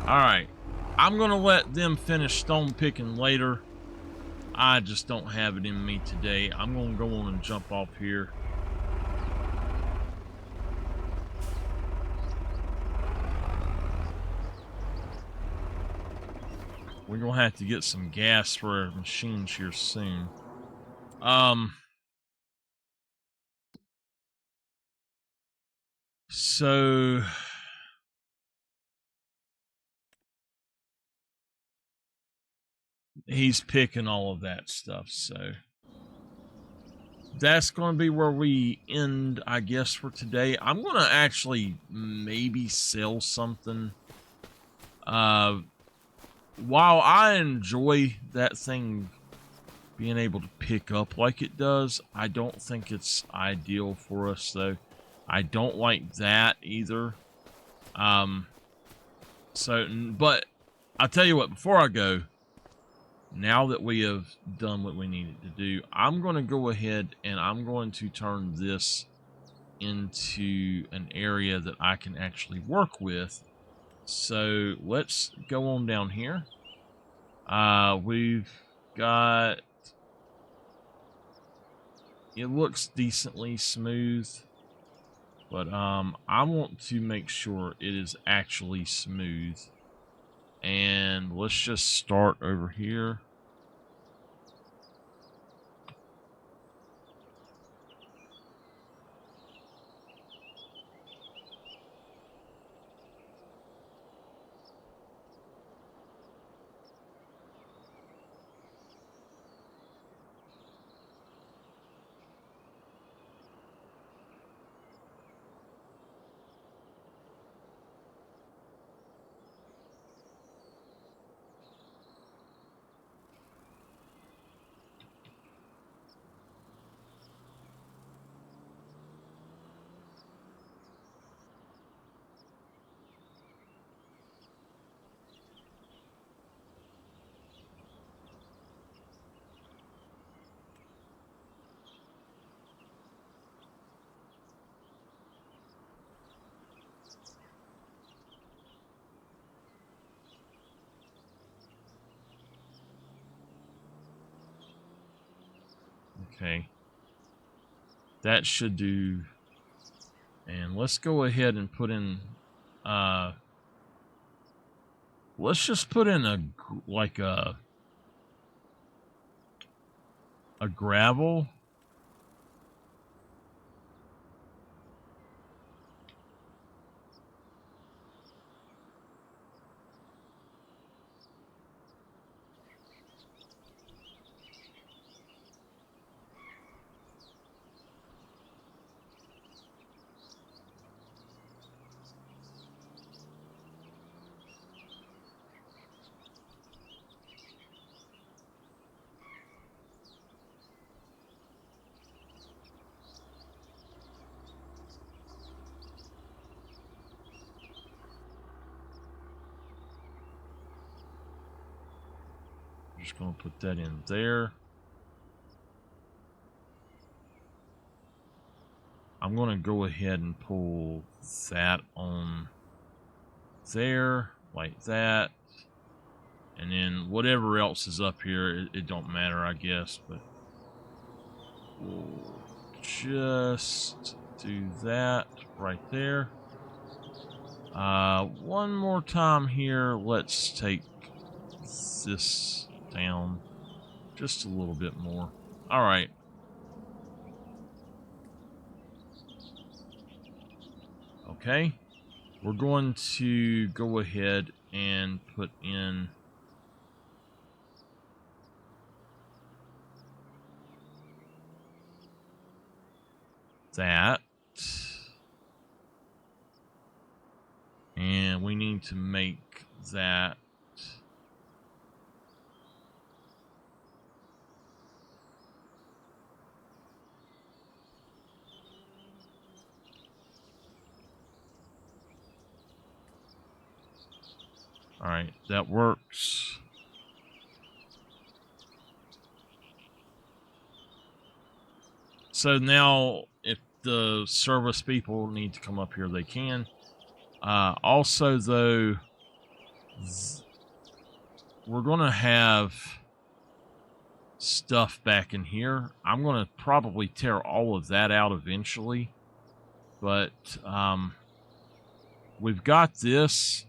Alright, I'm going to let them finish stone picking later. I just don't have it in me today. I'm going to go on and jump off here. We're going to have to get some gas for our machines here soon. So... he's picking all of that stuff, so that's going to be where we end, I guess, for today. I'm going to actually maybe sell something. While I enjoy that thing being able to pick up like it does, I don't think it's ideal for us, though. I don't like that either. So, but I'll tell you what, before I go, now that we have done what we needed to do, I'm going to go ahead and I'm going to turn this into an area that I can actually work with. So let's go on down here. We've got, it looks decently smooth, but I want to make sure it is actually smooth. And let's just start over here. Okay. That should do. And let's go ahead and put in, let's just put in a gravel. Just going to put that in there. I'm going to go ahead and pull that on there, like that. And then whatever else is up here, it don't matter, I guess. But we'll just do that right there. One more time here. Let's take this down just a little bit more. All right. Okay. We're going to go ahead and put in that. And we need to make that all right, that works. So now if the service people need to come up here, they can. Also, though, we're going to have stuff back in here. I'm going to probably tear all of that out eventually. But we've got this.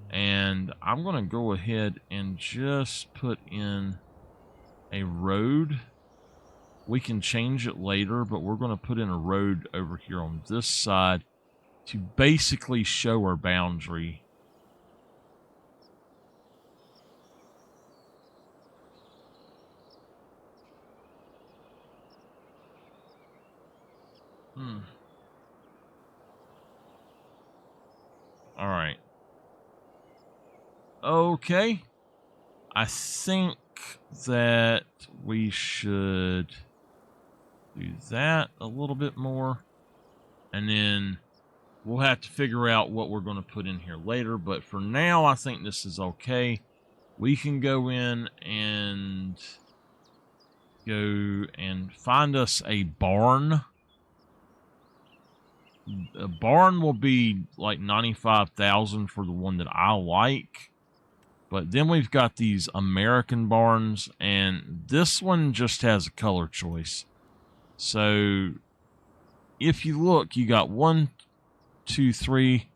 And I'm going to go ahead and just put in a road. We can change it later, but we're going to put in a road over here on this side to basically show our boundary. All right. Okay. I think that we should do that a little bit more. And then We'll have to figure out what we're going to put in here later, but for now, I think this is okay. We can go in and go and find us a barn. A barn will be like 95,000 for the one that I like. But then we've got these American barns, and this one just has a color choice. So if you look, you got 1, 2, 3.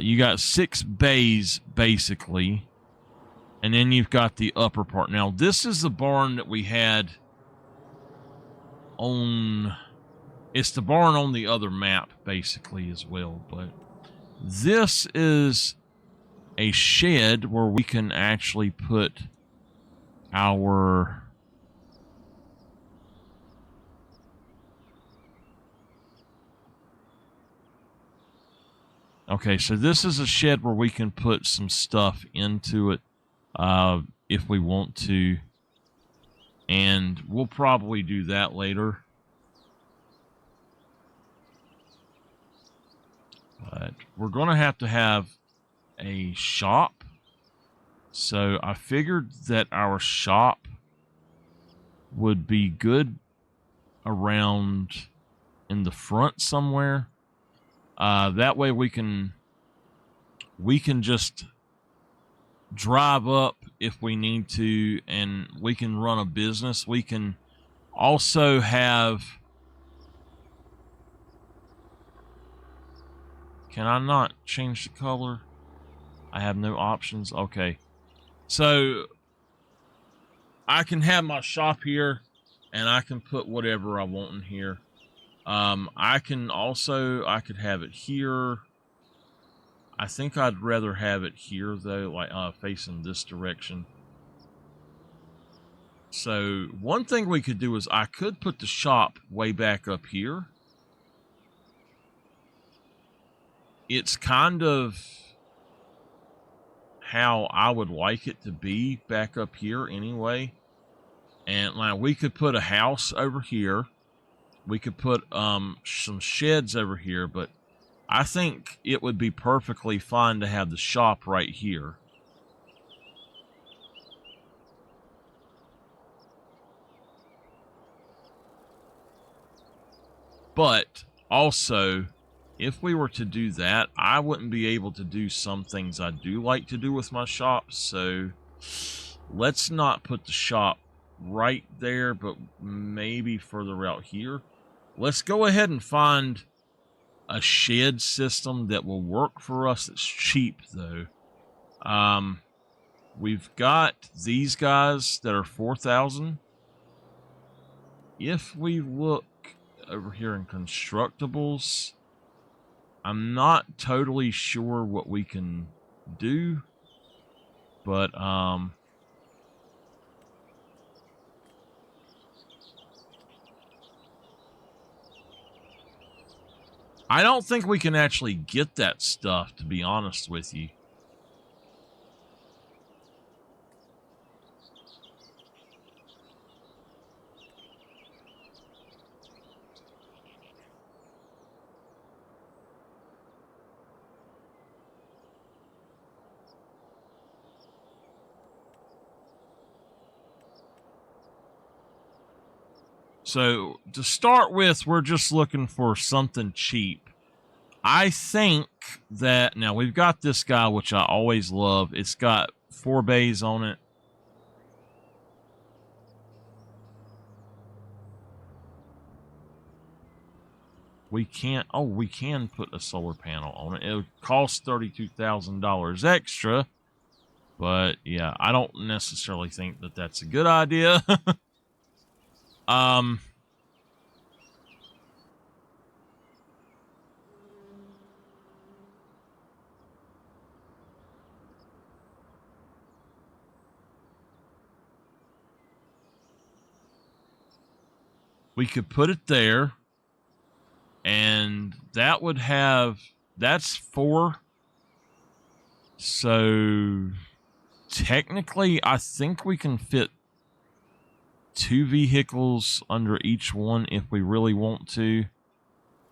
You got 6 bays basically, and then you've got the upper part. Now this is the barn that we had on. It's the barn on the other map basically as well, but this is a shed where we can actually put our okay, so this is a shed where we can put some stuff into it if we want to, and we'll probably do that later. But we're going to have a shop. So I figured that our shop would be good around in the front somewhere. That way we can just drive up if we need to, and we can run a business. We can also have... Can I not change the color? I have no options. Okay. So I can have my shop here, and I can put whatever I want in here. I could have it here. I think I'd rather have it here though, like facing this direction. So one thing we could do is I could put the shop way back up here. It's kind of how I would like it to be back up here anyway. And like we could put a house over here. We could put some sheds over here, but I think it would be perfectly fine to have the shop right here. But also, if we were to do that, I wouldn't be able to do some things I do like to do with my shop. So let's not put the shop right there, but maybe further out here. Let's go ahead and find a shed system that will work for us. It's cheap though. We've got these guys that are 4,000. If we look over here in constructibles, I'm not totally sure what we can do, but I don't think we can actually get that stuff, to be honest with you. So, to start with, we're just looking for something cheap. I think that... Now, we've got this guy, which I always love. It's got 4 bays on it. We can't... Oh, we can put a solar panel on it. It would cost $32,000 extra. But, yeah, I don't necessarily think that that's a good idea. We could put it there, and that would have... That's 4. So, technically, I think we can fit 2 vehicles under each one if we really want to.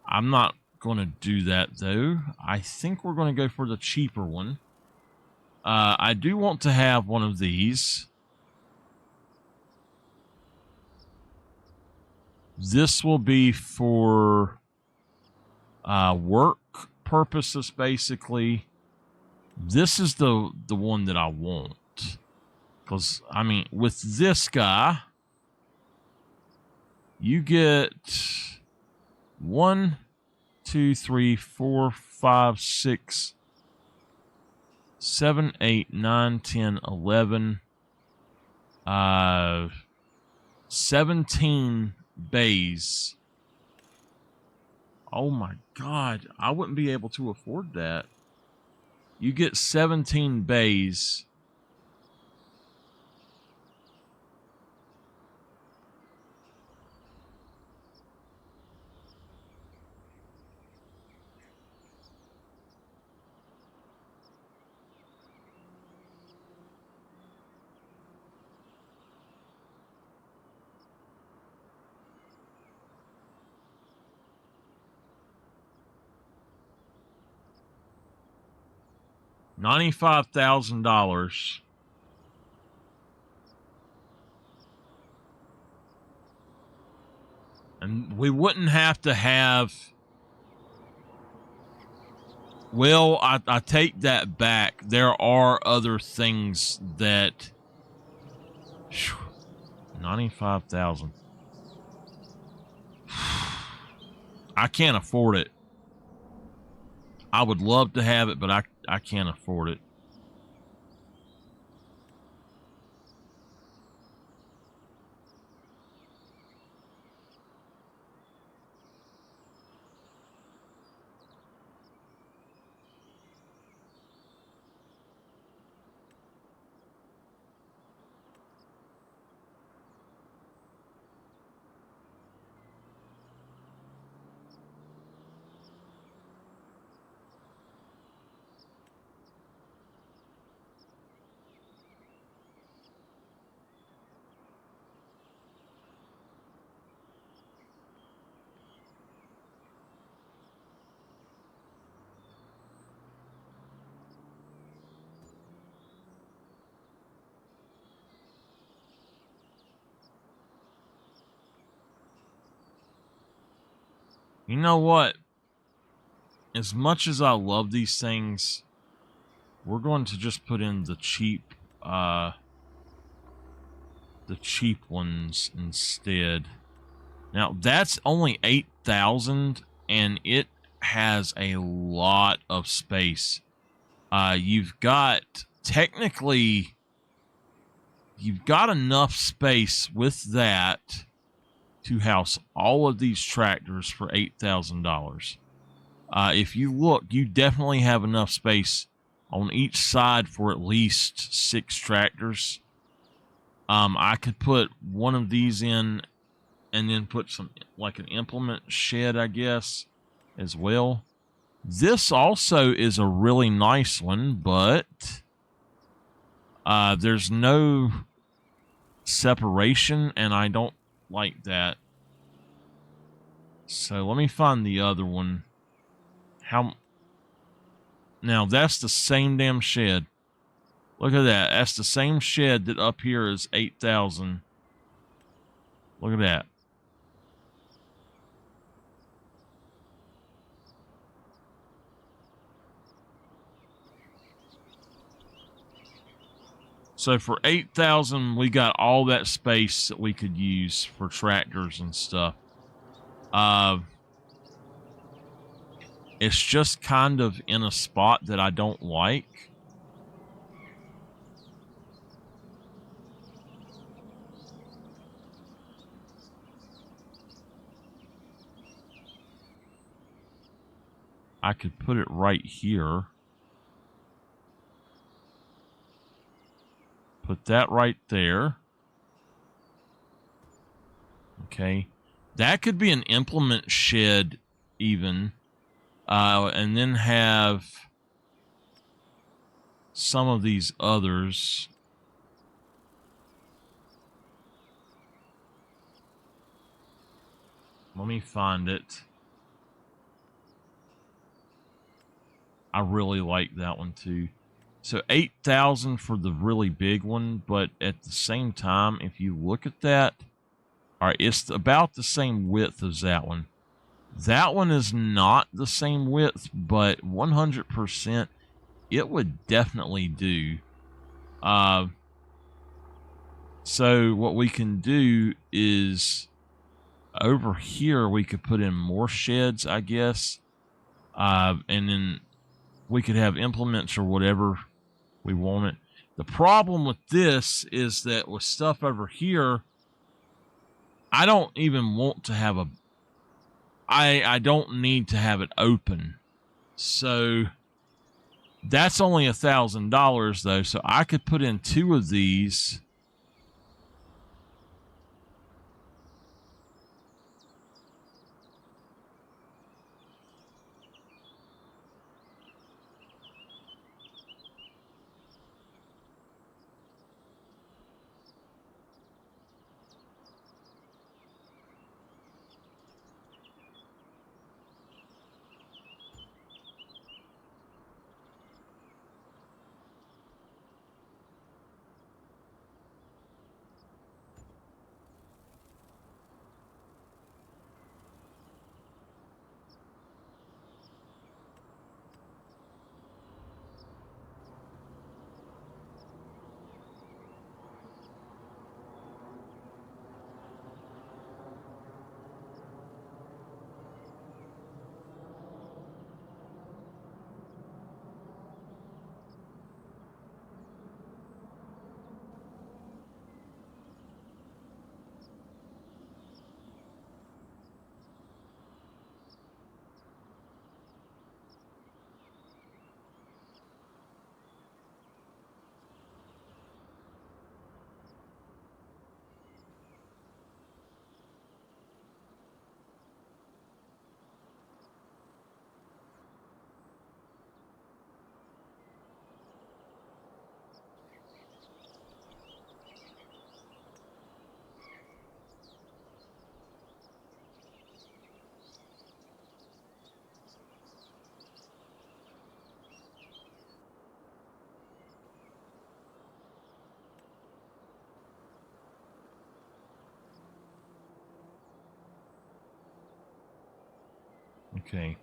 I'm not going to do that, though. I think we're going to go for the cheaper one. I do want to have one of these. This will be for work purposes, basically. This is the one that I want. Because, I mean, with this guy, you get 1, 2, 3, 4, 5, 6, 7, 8, 9, 10, 11, 17 bays. Oh my God, I wouldn't be able to afford that. You get 17 bays. $95,000. And we wouldn't have to have... Well, I take that back. There are other things that... 95,000. I can't afford it. I would love to have it, but I can't afford it. You know what? As much as I love these things, we're going to just put in the cheap ones instead. Now, that's only 8,000, and it has a lot of space. You've got enough space with that to house all of these tractors for $8,000. If you look, you definitely have enough space on each side for at least 6 tractors. I could put one of these in and then put some, like an implement shed, I guess, as well. This also is a really nice one, but there's no separation, and I don't like that. So let me find the other one. Now that's the same damn shed. Look at that. That's the same shed that up here is 8,000. Look at that. So for 8,000, we got all that space that we could use for tractors and stuff. It's just kind of in a spot that I don't like. I could put it right here. Put that right there. Okay. That could be an implement shed even. And then have some of these others. Let me find it. I really like that one too. So 8,000 for the really big one, but at the same time, if you look at that, all right, it's about the same width as that one. That one is not the same width, but 100% it would definitely do. So what we can do is over here we could put in more sheds, I guess, and then we could have implements or whatever we want it. The problem with this is that with stuff over here, I don't even want to have a. I don't need to have it open, so that's only $1,000 though. So I could put in 2 of these. Okay.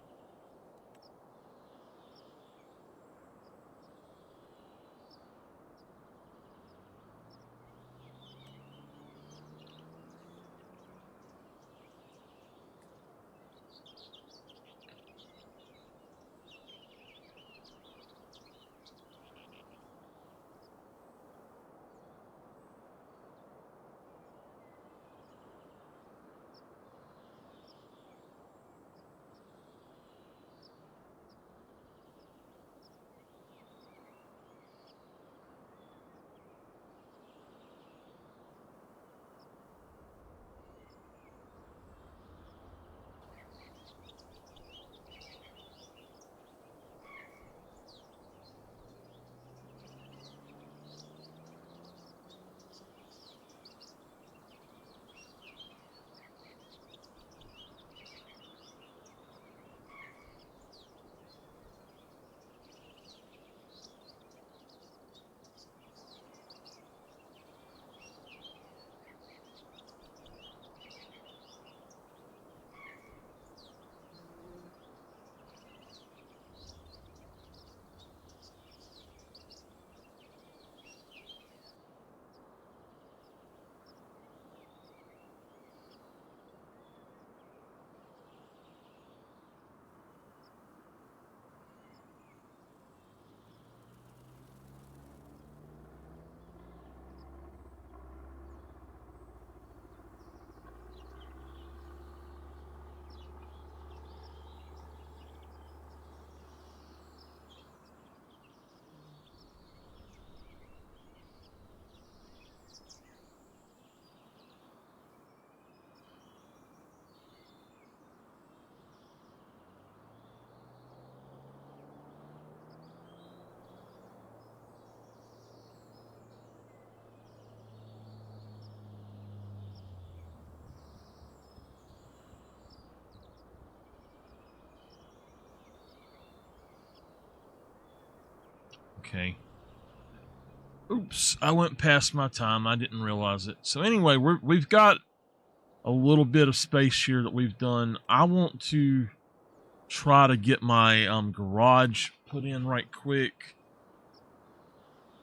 Okay. Oops, I went past my time. I didn't realize it. So anyway, we've got a little bit of space here that we've done. I want to try to get my garage put in right quick.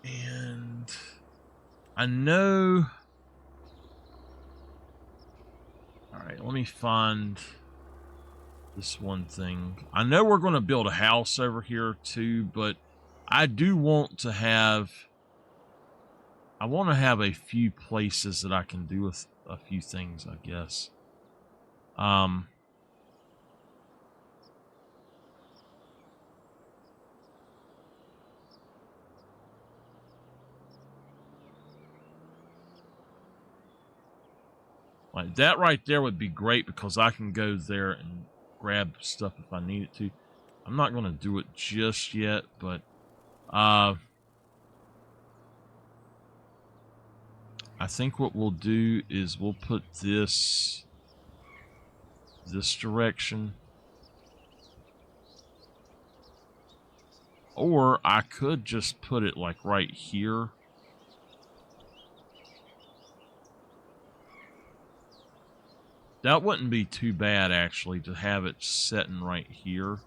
And I know... Alright, let me find this one thing. I know we're going to build a house over here too, but I do want to have... I want to have a few places that I can do with a few things, I guess. Like that right there would be great because I can go there and grab stuff if I need it to. I'm not going to do it just yet, but I think what we'll do is we'll put this direction. Or I could just put it like right here. That wouldn't be too bad actually to have it setting right here.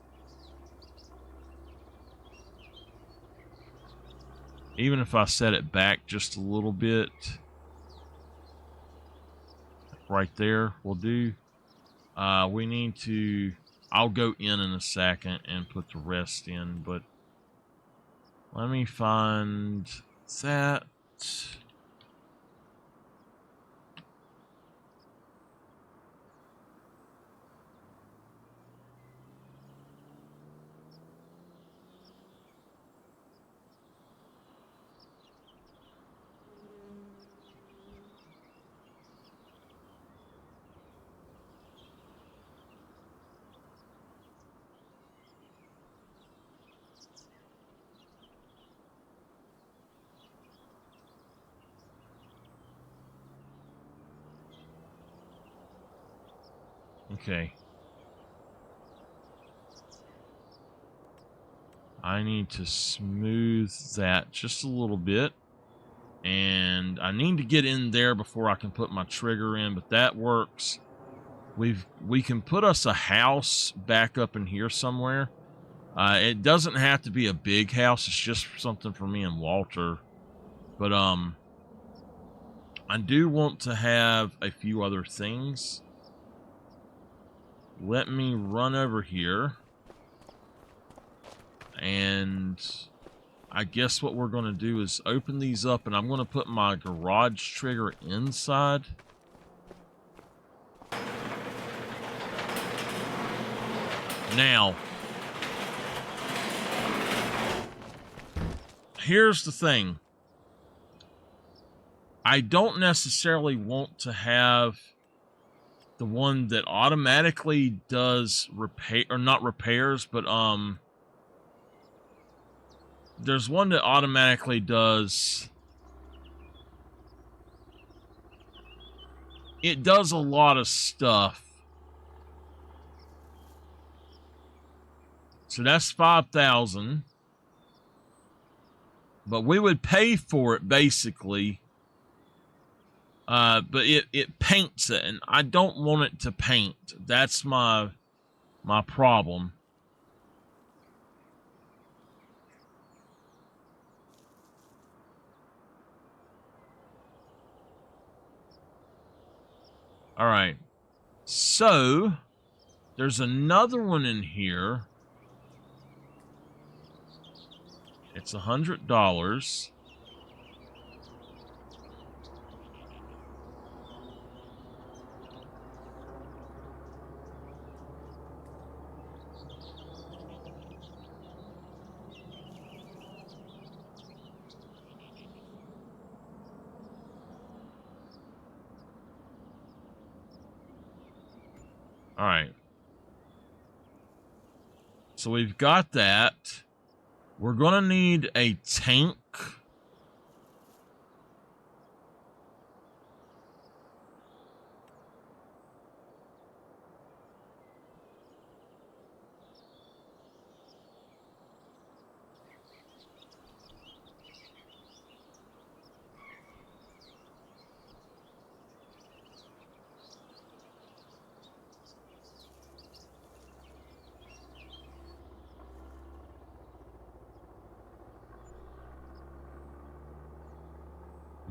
Even if I set it back just a little bit. Right there will do. We need to... I'll go in a second and put the rest in, but let me find that. Okay. I need to smooth that just a little bit. And I need to get in there before I can put my trigger in, but that works. We can put us a house back up in here somewhere. It doesn't have to be a big house. It's just something for me and Walter. But I do want to have a few other things. Let me run over here. And I guess what we're going to do is open these up, and I'm going to put my garage trigger inside. Now, here's the thing. I don't necessarily want to have the one that automatically does repair, or not repairs, but there's one that automatically does... It does a lot of stuff. So that's 5,000. But we would pay for it basically. But it paints it, and I don't want it to paint. That's my problem. All right. So there's another one in here. It's $100. All right. So we've got that. We're going to need a tank.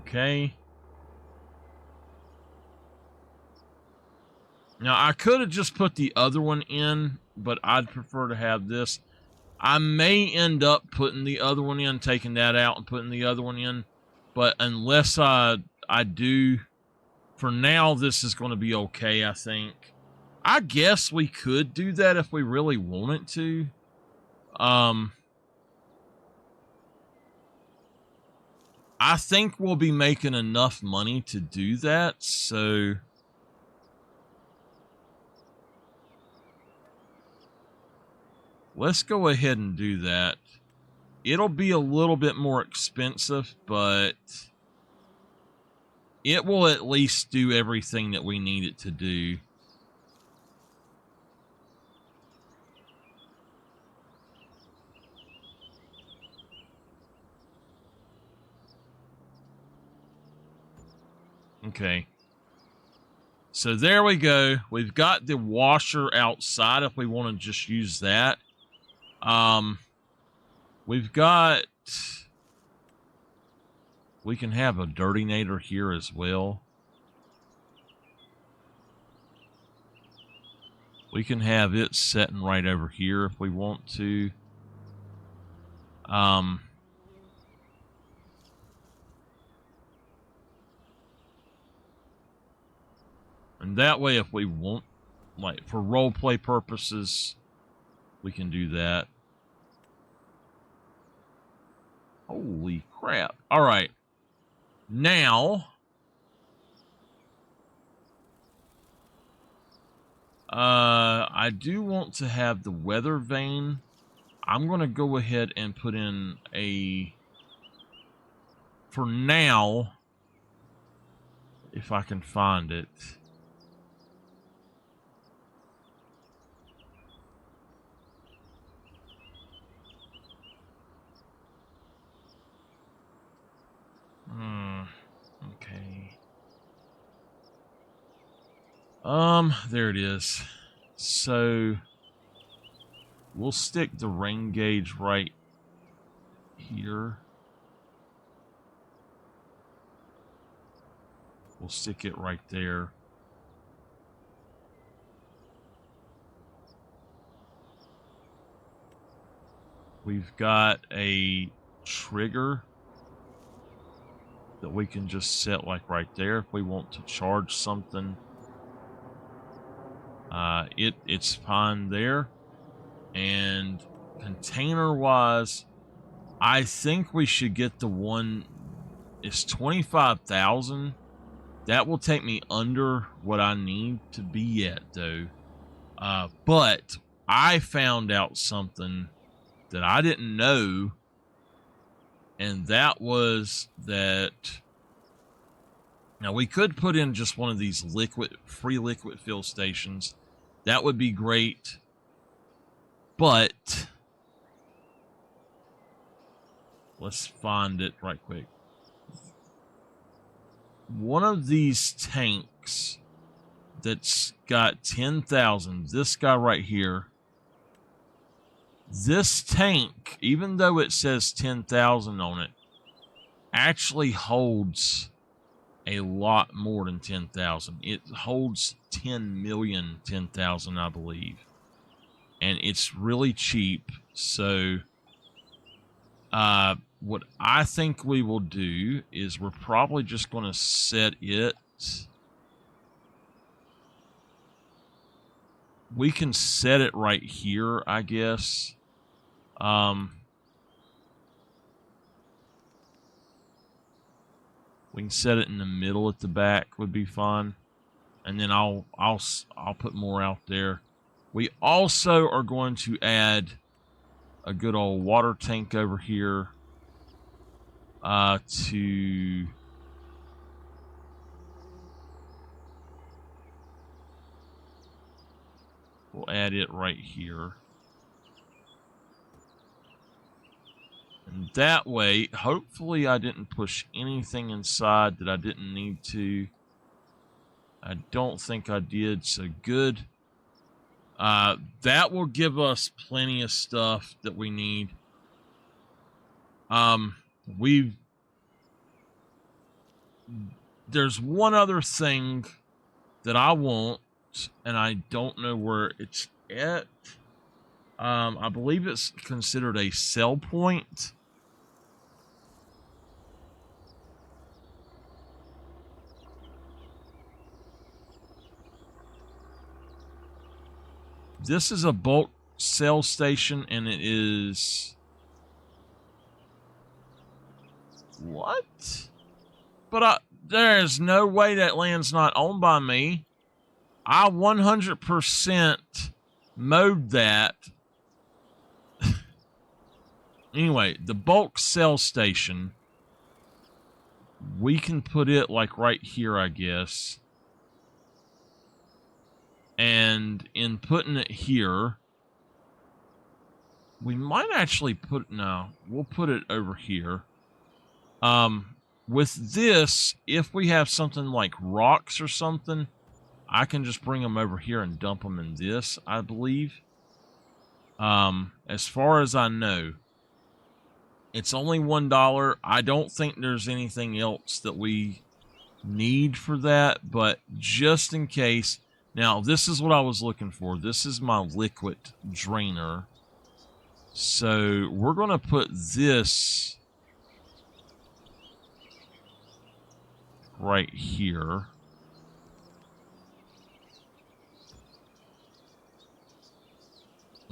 Okay. Now, I could have just put the other one in, but I'd prefer to have this. I may end up putting the other one in, taking that out and putting the other one in. But unless I do, for now, this is going to be okay, I think. I guess we could do that if we really wanted to. I think we'll be making enough money to do that, so let's go ahead and do that. It'll be a little bit more expensive, but it will at least do everything that we need it to do. Okay. So there we go. We've got the washer outside if we want to just use that. We've got... We can have a dirtynator here as well. We can have it sitting right over here if we want to. And that way, if we want, like for roleplay purposes, we can do that. Holy crap. All right. Now, I do want to have the weather vane. I'm going to go ahead and put in a, for now, if I can find it. Okay. There it is. So we'll stick the rain gauge right here. We'll stick it right there. We've got a trigger that we can just set like right there if we want to charge something. It's fine there. And container wise, I think we should get the one. It's 25,000. That will take me under what I need to be at though. But I found out something that I didn't know, and that was that now we could put in just one of these free liquid fill stations. That would be great. But let's find it right quick. One of these tanks that's got 10,000, this guy right here, this tank, even though it says 10,000 on it, actually holds a lot more than 10,000. It holds 10 million, 10,000, I believe. And it's really cheap. So, what I think we will do is we're probably just going to set it. We can set it right here, I guess. We can set it in the middle at the back would be fun. And then I'll put more out there. We also are going to add a good old water tank over here to we'll add it right here. And that way, hopefully I didn't push anything inside that I didn't need to. I don't think I did, so good. That will give us plenty of stuff that we need. there's one other thing that I want, and I don't know where it's at. I believe it's considered a sell point. This is a bulk sell station, and it is... What? But there's no way that land's not owned by me. I 100% mowed that. Anyway, the bulk sell station, we can put it like right here, I guess. And in putting it here, we might actually put... No, we'll put it over here. With this, if we have something like rocks or something, I can just bring them over here and dump them in this, I believe. As far as I know, it's only $1. I don't think there's anything else that we need for that, but just in case. Now, this is what I was looking for. This is my liquid drainer. So we're going to put this right here.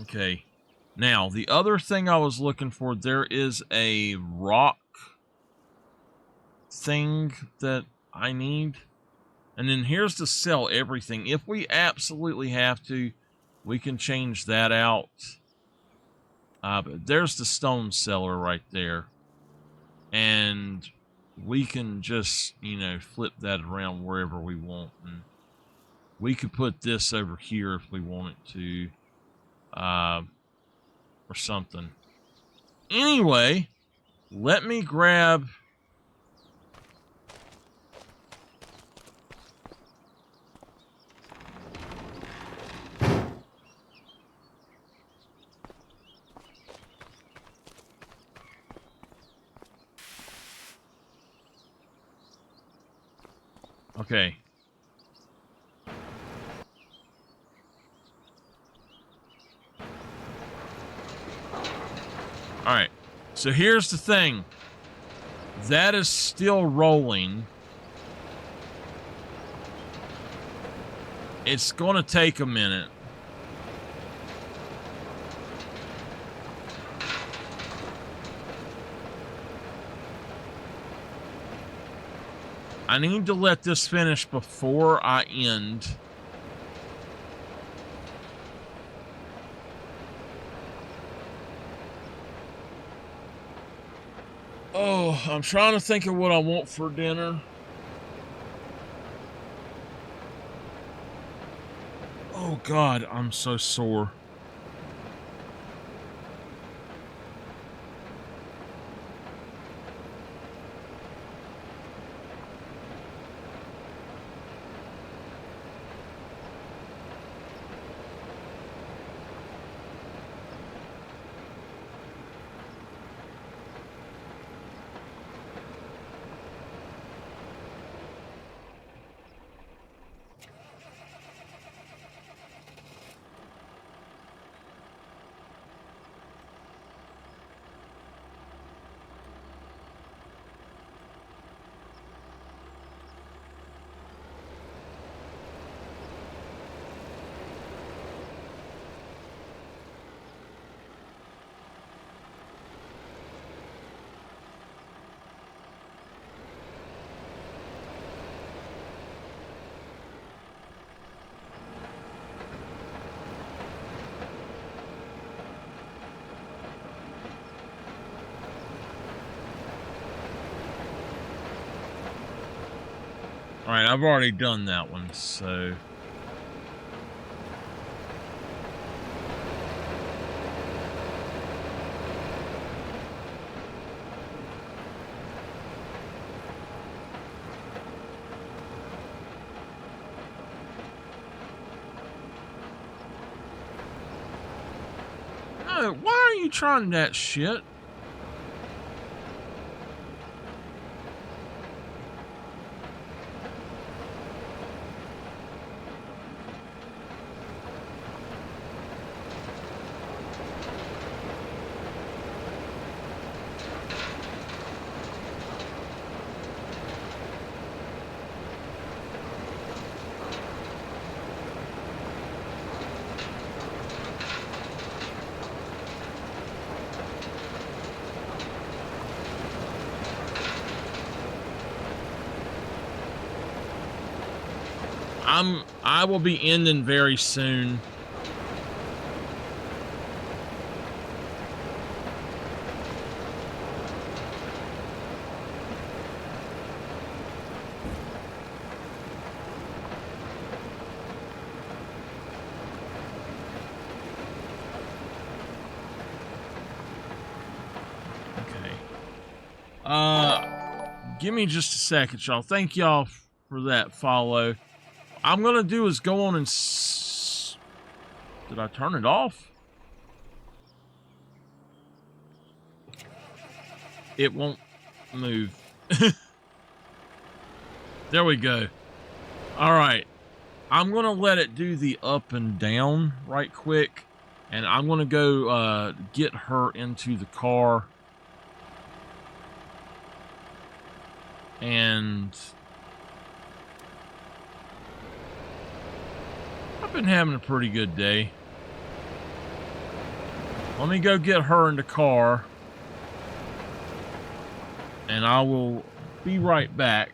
Okay. Now, the other thing I was looking for, there is a rock thing that I need. And then here's to sell everything. If we absolutely have to, we can change that out. But there's the stone seller right there. And we can just, you know, flip that around wherever we want. And we could put this over here if we wanted to. Or something. Anyway, let me grab... Okay. Alright. So here's the thing. That is still rolling. It's going to take a minute. I need to let this finish before I end. Oh, I'm trying to think of what I want for dinner. Oh, God, I'm so sore. Alright, I've already done that one, so... No, why are you trying that shit? I will be ending very soon. Give me just a second, y'all. Thank y'all for that follow. I'm gonna do is go on and did I turn it off? It won't move. There we go. All right. I'm gonna let it do the up and down right quick, and I'm gonna go get her into the car. And I've been having a pretty good day. Let me go get her in the car, and I will be right back.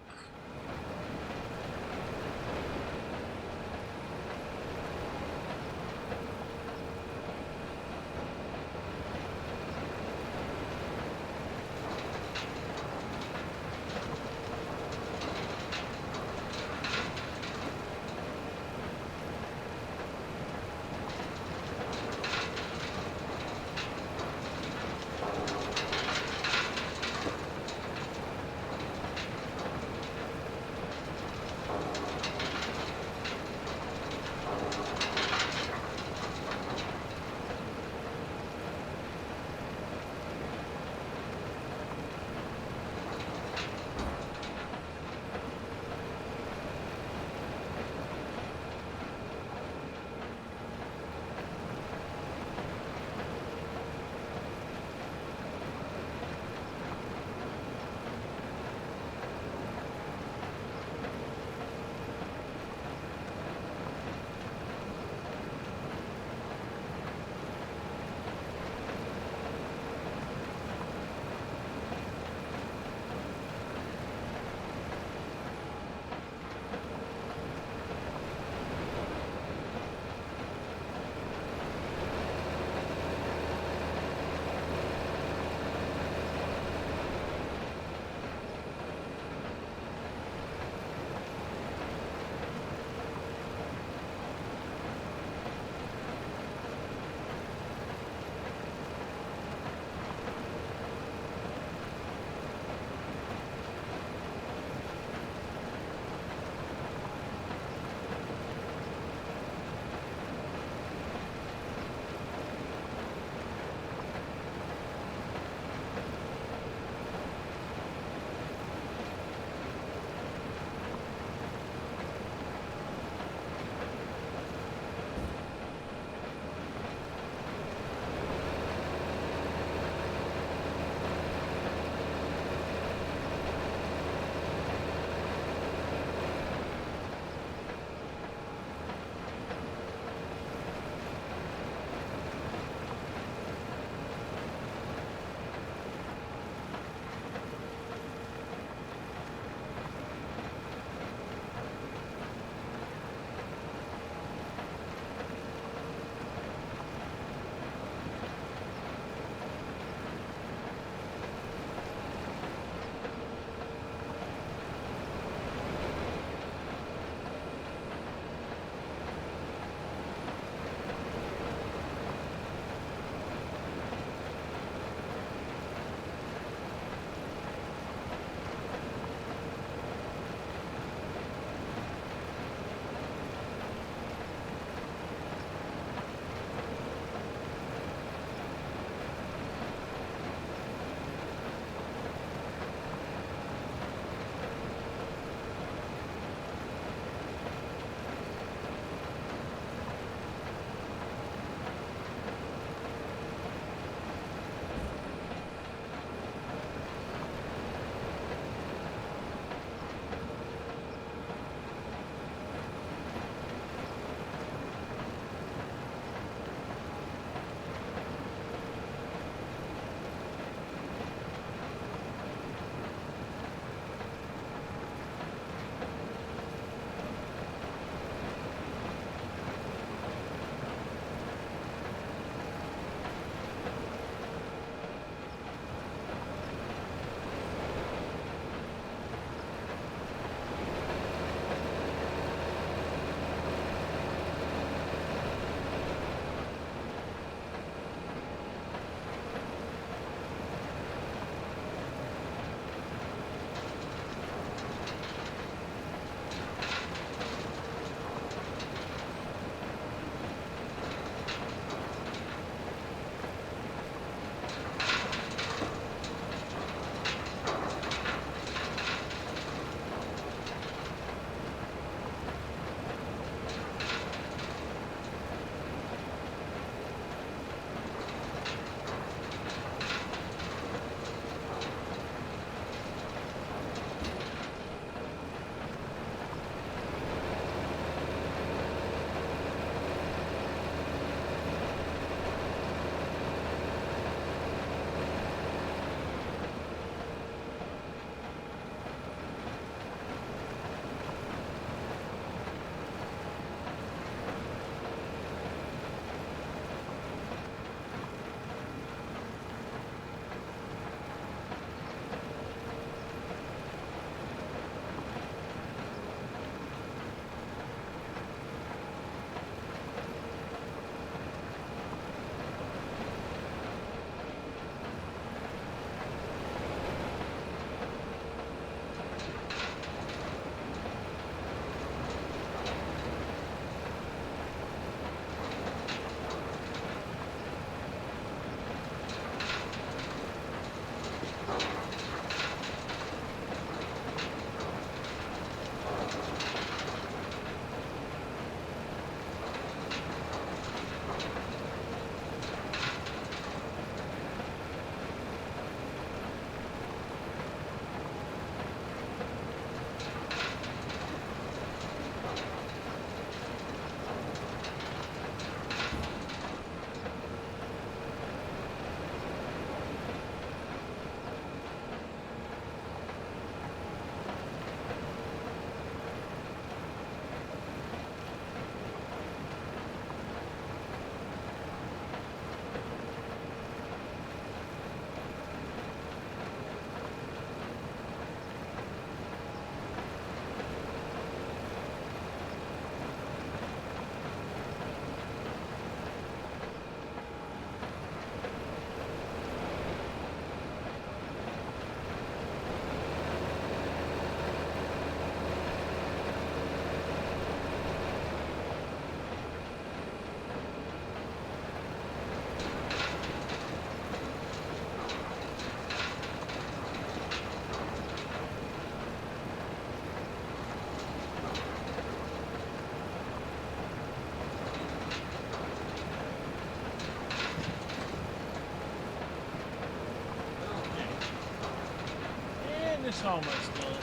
It's almost done.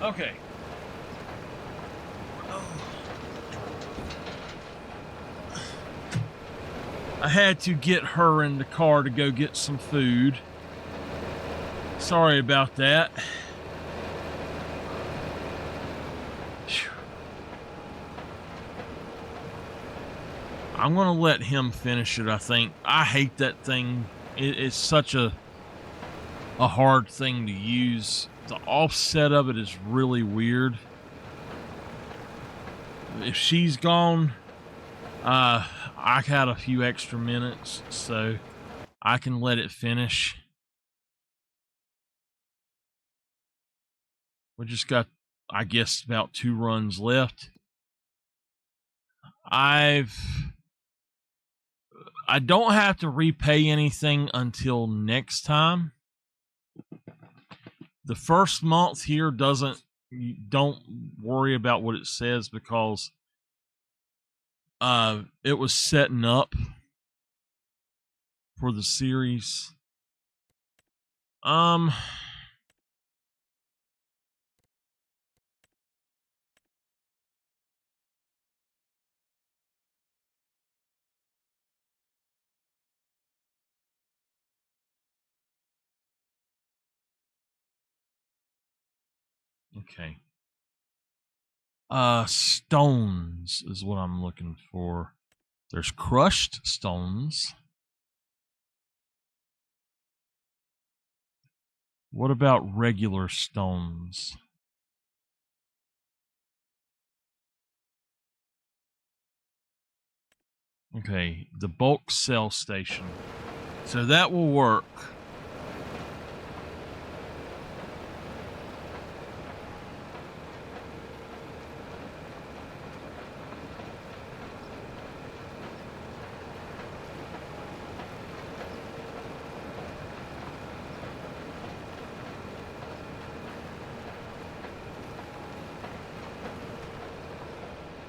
Okay. I had to get her in the car to go get some food. Sorry about that. I'm going to let him finish it, I think. I hate that thing. It's such a hard thing to use. The offset of it is really weird. If she's gone, I had a few extra minutes, so I can let it finish. We just got, I guess, about 2 runs left. I don't have to repay anything until next time. The first month here don't worry about what it says, because it was setting up for the series. Okay. Stones is what I'm looking for. There's crushed stones. What about regular stones? Okay, the bulk sell station. So that will work.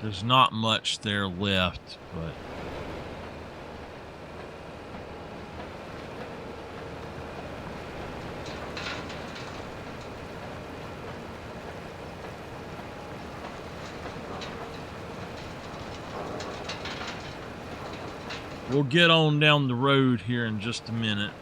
There's not much there left, but we'll get on down the road here in just a minute.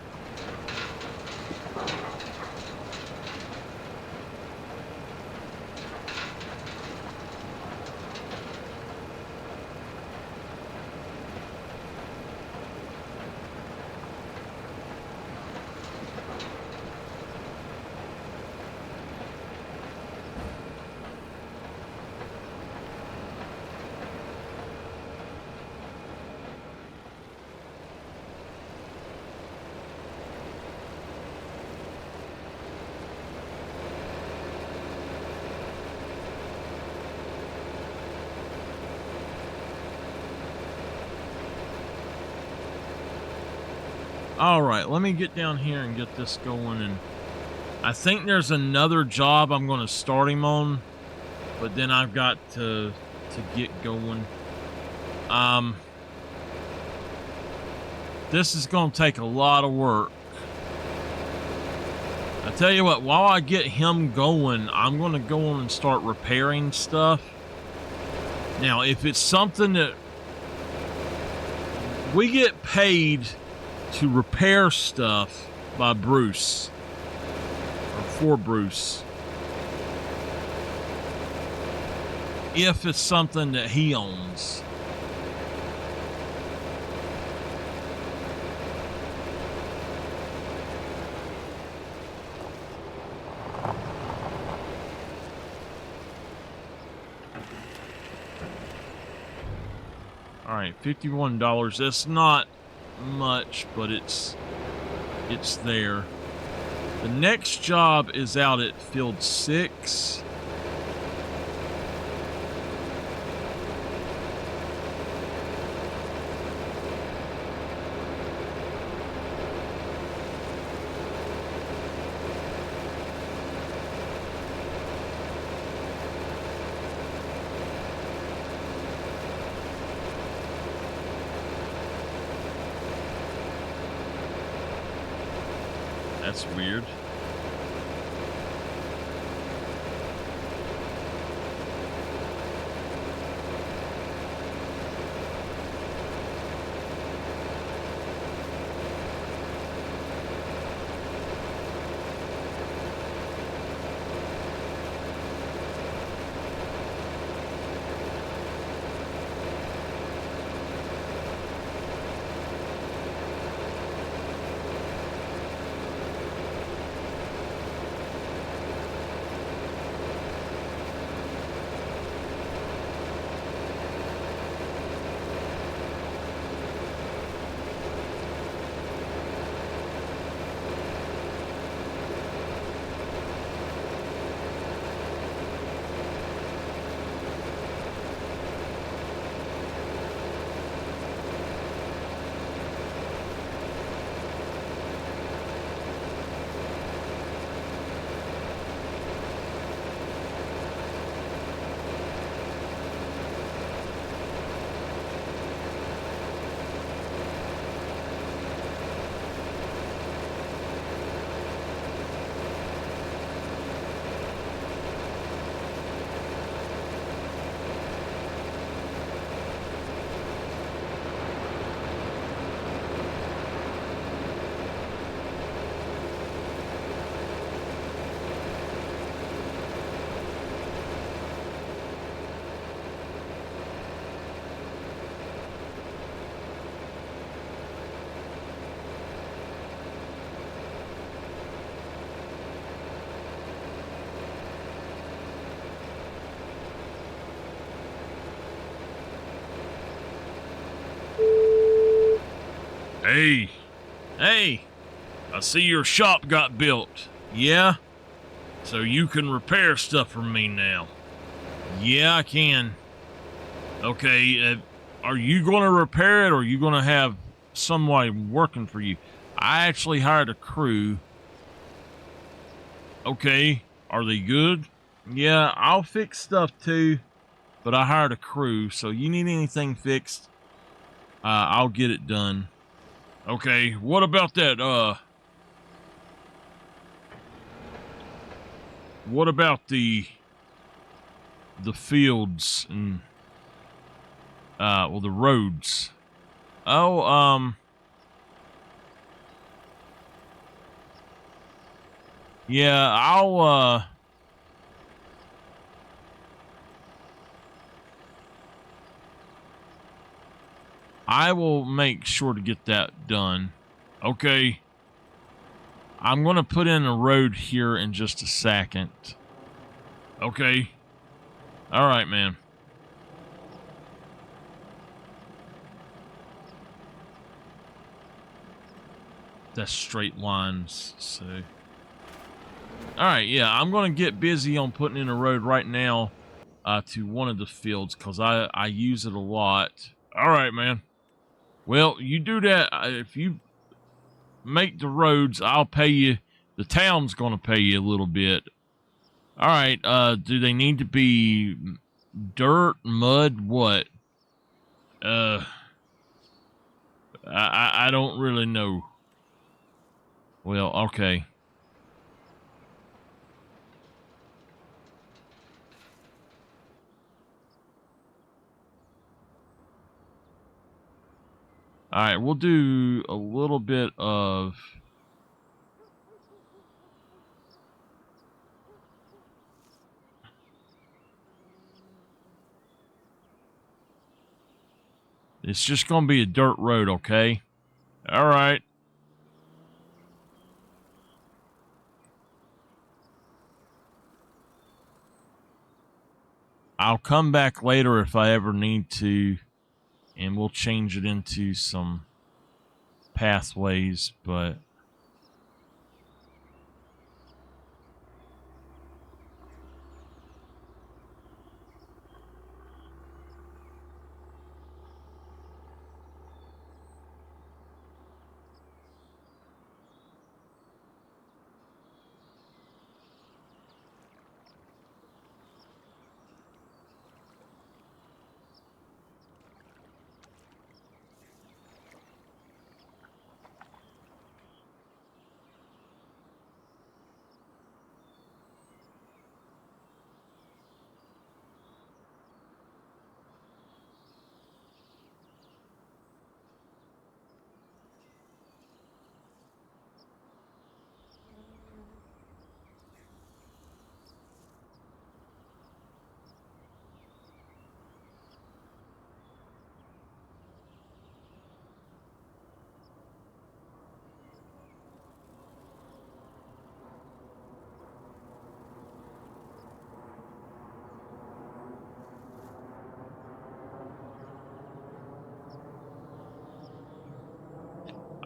All right, let me get down here and get this going. And I think there's another job I'm going to start him on, but then I've got to get going. This is going to take a lot of work. I tell you what, while I get him going, I'm going to go on and start repairing stuff. Now, if it's something that we get paid to repair stuff by Bruce, or for Bruce, if it's something that he owns. All right, $51. That's not much, but it's there. The next job is out at field 6. That's weird. Hey, I see your shop got built. Yeah? So you can repair stuff for me now. Yeah, I can. Okay, are you going to repair it, or are you going to have somebody working for you? I actually hired a crew. Okay, are they good? Yeah, I'll fix stuff too, but I hired a crew, so you need anything fixed, I'll get it done. Okay, what about that, what about the fields and, well, the roads? Oh, yeah, I will make sure to get that done. Okay. I'm going to put in a road here in just a second. Okay. All right, man. That's straight lines, so. All right, yeah, I'm going to get busy on putting in a road right now to one of the fields because I use it a lot. All right, man. Well, you do that. If you make the roads, I'll pay you. The town's going to pay you a little bit. All right, do they need to be dirt, mud, what? I don't really know. Well, okay. All right, we'll do a little bit of. It's just going to be a dirt road, okay? All right. I'll come back later if I ever need to, and we'll change it into some pathways, but.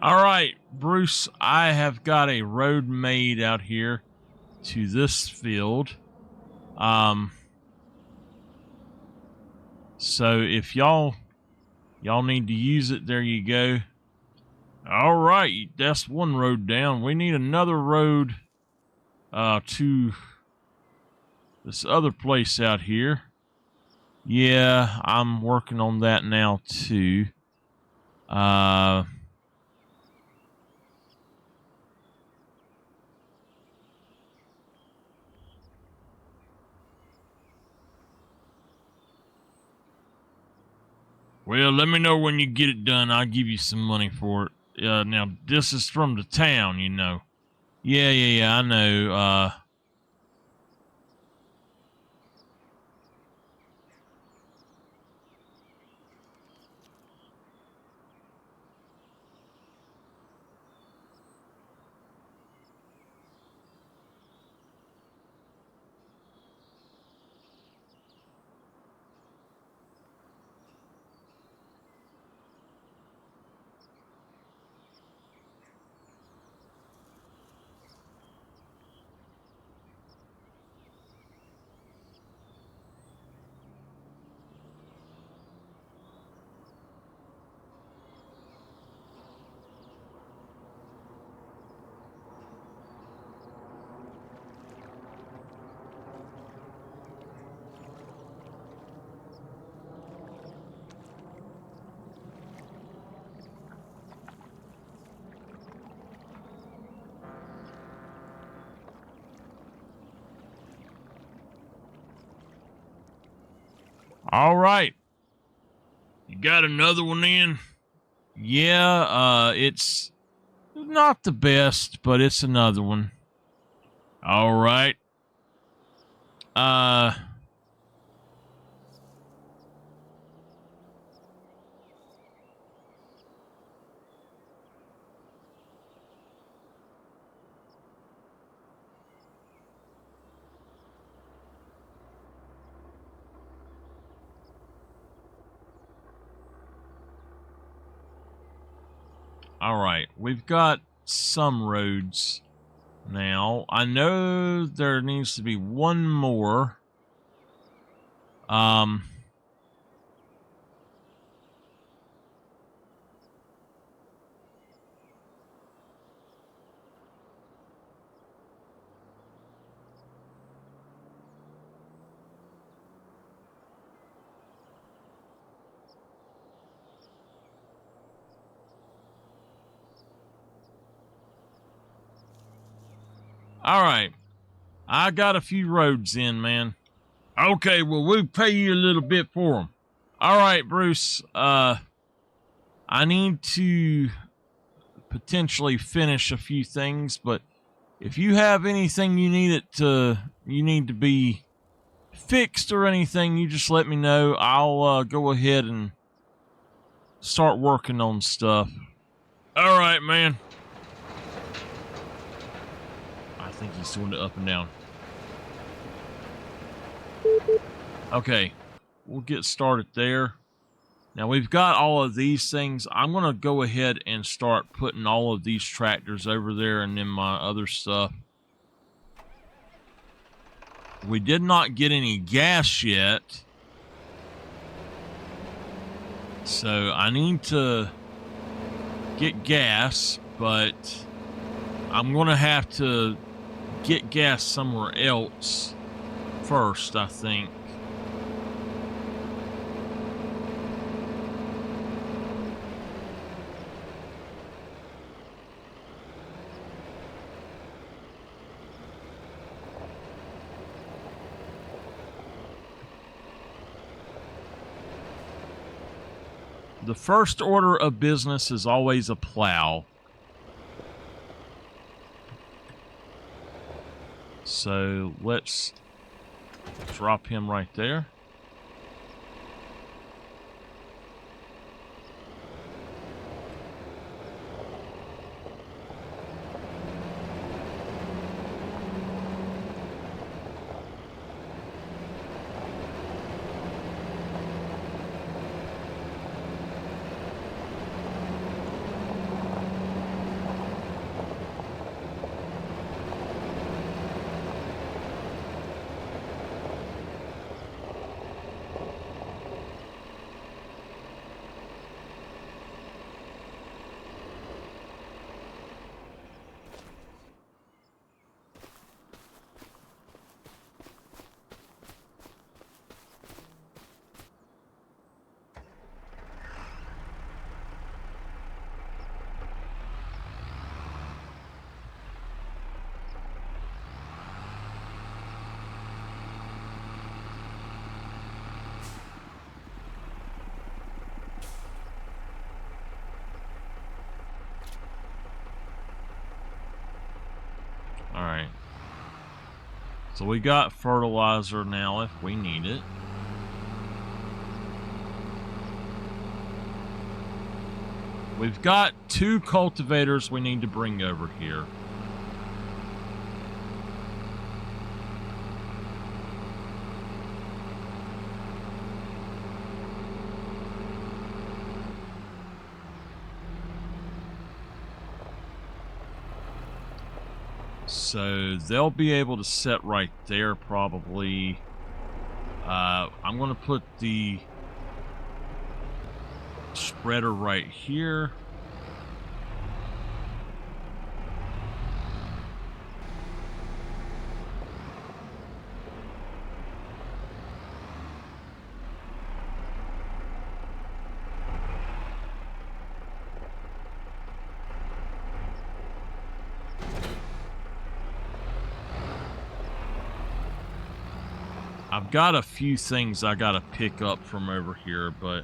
All right, Bruce, I have got a road made out here to this field. So if y'all need to use it, there you go. All right, that's one road down. We need another road to this other place out here. Yeah, I'm working on that now too. Well, let me know when you get it done. I'll give you some money for it. Now, this is from the town, you know. Yeah, I know. All right. You got another one in? Yeah, it's not the best, but it's another one. All right. All right. We've got some roads now. I know there needs to be one more. All right. I got a few roads in, man. Okay, well, we'll pay you a little bit for them. All right, Bruce. I need to potentially finish a few things, but if you have anything you need to be fixed or anything, you just let me know. I'll go ahead and start working on stuff. All right, man. I think he's doing it up and down. Okay, we'll get started there. Now we've got all of these things. I'm going to go ahead and start putting all of these tractors over there and then my other stuff. We did not get any gas yet. So I need to get gas, but I'm going to have to get gas somewhere else first, I think. The first order of business is always a plow. So let's drop him right there. So we got fertilizer now if we need it. We've got 2 cultivators we need to bring over here. So they'll be able to set right there probably. I'm going to put the spreader right here. I've got a few things I got to pick up from over here, but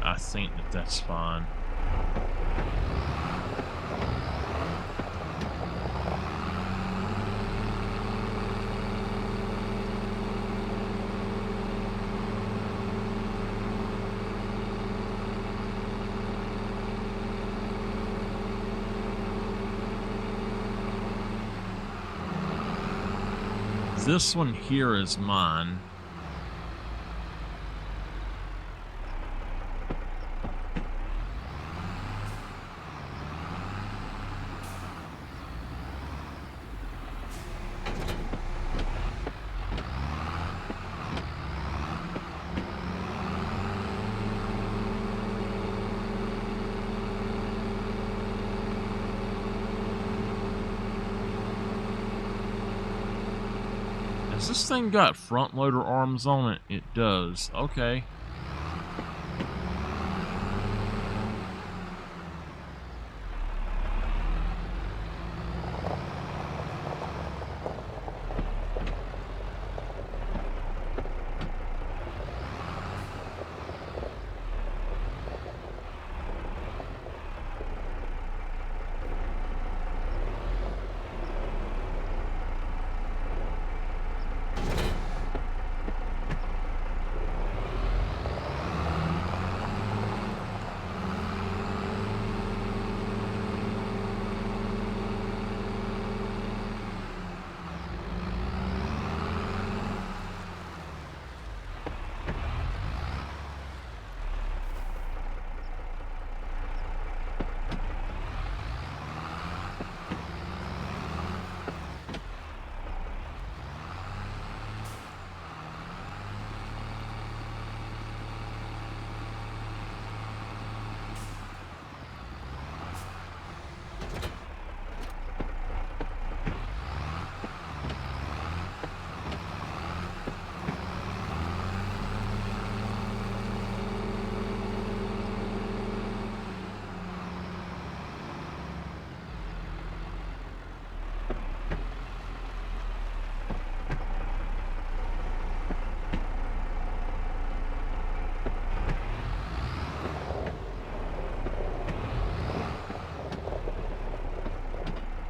I think that's fine. This one here is mine. Has this thing got front loader arms on it? It does. Okay.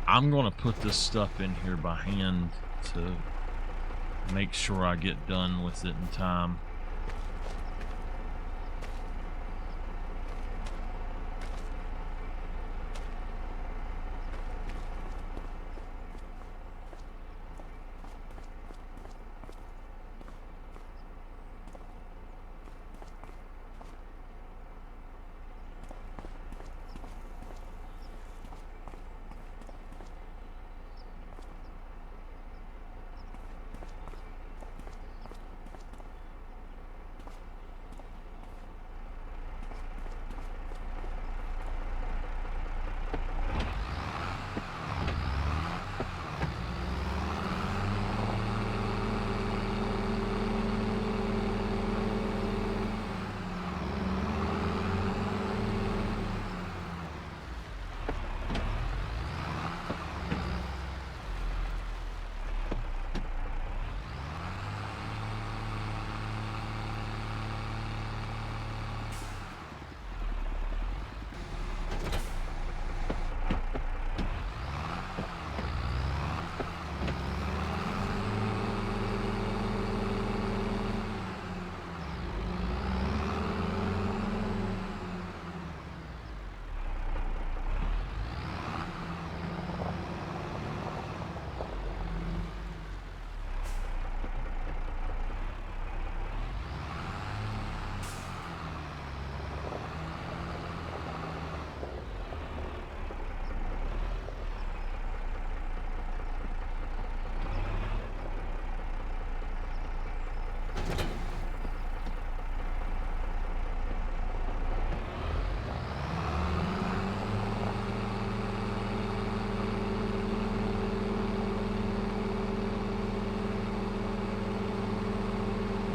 I'm going to put this stuff in here by hand to make sure I get done with it in time.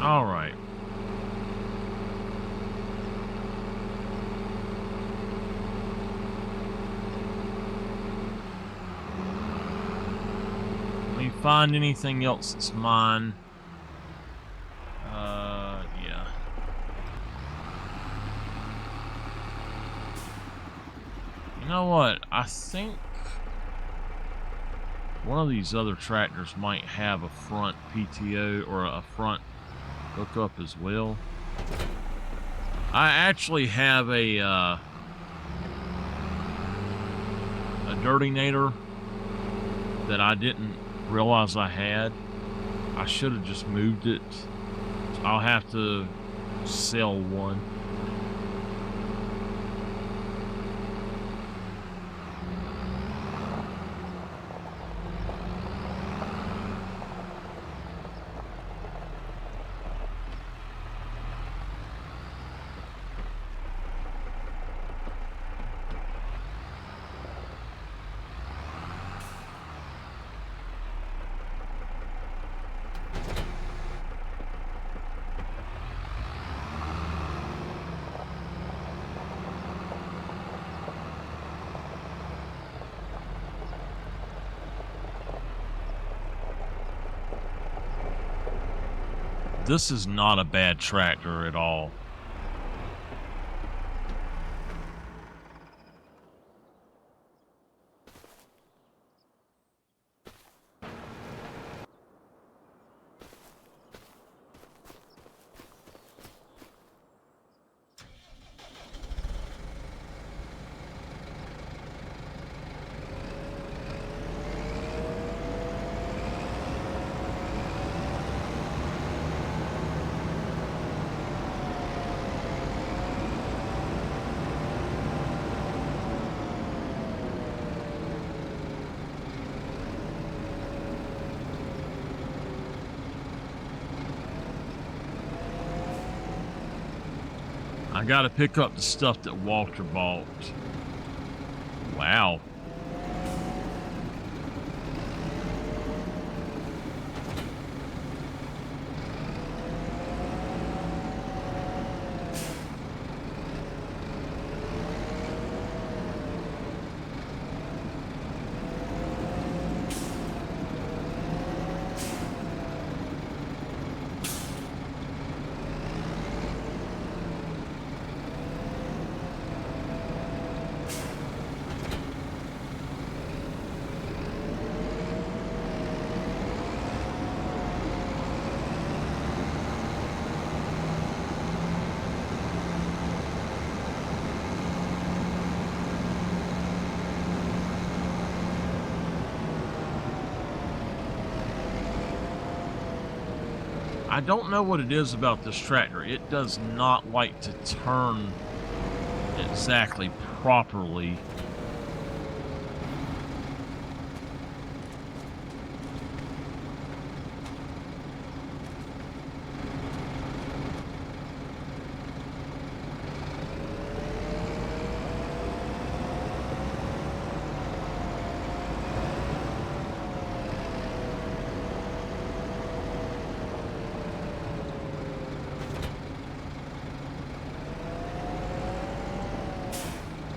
All right. Let me find anything else that's mine. Yeah. You know what? I think one of these other tractors might have a front PTO or a front hookup as well. I actually have a Dirtinator that I didn't realize I had. I should have just moved it. I'll have to sell one. This is not a bad tractor at all. I gotta pick up the stuff that Walter bought. Wow. I don't know what it is about this tractor. It does not like to turn exactly properly.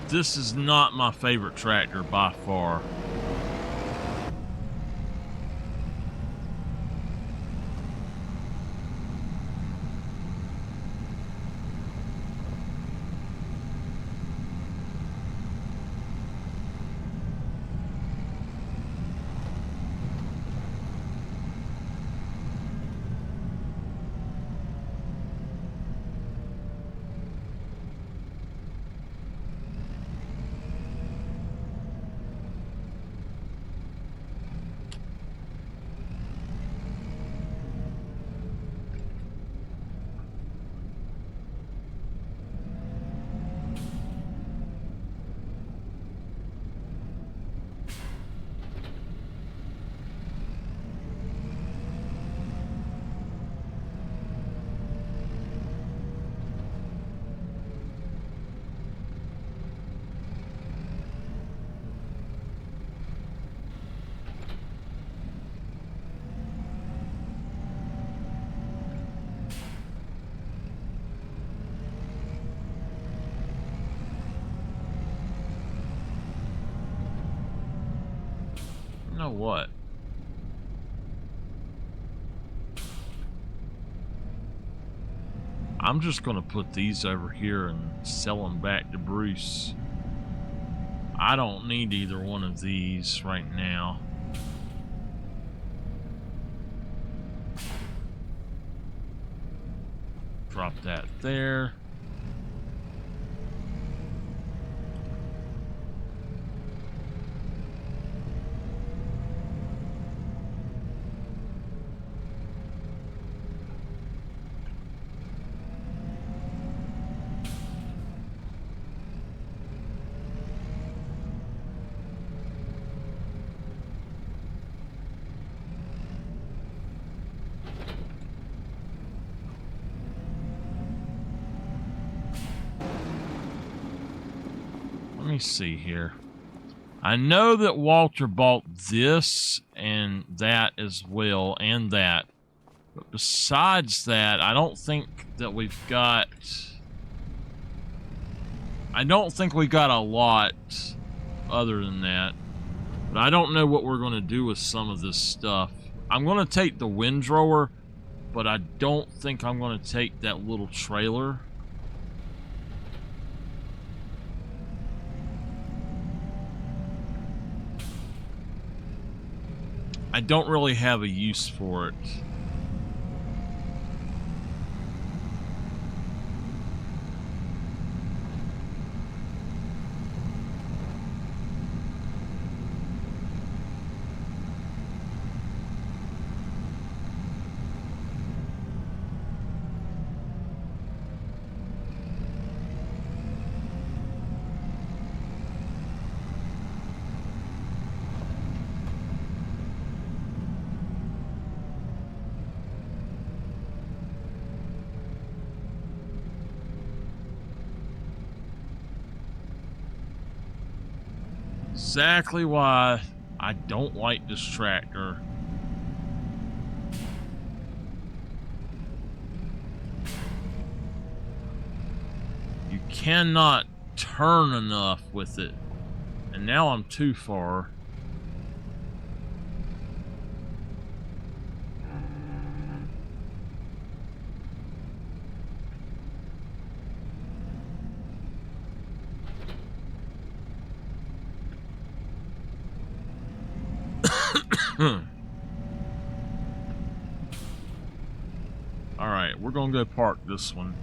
This is not my favorite tractor by far. You know what? I'm just going to put these over here and sell them back to Bruce. I don't need either one of these right now. Drop that there. Let me see here. I know that Walter bought this and that as well, and that. But besides that, I don't think we got a lot other than that. But I don't know what we're going to do with some of this stuff. I'm going to take the windrower, but I don't think I'm going to take that little trailer. I don't really have a use for it. Exactly why I don't like this tractor. You cannot turn enough with it. And now I'm too far. Alright, we're gonna go park this one.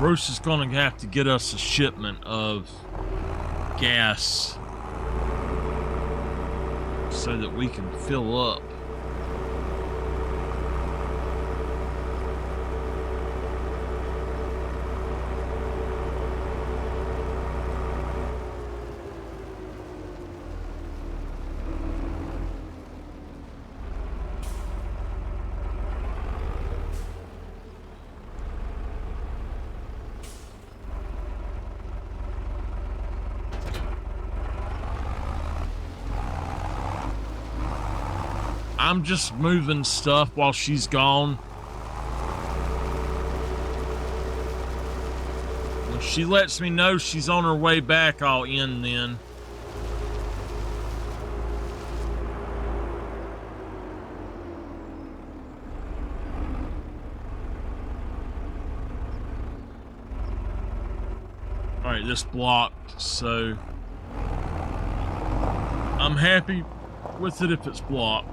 Bruce is going to have to get us a shipment of gas so that we can fill up. I'm just moving stuff while she's gone. When she lets me know she's on her way back, I'll end then. Alright, this blocked, so I'm happy with it if it's blocked.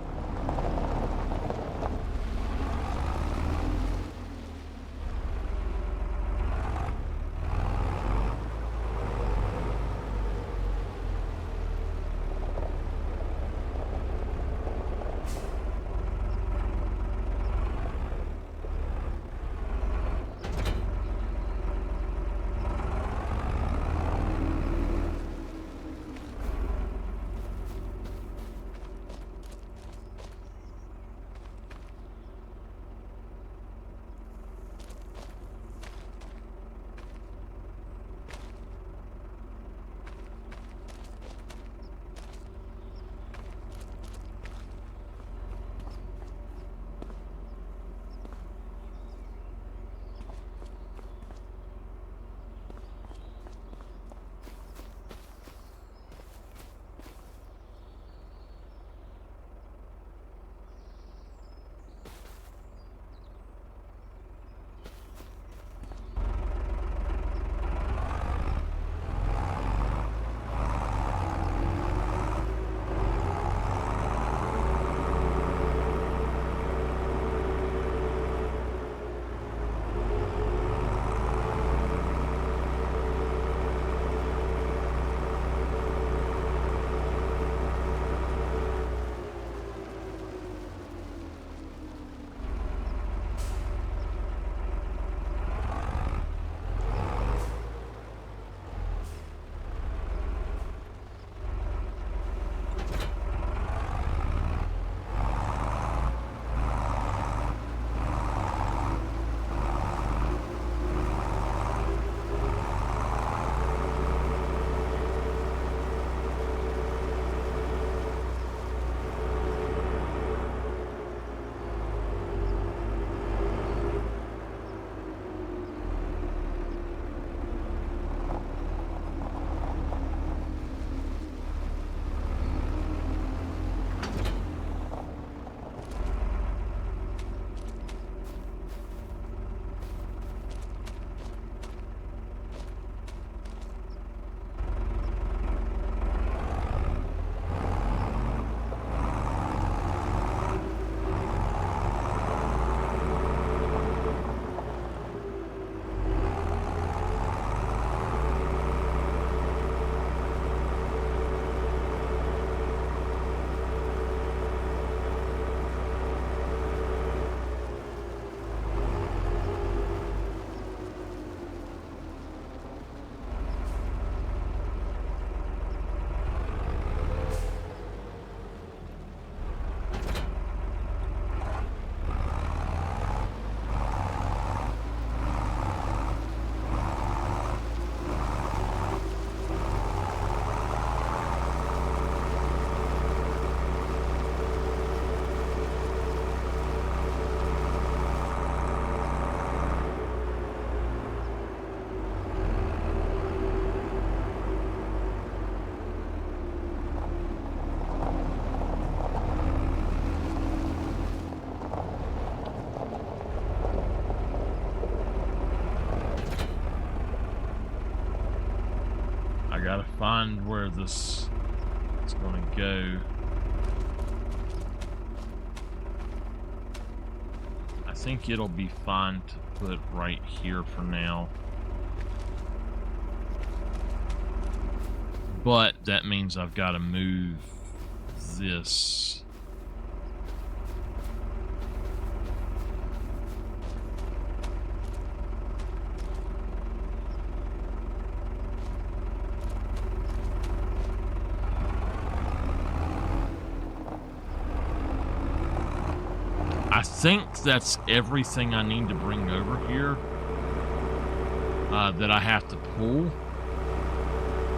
Gotta find where this is gonna go. I think it'll be fine to put right here for now. But that means I've got to move this. I think that's everything I need to bring over here that I have to pull.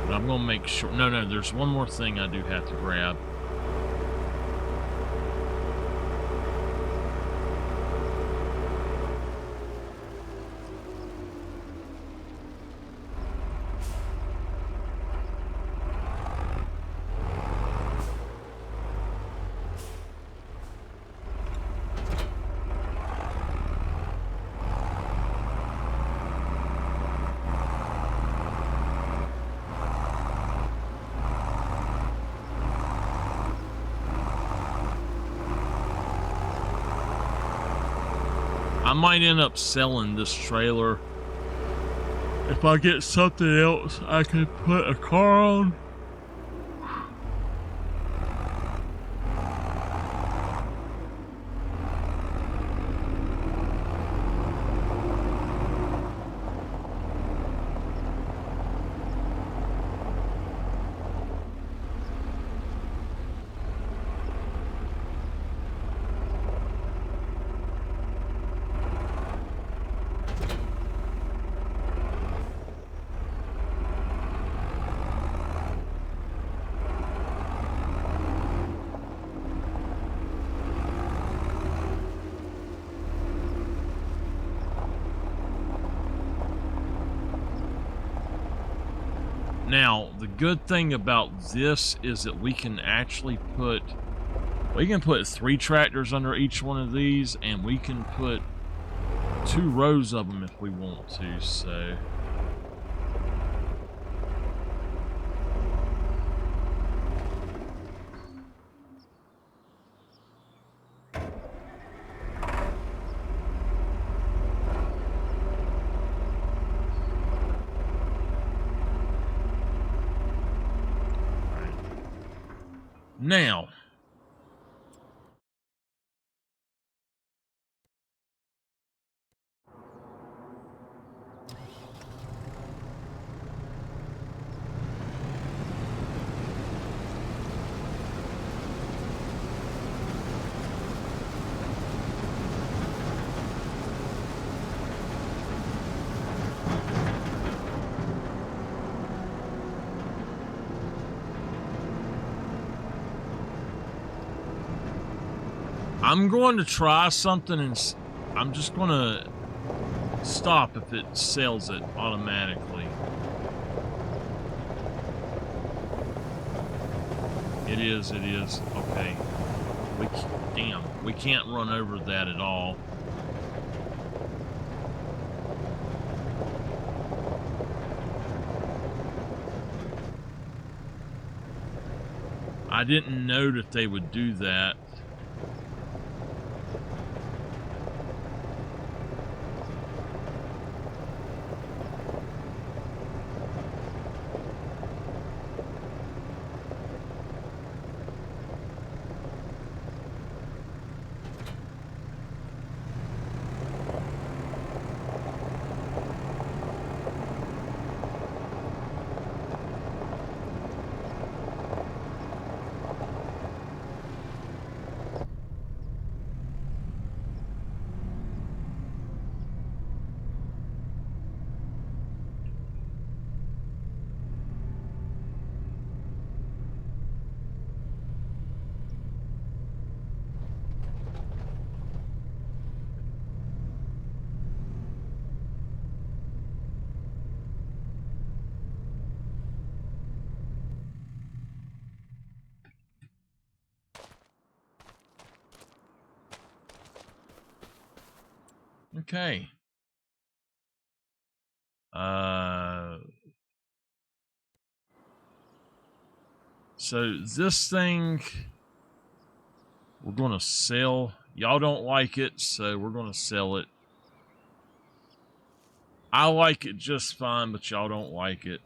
But I'm going to make sure... No, there's one more thing I do have to grab. I might end up selling this trailer. If I get something else I can put a car on. Now, the good thing about this is that we can actually put 3 tractors under each one of these, and we can put 2 rows of them if we want to, so... Now, I'm going to try something, and I'm just going to stop if it sells it automatically. It is. Okay. We can't run over that at all. I didn't know that they would do that. Okay. So this thing we're going to sell. Y'all don't like it, so we're going to sell it. I like it just fine, but y'all don't like it.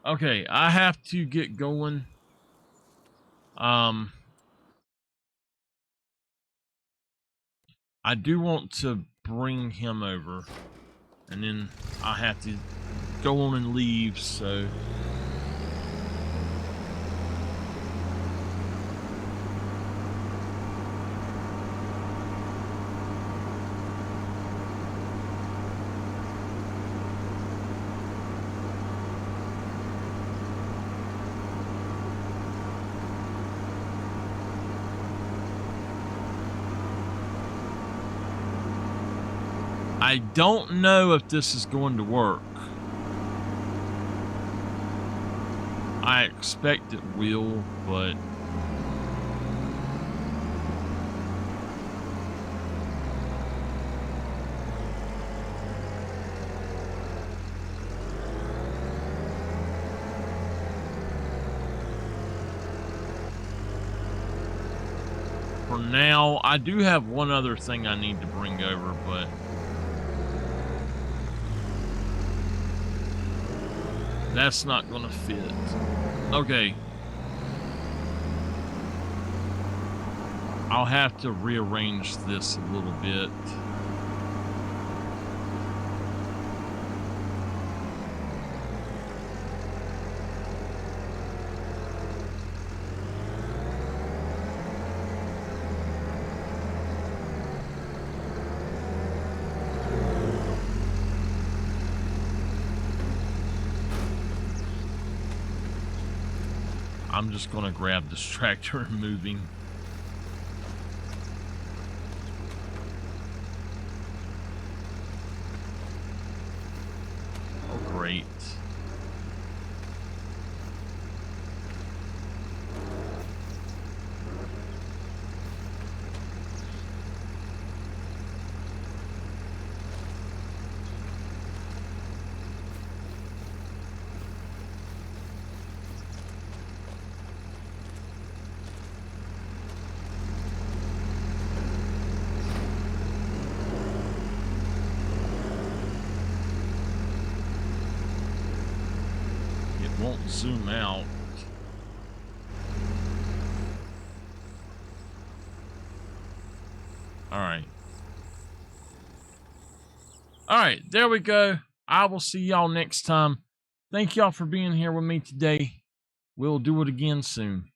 Okay, I have to get going. I do want to bring him over, and then I have to go on and leave, so... I don't know if this is going to work. I expect it will, but... for now, I do have one other thing I need to bring over, but... that's not gonna fit. Okay. I'll have to rearrange this a little bit. I'm just gonna grab this tractor and moving. Oh, great. Won't zoom out. Alright. Alright, there we go. I will see y'all next time. Thank y'all for being here with me today. We'll do it again soon.